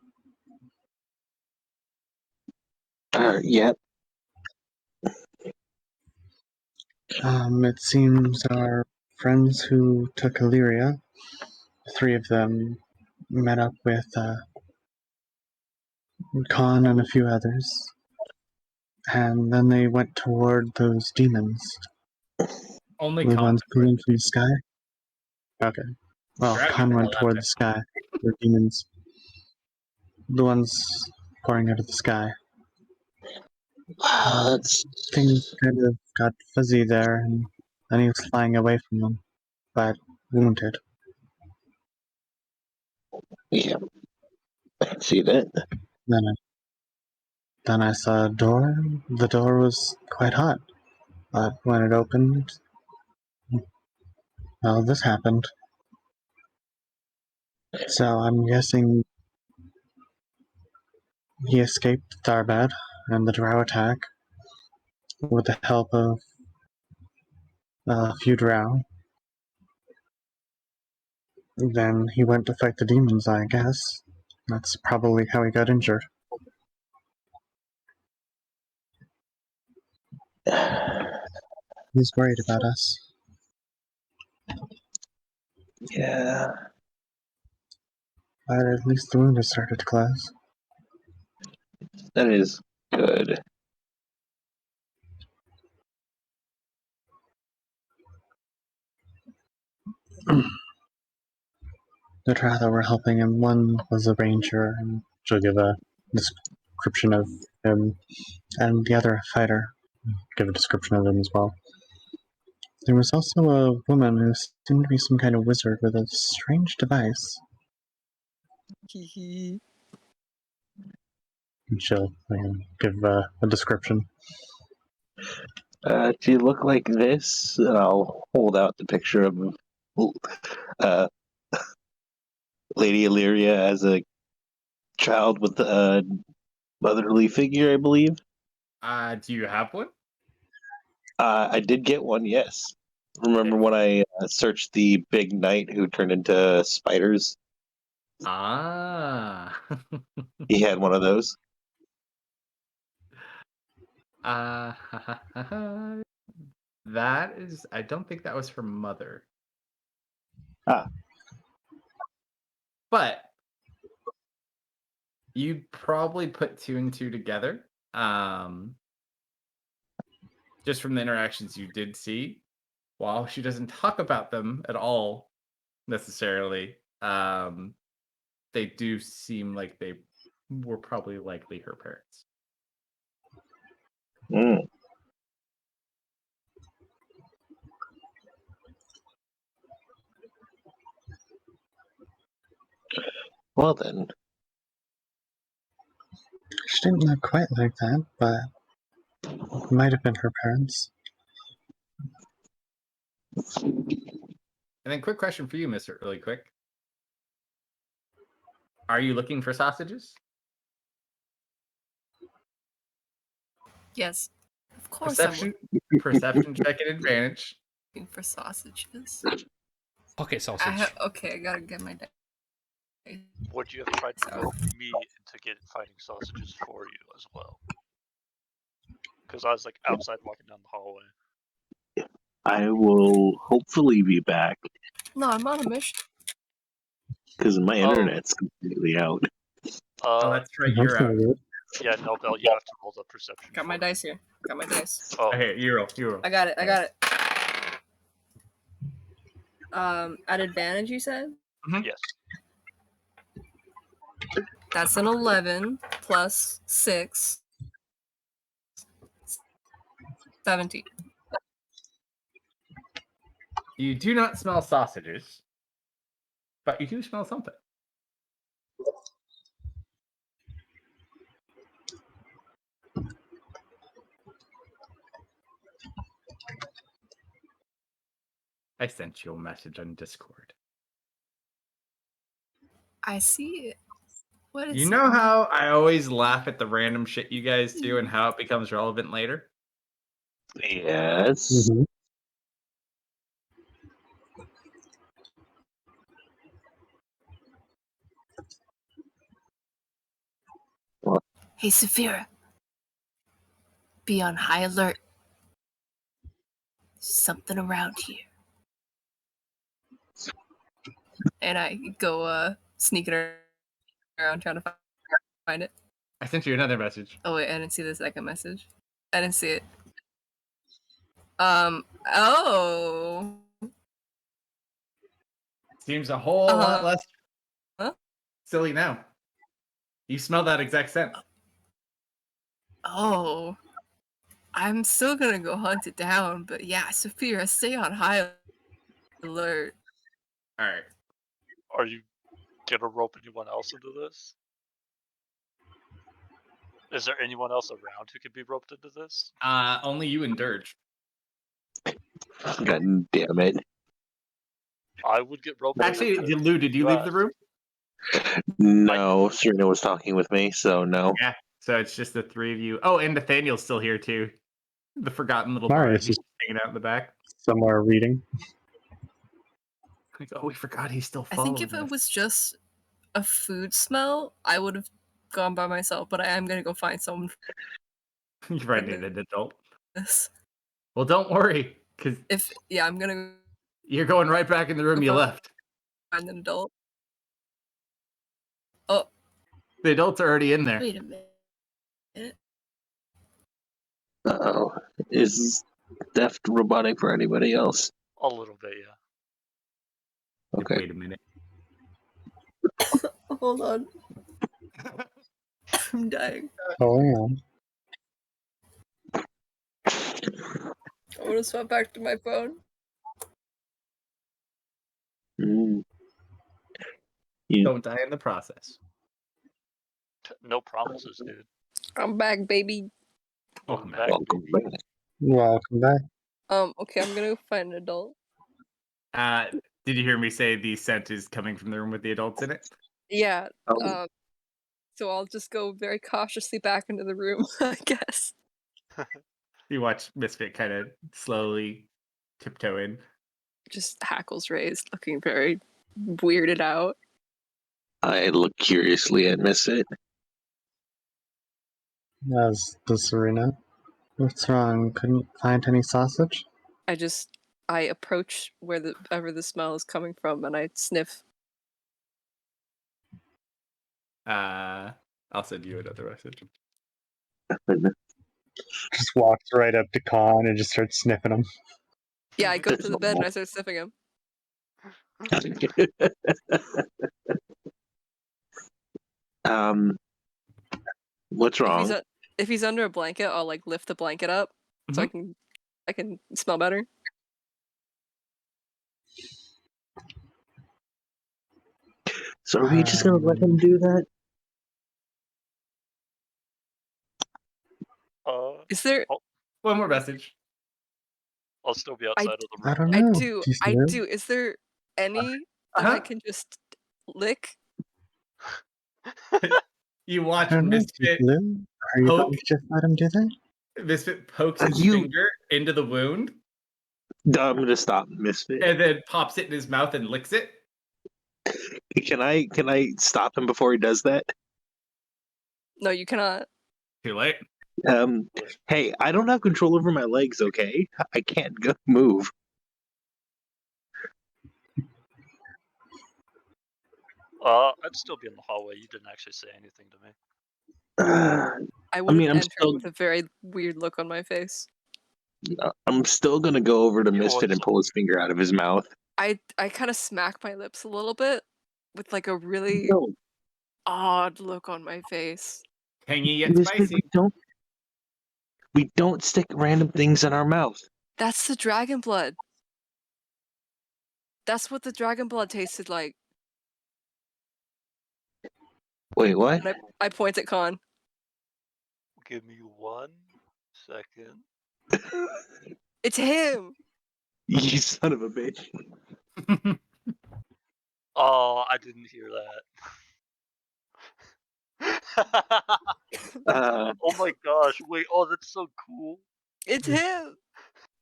Yeah. It seems our friends who took Illyria, the three of them, met up with Khan and a few others, and then they went toward those demons. Only The Khan ones knows where coming the from the demons sky? Okay. Well, Dragon Khan went Ball, toward the sky. The demons. The ones pouring out of the sky. That's Things kind of got fuzzy there, and then he was flying away from them, but wounded. yeah. I see that. Then I saw a door. The door was quite hot, but when it opened, well, this happened. So I'm guessing he escaped Tharbad and the Drow attack with the help of a few Drow. Then he went to fight the demons, I guess. That's probably how he got injured. He's worried about us. Yeah. But at least the wound has started to close. That is good. The Drow that were helping him, one was a ranger, and she'll give a description of him, and the other a fighter. Give a description of him as well. There was also a woman who seemed to be some kind of wizard with a strange device. Hee And she'll give a description. Do you look like this? I'll hold out the picture of uh, Lady Illyria as a child with a motherly figure, I believe. Do you have one? I did get one, yes. Remember when I searched the big knight who turned into spiders? Ah. He had one of those. That is, I don't think that was her mother. Ah. But you'd probably put two and two together. Just from the interactions you did see. While she doesn't talk about them at all necessarily, they do seem like they were probably likely her parents. Mm. Well then, She didn't look quite like that, but it might have been her parents. And then quick question for you, Mister, really quick. Are you looking for sausages? Yes. Of course Perception check at advantage. I'm looking for sausages. Pocket sausage. Okay, I gotta get my dice. Would you have tried to go me into get fighting sausages for you as well? Because I was like outside walking down the hallway. I will hopefully be back No, I'm on a mission. because my internet's completely out. Oh, that's right. That's You're out. not good. Yeah, Nobel, you have to roll the perception. Got my dice here. Got my dice. Oh, Okay, you roll. You roll. I got it. At advantage, you said? yes. That's an 11 plus 6. 17. You do not smell sausages, but you do smell something. I sent you a message on Discord. I see it. What is You it? know how I always laugh at the random shit you guys do and how it becomes relevant later? Yes. Mhm. Hey, Saphira. Be on high alert. Something around here. And I go sneaking around trying to find it. I sent you another message. Oh wait, I didn't see the second message. I didn't see it. Oh. Seems a whole lot less Huh? silly now. You smell that exact scent. Oh. I'm still gonna go hunt it down, but yeah, Saphira, stay on high alert. All right. Are you gonna rope anyone else into this? Is there anyone else around who could be roped into this? Only you and Dirge. God damn it. I would get roped Actually, into it. Lou, did you leave the room? No, Serena was talking with me, so no. Yeah. So it's just the three of you. Oh, and Nathaniel's still here too. The forgotten little All right, bard. it's He's just- hanging out in the back. Somewhere reading. Like, oh, we forgot he's still I following think if us. it was just a food smell, I would have gone by myself, but I am gonna go find someone for You probably need an adult. this. Well, don't worry, because I'm gonna you're going right back in the room you Okay. left. find an adult. Oh, The adults are already in there. wait a minute. Uh-oh. Is theft robotic for anybody else? A little bit, yeah. Okay. Wait a minute. Hold on. I'm dying. Oh yeah. I want to swap back to my phone. Mm. You, Don't die in the process. No promises, dude. I'm back, baby. Welcome back. back. welcome back. Welcome back. Okay, I'm gonna go find an adult. Did you hear me say the scent is coming from the room with the adults in it? Yeah, Oh, so I'll just go very cautiously back into the room, I guess. You watch Misfit kind of slowly tiptoe in. Just hackles raised, looking very weirded out. I look curiously at Misfit. As does Serena. What's wrong? Couldn't find any sausage? I approach wherever the smell is coming from, and I sniff. I'll send you another message. Just walks right up to Khan and just starts sniffing him. Yeah, I go to the bed and I start sniffing him. What's wrong? If he's under a blanket, I'll like lift the blanket up so I can smell better. So are we just gonna let him do that? Is there? One more message. I'll still be outside of the I room. don't know. I do. Is there any that I can just lick? You watch I don't know. Misfit Blue? Are you going to just let him do that? Misfit pokes Are his you- finger into the wound I'm gonna stop Misfit. and then pops it in his mouth and licks it. Can I stop him before he does that? No, you cannot. Too late. Hey, I don't have control over my legs, okay? I can't go move. I'd still be in the hallway. You didn't actually say anything to me. I would have I'm entered still- with a very weird look on my face. I'm still gonna go over to You Misfit and would- pull his finger out of his mouth. I kind of smack my lips a little bit with like a really No, odd look on my face. Tangy yet Misfit, spicy. we don't stick random things in our mouth. That's the dragon blood. That's what the dragon blood tasted like. Wait, what? And I point at Khan. Give me 1 second. It's him. You son of a bitch. Oh, I didn't hear that. Oh my gosh! Wait. Oh, that's so cool. It's him.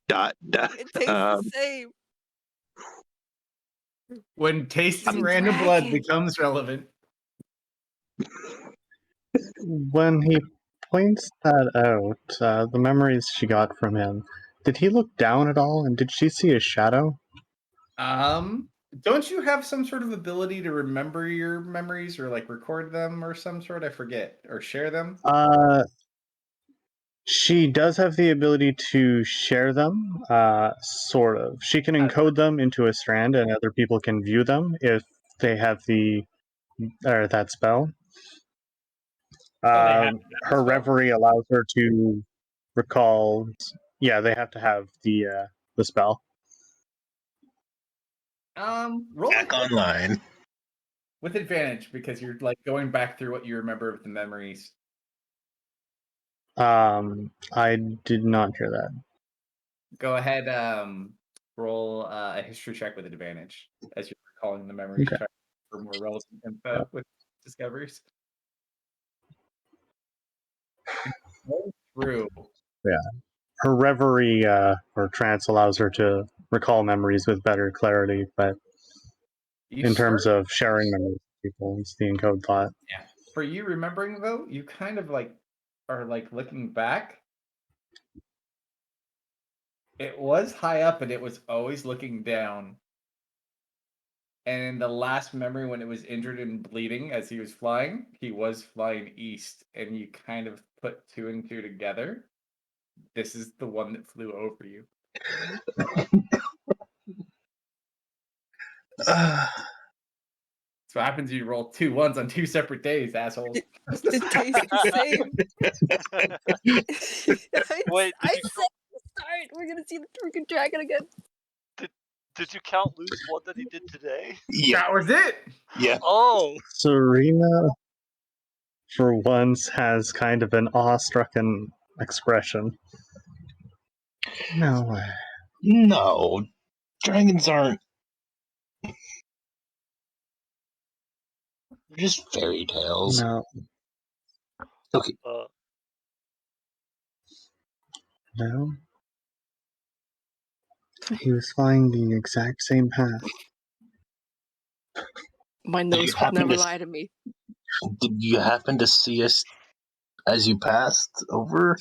Dot. It tastes the same. When tasting It's a random blood dragon. becomes relevant. When he points that out, the memories she got from him, did he look down at all? And did she see a shadow? Don't you have some sort of ability to remember your memories or like record them or some sort? I forget. Or share them? She does have the ability to share them, sort of. She can encode them into a strand, and other people can view them if they have that spell. They have to have the Her spell. reverie allows her to recall. Yeah, they have to have the spell. Roll Back online. with advantage because you're like going back through what you remember of the memories. I did not hear that. Go ahead, roll a history check with advantage as you're recalling the memories Okay. check for more relevant info with discoveries. Roll through. Yeah. Her reverie or trance allows her to recall memories with better clarity, but You in terms start- of sharing memories with people, it's the encode thought. Yeah. For you remembering though, you kind of like are like looking back. It was high up and it was always looking down. And in the last memory when it was injured and bleeding as he was flying east, and you kind of put 2 and 2 together. This is the one that flew over you. So what happens when you roll 2 1s on 2 separate days, assholes. It tastes the same. Wait, I did you said at the start we're gonna see the freaking dragon again. did you count lose one that he did today? Yeah. That was it. Yeah. Oh, Serena, for once, has kind of an awestrucken expression. No way. No. Dragons aren't. They're just fairy tales. No. Okay. No. He was flying the exact same path. My you nose will happen never to- lie to me. Did you happen to see us as you passed over?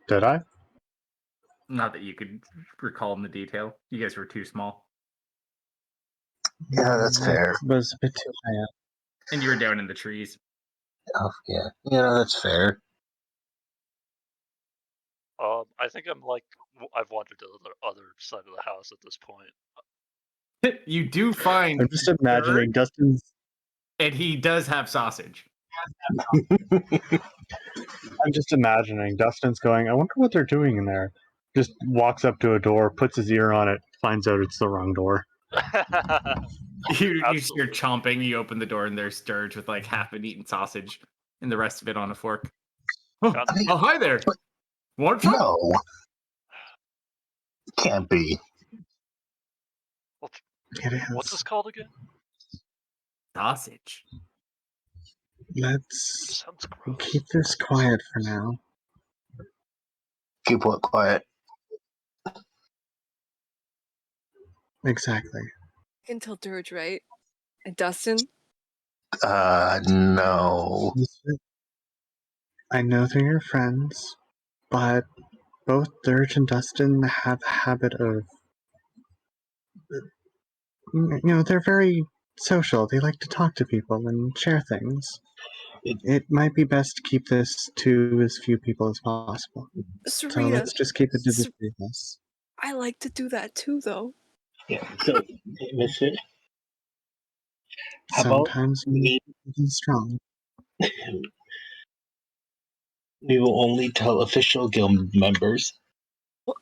Did I? Not that you could recall in the detail. You guys were too small. Yeah, that's fair. It was a bit too high up. And you were down in the trees. Oh, yeah. Yeah, that's fair. I think I've wandered to the other side of the house at this point. You do find I'm just imagining Dustin's. and he does have sausage. I'm just imagining Dustin's going, I wonder what they're doing in there. Just walks up to a door, puts his ear on it, finds out it's the wrong door. You're Absolutely. chomping, you open the door, and there's Sturge with like half an eaten sausage and the rest of it on a fork. Oh, hi there. Want some? No. Can't be. It is. What's this called again? Sausage. Let's Sounds gross. keep this quiet for now. Keep what quiet. Exactly. I can tell Dirge, right? And Dustin? No. I know they're your friends, but both Dirge and Dustin have a habit of. They're very social. They like to talk to people and share things. It might be best to keep this to as few people as possible. So Serena, let's just keep it to the three of us. I like to do that too, though. Yeah, so, listen. How about Sometimes we need to be strong. we will only tell official guild members.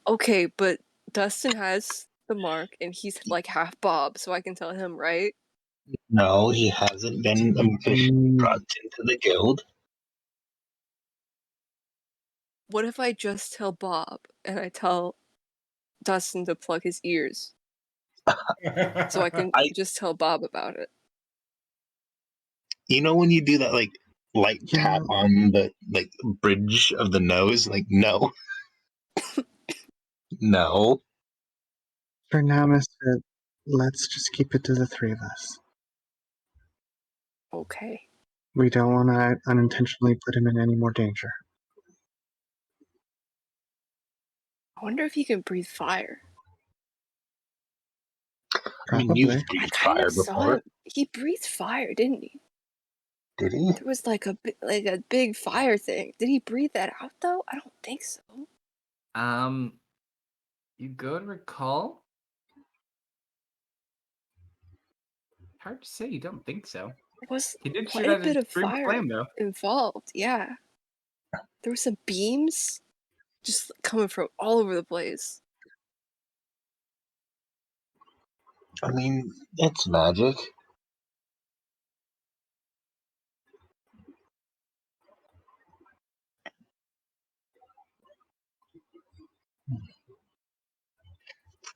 Okay, but Dustin has the mark, and he's like half Bob, so I can tell him, right? No, he hasn't been officially brought into the guild. What if I just tell Bob and I tell Dustin to plug his ears so I can just tell Bob about it? You know when you do that like light Yeah. tap on the like bridge of the nose? Like no. No. For now, Misfit, let's just keep it to the three of us. Okay. We don't want to unintentionally put him in any more danger. I wonder if he can breathe fire. I mean, you've Probably. I breathed kind fire of saw before. him. He breathed fire, didn't he? Did he? There was like a big fire thing. Did he breathe that out though? I don't think so. You go to recall? Hard to say. You don't think so. There was He did shoot quite a out bit a of stream of fire flame, though. involved. Yeah, there were some beams just coming from all over the place. I mean, it's magic.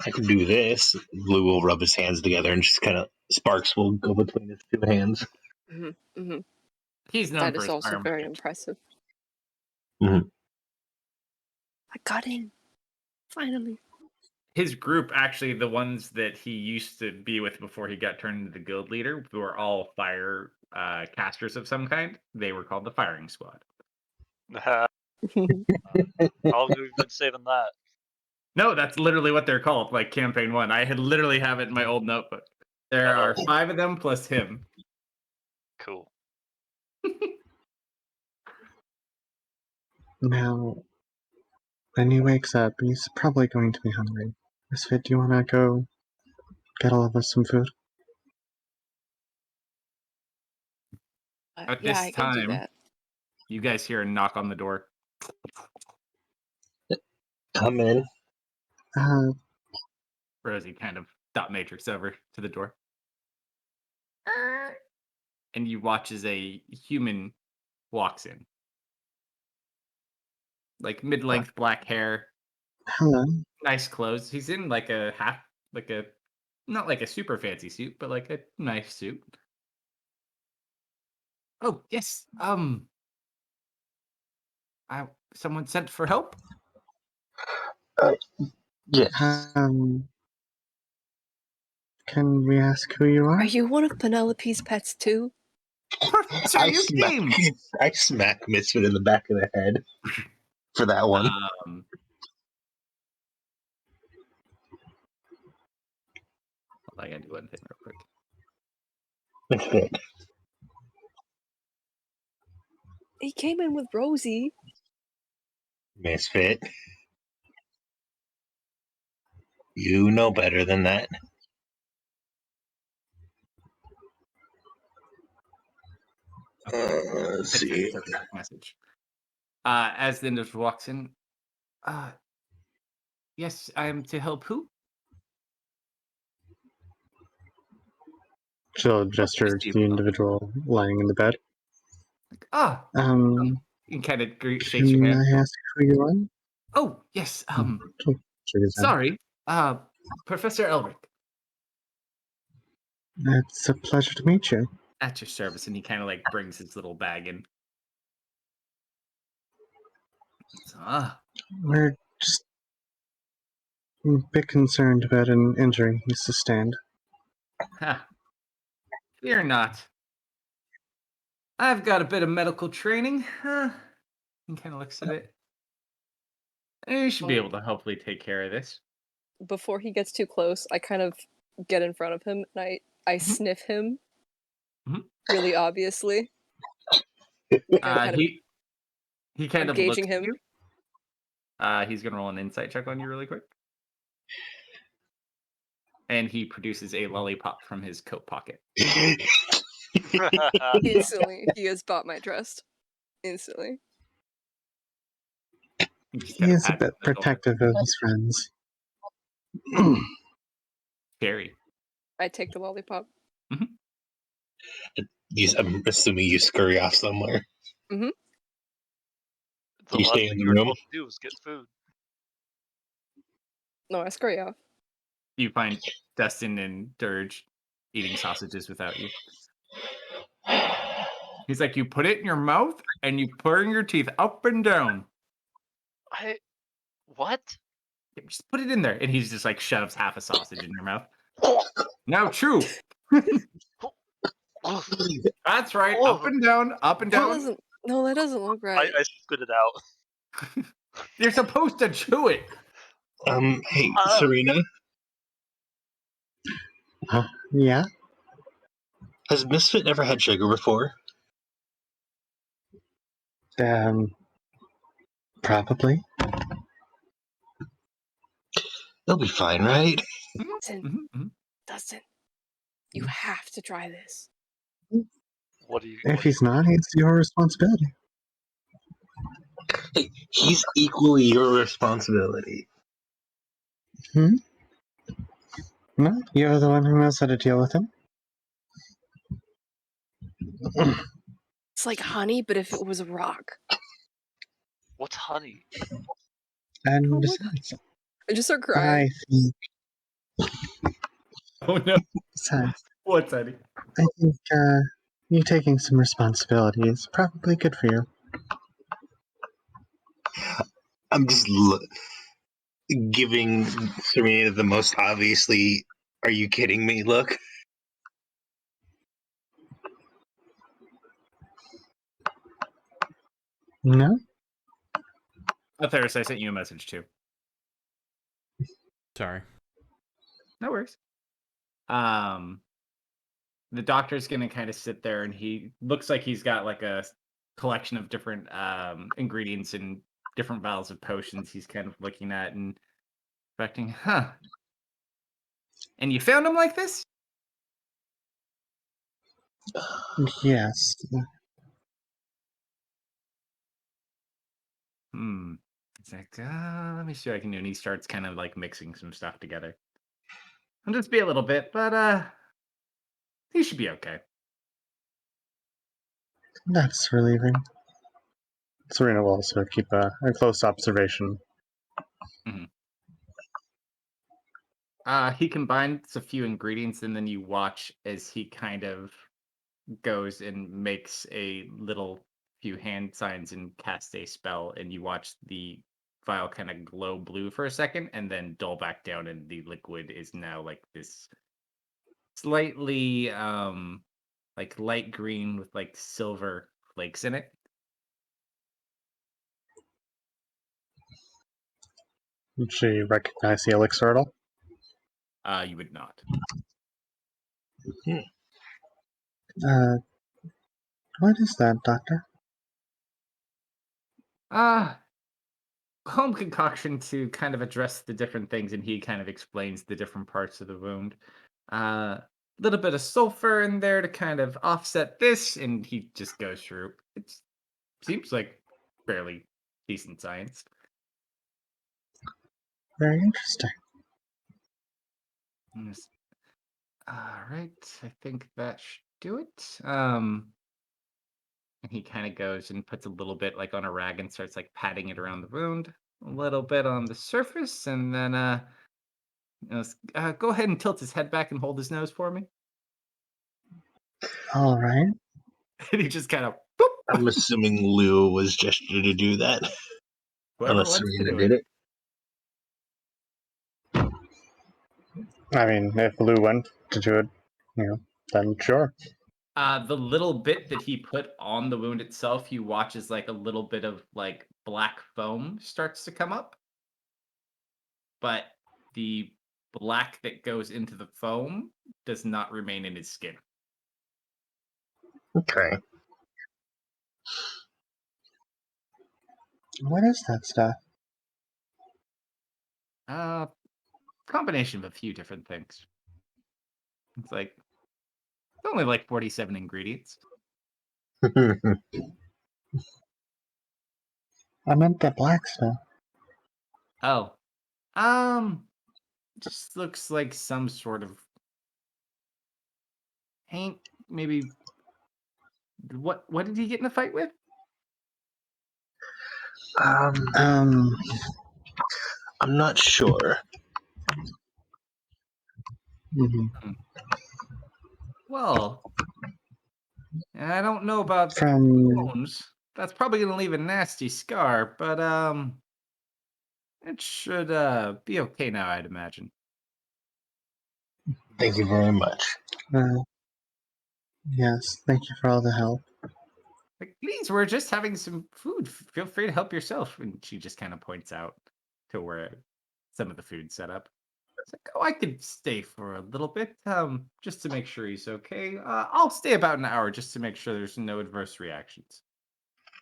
I can do this. Blue will rub his hands together and just kind of sparks will go between his two hands. He's known That for is his also fire very magic. impressive. Mhm. I got in. Finally. His group, actually, the ones that he used to be with before he got turned into the guild leader, who were all fire casters of some kind. They were called the Firing Squad. How long have we been saving that? No, that's literally what they're called, like Campaign 1. I had literally have it in my old notebook. There are 5 of them plus him. Cool. Now, when he wakes up, he's probably going to be hungry. Misfit, do you want to go get all of us some food? At Yeah, this I can do time, that. you guys hear a knock on the door. Come in. Rosie kind of dot matrix over to the door. And you watch as a human walks in. Like mid-length black hair, Hello. nice clothes. He's in like a not like a super fancy suit, but like a nice suit. Oh, yes. Someone sent for help? Yes. Can we ask who you are? Are you one of Penelope's pets too? Sir, you came! I smack Misfit in the back of the head for that one. Hold on, I gotta do one thing real quick. Misfit. He came in with Rosie. Misfit. You know better than that. Let's It's see. a text message. As the individual walks in, yes, I am to help who? She'll gesture to the individual lying in the bed. He kind of shakes your Can hand. I ask who you are? Oh, yes, She'll shake his hand. sorry, Professor Elric. It's a pleasure to meet you. At your service, and he kind of like brings his little bag in. We're just a bit concerned about an injury he sustained. Fear not. I've got a bit of medical training. He kind of looks at it. You should be able to hopefully take care of this. Before he gets too close, I kind of get in front of him and I sniff him really obviously. He kind of gauging looks at him. you. He's gonna roll an insight check on you really quick. And he produces a lollipop from his coat pocket. Instantly, he has bought my trust. Instantly. He is a bit protective of his friends. Cherry. I take the lollipop. I'm assuming you scurry off somewhere. The You last stay thing in you the were room? told to do was get food. No, I scurry off. You find Dustin and Dirge eating sausages without you. He's like, you put it in your mouth and you burn your teeth up and down. What? Yeah, just put it in there. And he's just like shoves half a sausage in your mouth. Now chew. That's right. Up and down, up and That down. doesn't. No, that doesn't look right. I spit it out. You're supposed to chew it. Hey, Serena, Yeah? has Misfit ever had sugar before? Probably. They'll be fine, right? Dustin, Dustin, you have to try this. What do you? If he's not, it's your responsibility. Hey, he's equally your responsibility. No, you're the one who knows how to deal with him. It's like honey, but if it was a rock. What's honey? And Oh my besides, I just start crying. I think, Oh no. besides, What's that? I think you taking some responsibility is probably good for you. I'm just giving Serena the most obviously, are you kidding me look. No? Theris, I sent you a message too. Sorry. No worries. The doctor's gonna kind of sit there, and he looks like he's got like a collection of different ingredients and different vials of potions. He's kind of looking at and expecting, huh? And you found him like this? Yes. He's like, let me see what I can do. And he starts kind of like mixing some stuff together. It'll just be a little bit, but he should be okay. That's relieving. Serena will also keep a close observation. He combines a few ingredients, and then you watch as he kind of goes and makes a little few hand signs and casts a spell, and you watch the vial kind of glow blue for a second and then dull back down, and the liquid is now like this slightly like light green with like silver flakes in it. Did she recognize the elixir at all? You would not. What is that, Doctor? Home concoction to kind of address the different things, and he kind of explains the different parts of the wound. Little bit of sulfur in there to kind of offset this, and he just goes through. It seems like fairly decent science. Very interesting. All right, I think that should do it. And he kind of goes and puts a little bit like on a rag and starts like patting it around the wound, a little bit on the surface, and then go ahead and tilt his head back and hold his nose for me. All right. And he just kind of boop. I'm assuming Lou was gestured to do that. Whoever Unless wants to Serena do did it. I mean, if Lou went to do it, then sure. The little bit that he put on the wound itself, you watch as like a little bit of like black foam starts to come up. But the black that goes into the foam does not remain in his skin. Okay. What is that stuff? Combination of a few different things. It's like it's only like 47 ingredients. I meant the black stuff. Oh. just looks like some sort of paint. Maybe what did he get in a fight with? I'm not sure. Mhm. Well, I don't know about From wounds. That's probably gonna leave a nasty scar, but it should be okay now, I'd imagine. Thank you very much. yes, thank you for all the help. Like, please, we're just having some food. Feel free to help yourself. And she just kind of points out to where some of the food's set up. It's like, oh, I could stay for a little bit, just to make sure he's okay. I'll stay about an hour just to make sure there's no adverse reactions.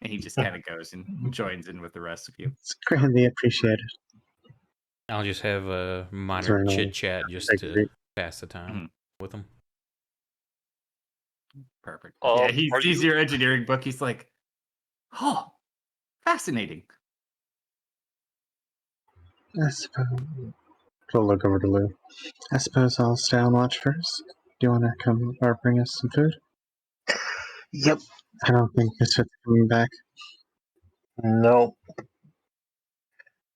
And he just kind of goes and joins in with the rest of you. It's greatly appreciated. I'll just have a minor Certainly. chit chat just to Agree. pass the time with them. Perfect. Yeah, he Are sees you your engineering book. He's like, oh, fascinating. I suppose. She'll look over to Lou. I suppose I'll stay on watch first. Do you want to come or bring us some food? Yep. I don't think Misfits are coming back. No.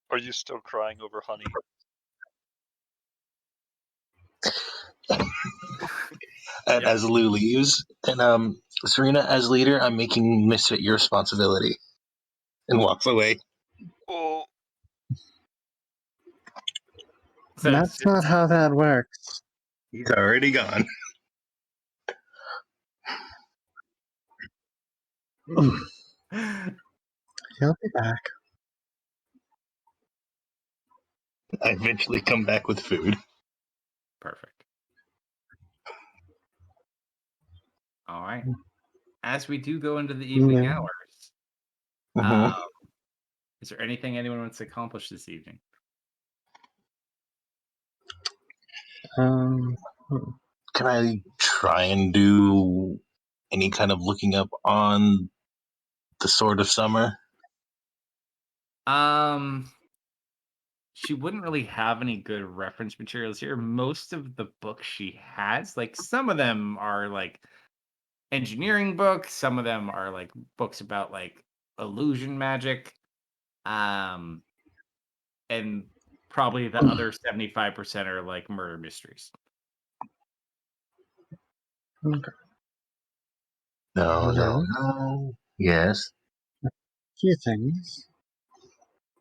are you still crying over honey? And Yep. as Lou leaves, and Serena, as leader, I'm making Misfit your responsibility, and walks away. Oh, So it's That's not how that works. He's already gone. He'll be back. I eventually come back with food. perfect. All right. As we do go into the evening Yeah. hours, Mhm. is there anything anyone wants to accomplish this evening? Hmm. Can I try and do any kind of looking up on the Sword of Summer? She wouldn't really have any good reference materials here. Most of the books she has, like some of them are like engineering books, some of them are like books about like illusion magic. Um, and probably the other 75% are like murder mysteries. Okay. No, Hello? no, no. Yes. Few things.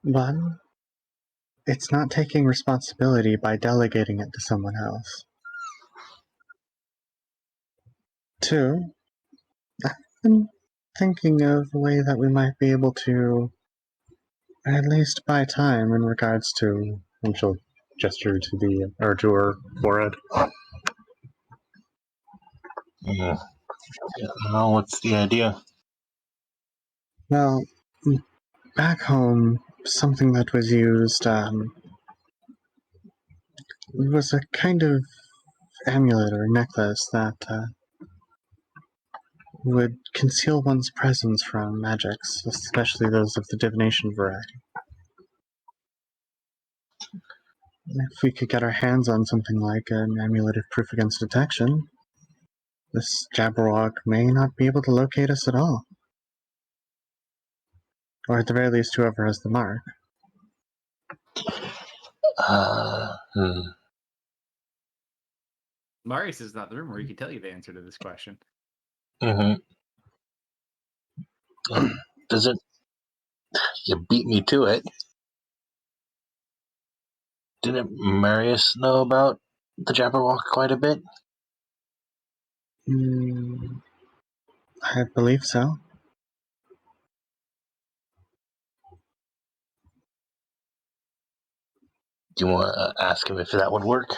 One, it's not taking responsibility by delegating it to someone else. Two, I've been thinking of a way that we might be able to at least buy time in regards to, and she'll gesture to the or to her forehead. Mm. Well, what's the idea? Well, back home, something that was used was a kind of amulet or necklace that would conceal one's presence from magics, especially those of the divination variety. If we could get our hands on something like an amulet of proof against detection, this Jabberwock may not be able to locate us at all. Or at the very least, whoever has the mark. Hmm. Marius is not in the room where he can tell you the answer to this question. Mm-hmm. Does it? You beat me to it. Didn't Marius know about the Jabberwock quite a bit? I believe so. Do you want to ask him if that would work?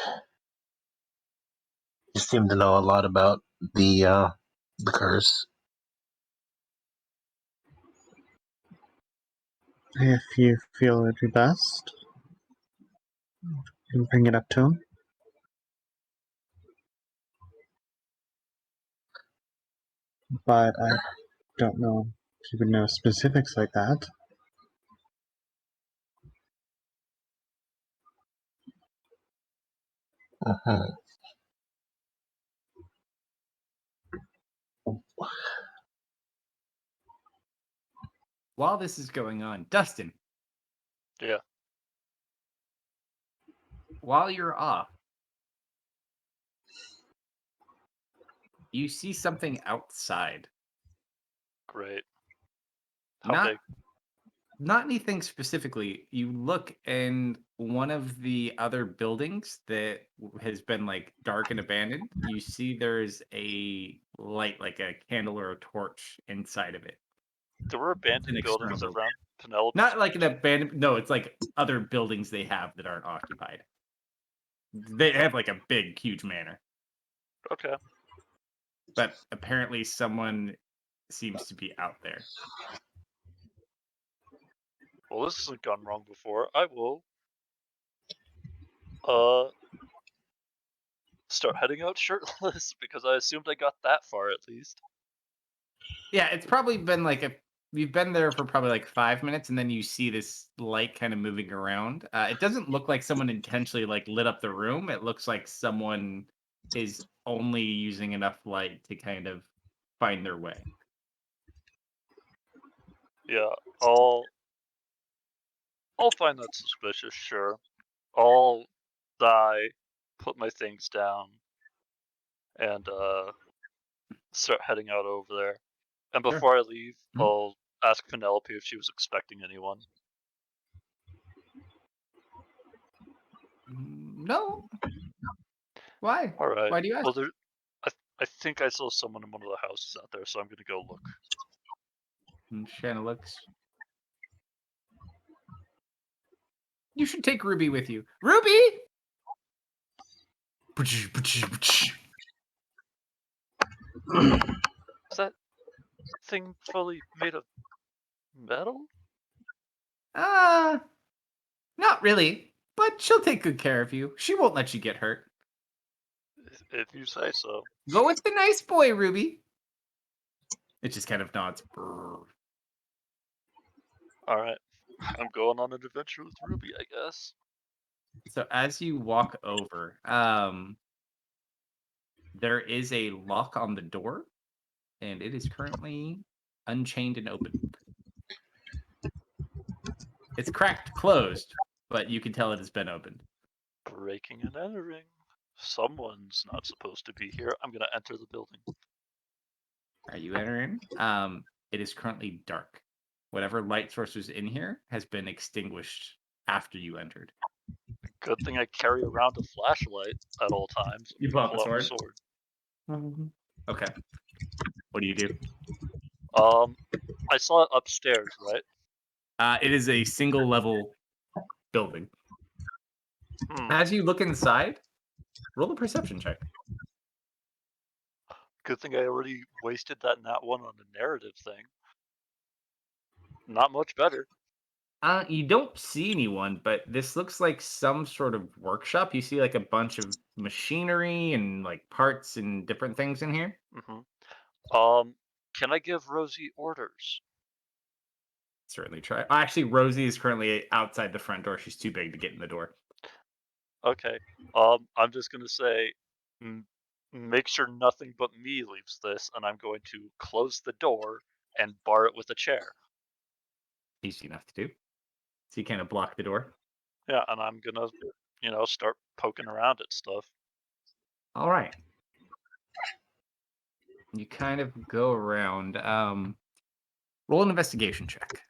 You seem to know a lot about the curse. If you feel it'd be best, you can bring it up to him. But I don't know if you would know specifics like that. Uh-huh. While this is going on, Dustin, Yeah. while you're off, you see something outside. Great. How Not big? not anything specifically. You look, and one of the other buildings that has been like dark and abandoned, you see there's a light, like a candle or a torch inside of it. There were It's an abandoned external buildings building. around Penelope's Not like an mansion? abandoned. No, it's like other buildings they have that aren't occupied. They have like a big, huge manor, Okay. but apparently someone seems to be out there. Well, this hasn't gone wrong before. I will uh start heading out shirtless because I assumed I got that far at least. Yeah, it's probably been like you've been there for probably like 5 minutes, and then you see this light kind of moving around. It doesn't look like someone intentionally like lit up the room. It looks like someone is only using enough light to kind of find their way. Yeah, I'll find that suspicious, sure. I'll die, put my things down, and start heading out over there. And Sure. before I leave, Mhm. I'll ask Penelope if she was expecting anyone. No. Why? All right. Why do you ask? Well, I think I saw someone in one of the houses out there, so I'm gonna go look. And Shanna looks. You should take Ruby with you. Ruby! Is that thing fully made of metal? Uh, not really, but she'll take good care of you. She won't let you get hurt. If you say so. Go with the nice boy, Ruby. It just kind of nods. All right. I'm going on an adventure with Ruby, I guess. So as you walk over, there is a lock on the door, and it is currently unchained and open. It's cracked closed, but you can tell it has been opened. Breaking and entering. Someone's not supposed to be here. I'm gonna enter the building. Are you entering? It is currently dark. Whatever light source was in here has been extinguished after you entered. Good thing I carry around a flashlight at all times. I'm You gonna pull out pull the out sword? my sword. Okay. What do you do? I saw it upstairs, right? It is a single level building. Hmm. As you look inside, roll a perception check. Good thing I already wasted that nat one on the narrative thing. Not much better. You don't see anyone, but this looks like some sort of workshop. You see like a bunch of machinery and like parts and different things in here. Can I give Rosie orders? Certainly try. Actually, Rosie is currently outside the front door. She's too big to get in the door. Okay. I'm just gonna say, make sure nothing but me leaves this, and I'm going to close the door and bar it with a chair. Easy enough to do. So you kind of block the door. Yeah, and I'm gonna, start poking around at stuff. All right. You kind of go around. Roll an investigation check.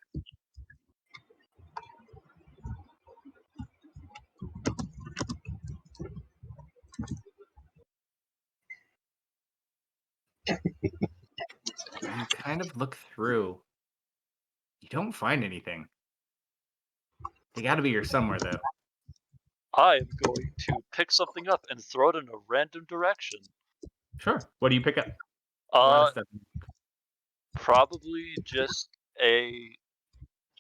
You kind of look through. You don't find anything. They got to be here somewhere, though. I am going to pick something up and throw it in a random direction. Sure. What do you pick up? A lot of stuff. Probably just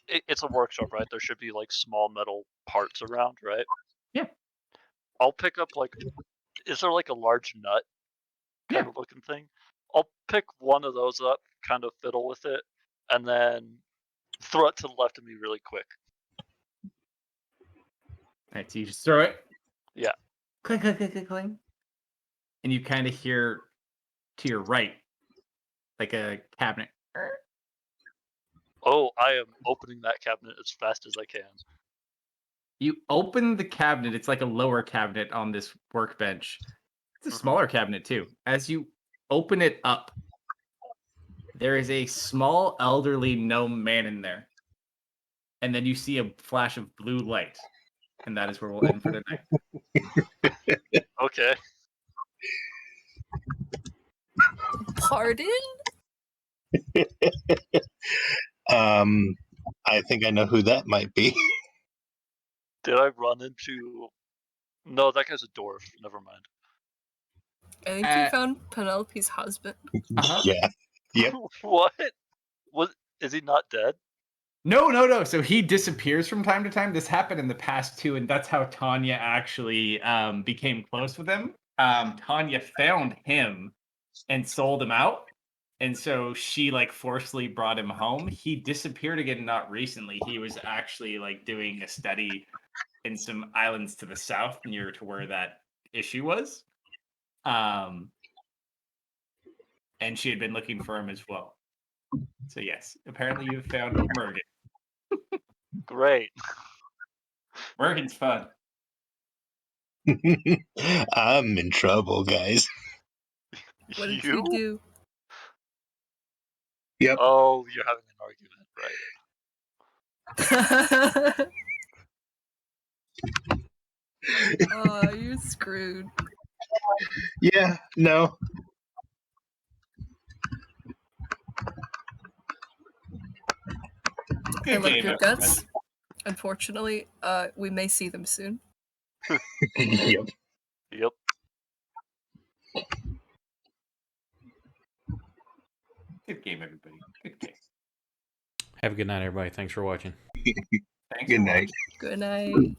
it's a workshop, right? There should be like small metal parts around, right? Yeah. I'll pick up is there like a large nut kind Yeah. of looking thing? I'll pick one of those up, kind of fiddle with it, and then throw it to the left of me really quick. All right, so you just throw it. Yeah. clink, clink, clink, clink, clink. And you kind of hear to your right, like a cabinet. Oh, I am opening that cabinet as fast as I can. You open the cabinet. It's like a lower cabinet on this workbench. It's a Mhm. smaller cabinet too. As you open it up, there is a small elderly gnome man in there. And then you see a flash of blue light. And that is where we'll end for the night. Okay. Pardon? I think I know who that might be. Did I run into? No, that guy's a dwarf. Never mind. I think you found Penelope's husband. Uh-huh. Yeah. Yep. What? Is he not dead? No. So he disappears from time to time. This happened in the past too, and that's how Tanya actually became close with him. Tanya found him and sold him out. And so she like forcefully brought him home. He disappeared again not recently. He was actually like doing a study in some islands to the south near to where that issue was. And she had been looking for him as well. So yes, apparently you found Mergen. Great. Mergen's fun. I'm in trouble, guys. What did you do? Yep. Oh, you're having an argument, right? Oh, you're screwed. Yeah, no. I like your guts. Unfortunately, we may see them soon. Yep. Yep. Good game, everybody. Good game. Have a good night, everybody. Thanks for watching. Thanks Good for night. watching. Good night.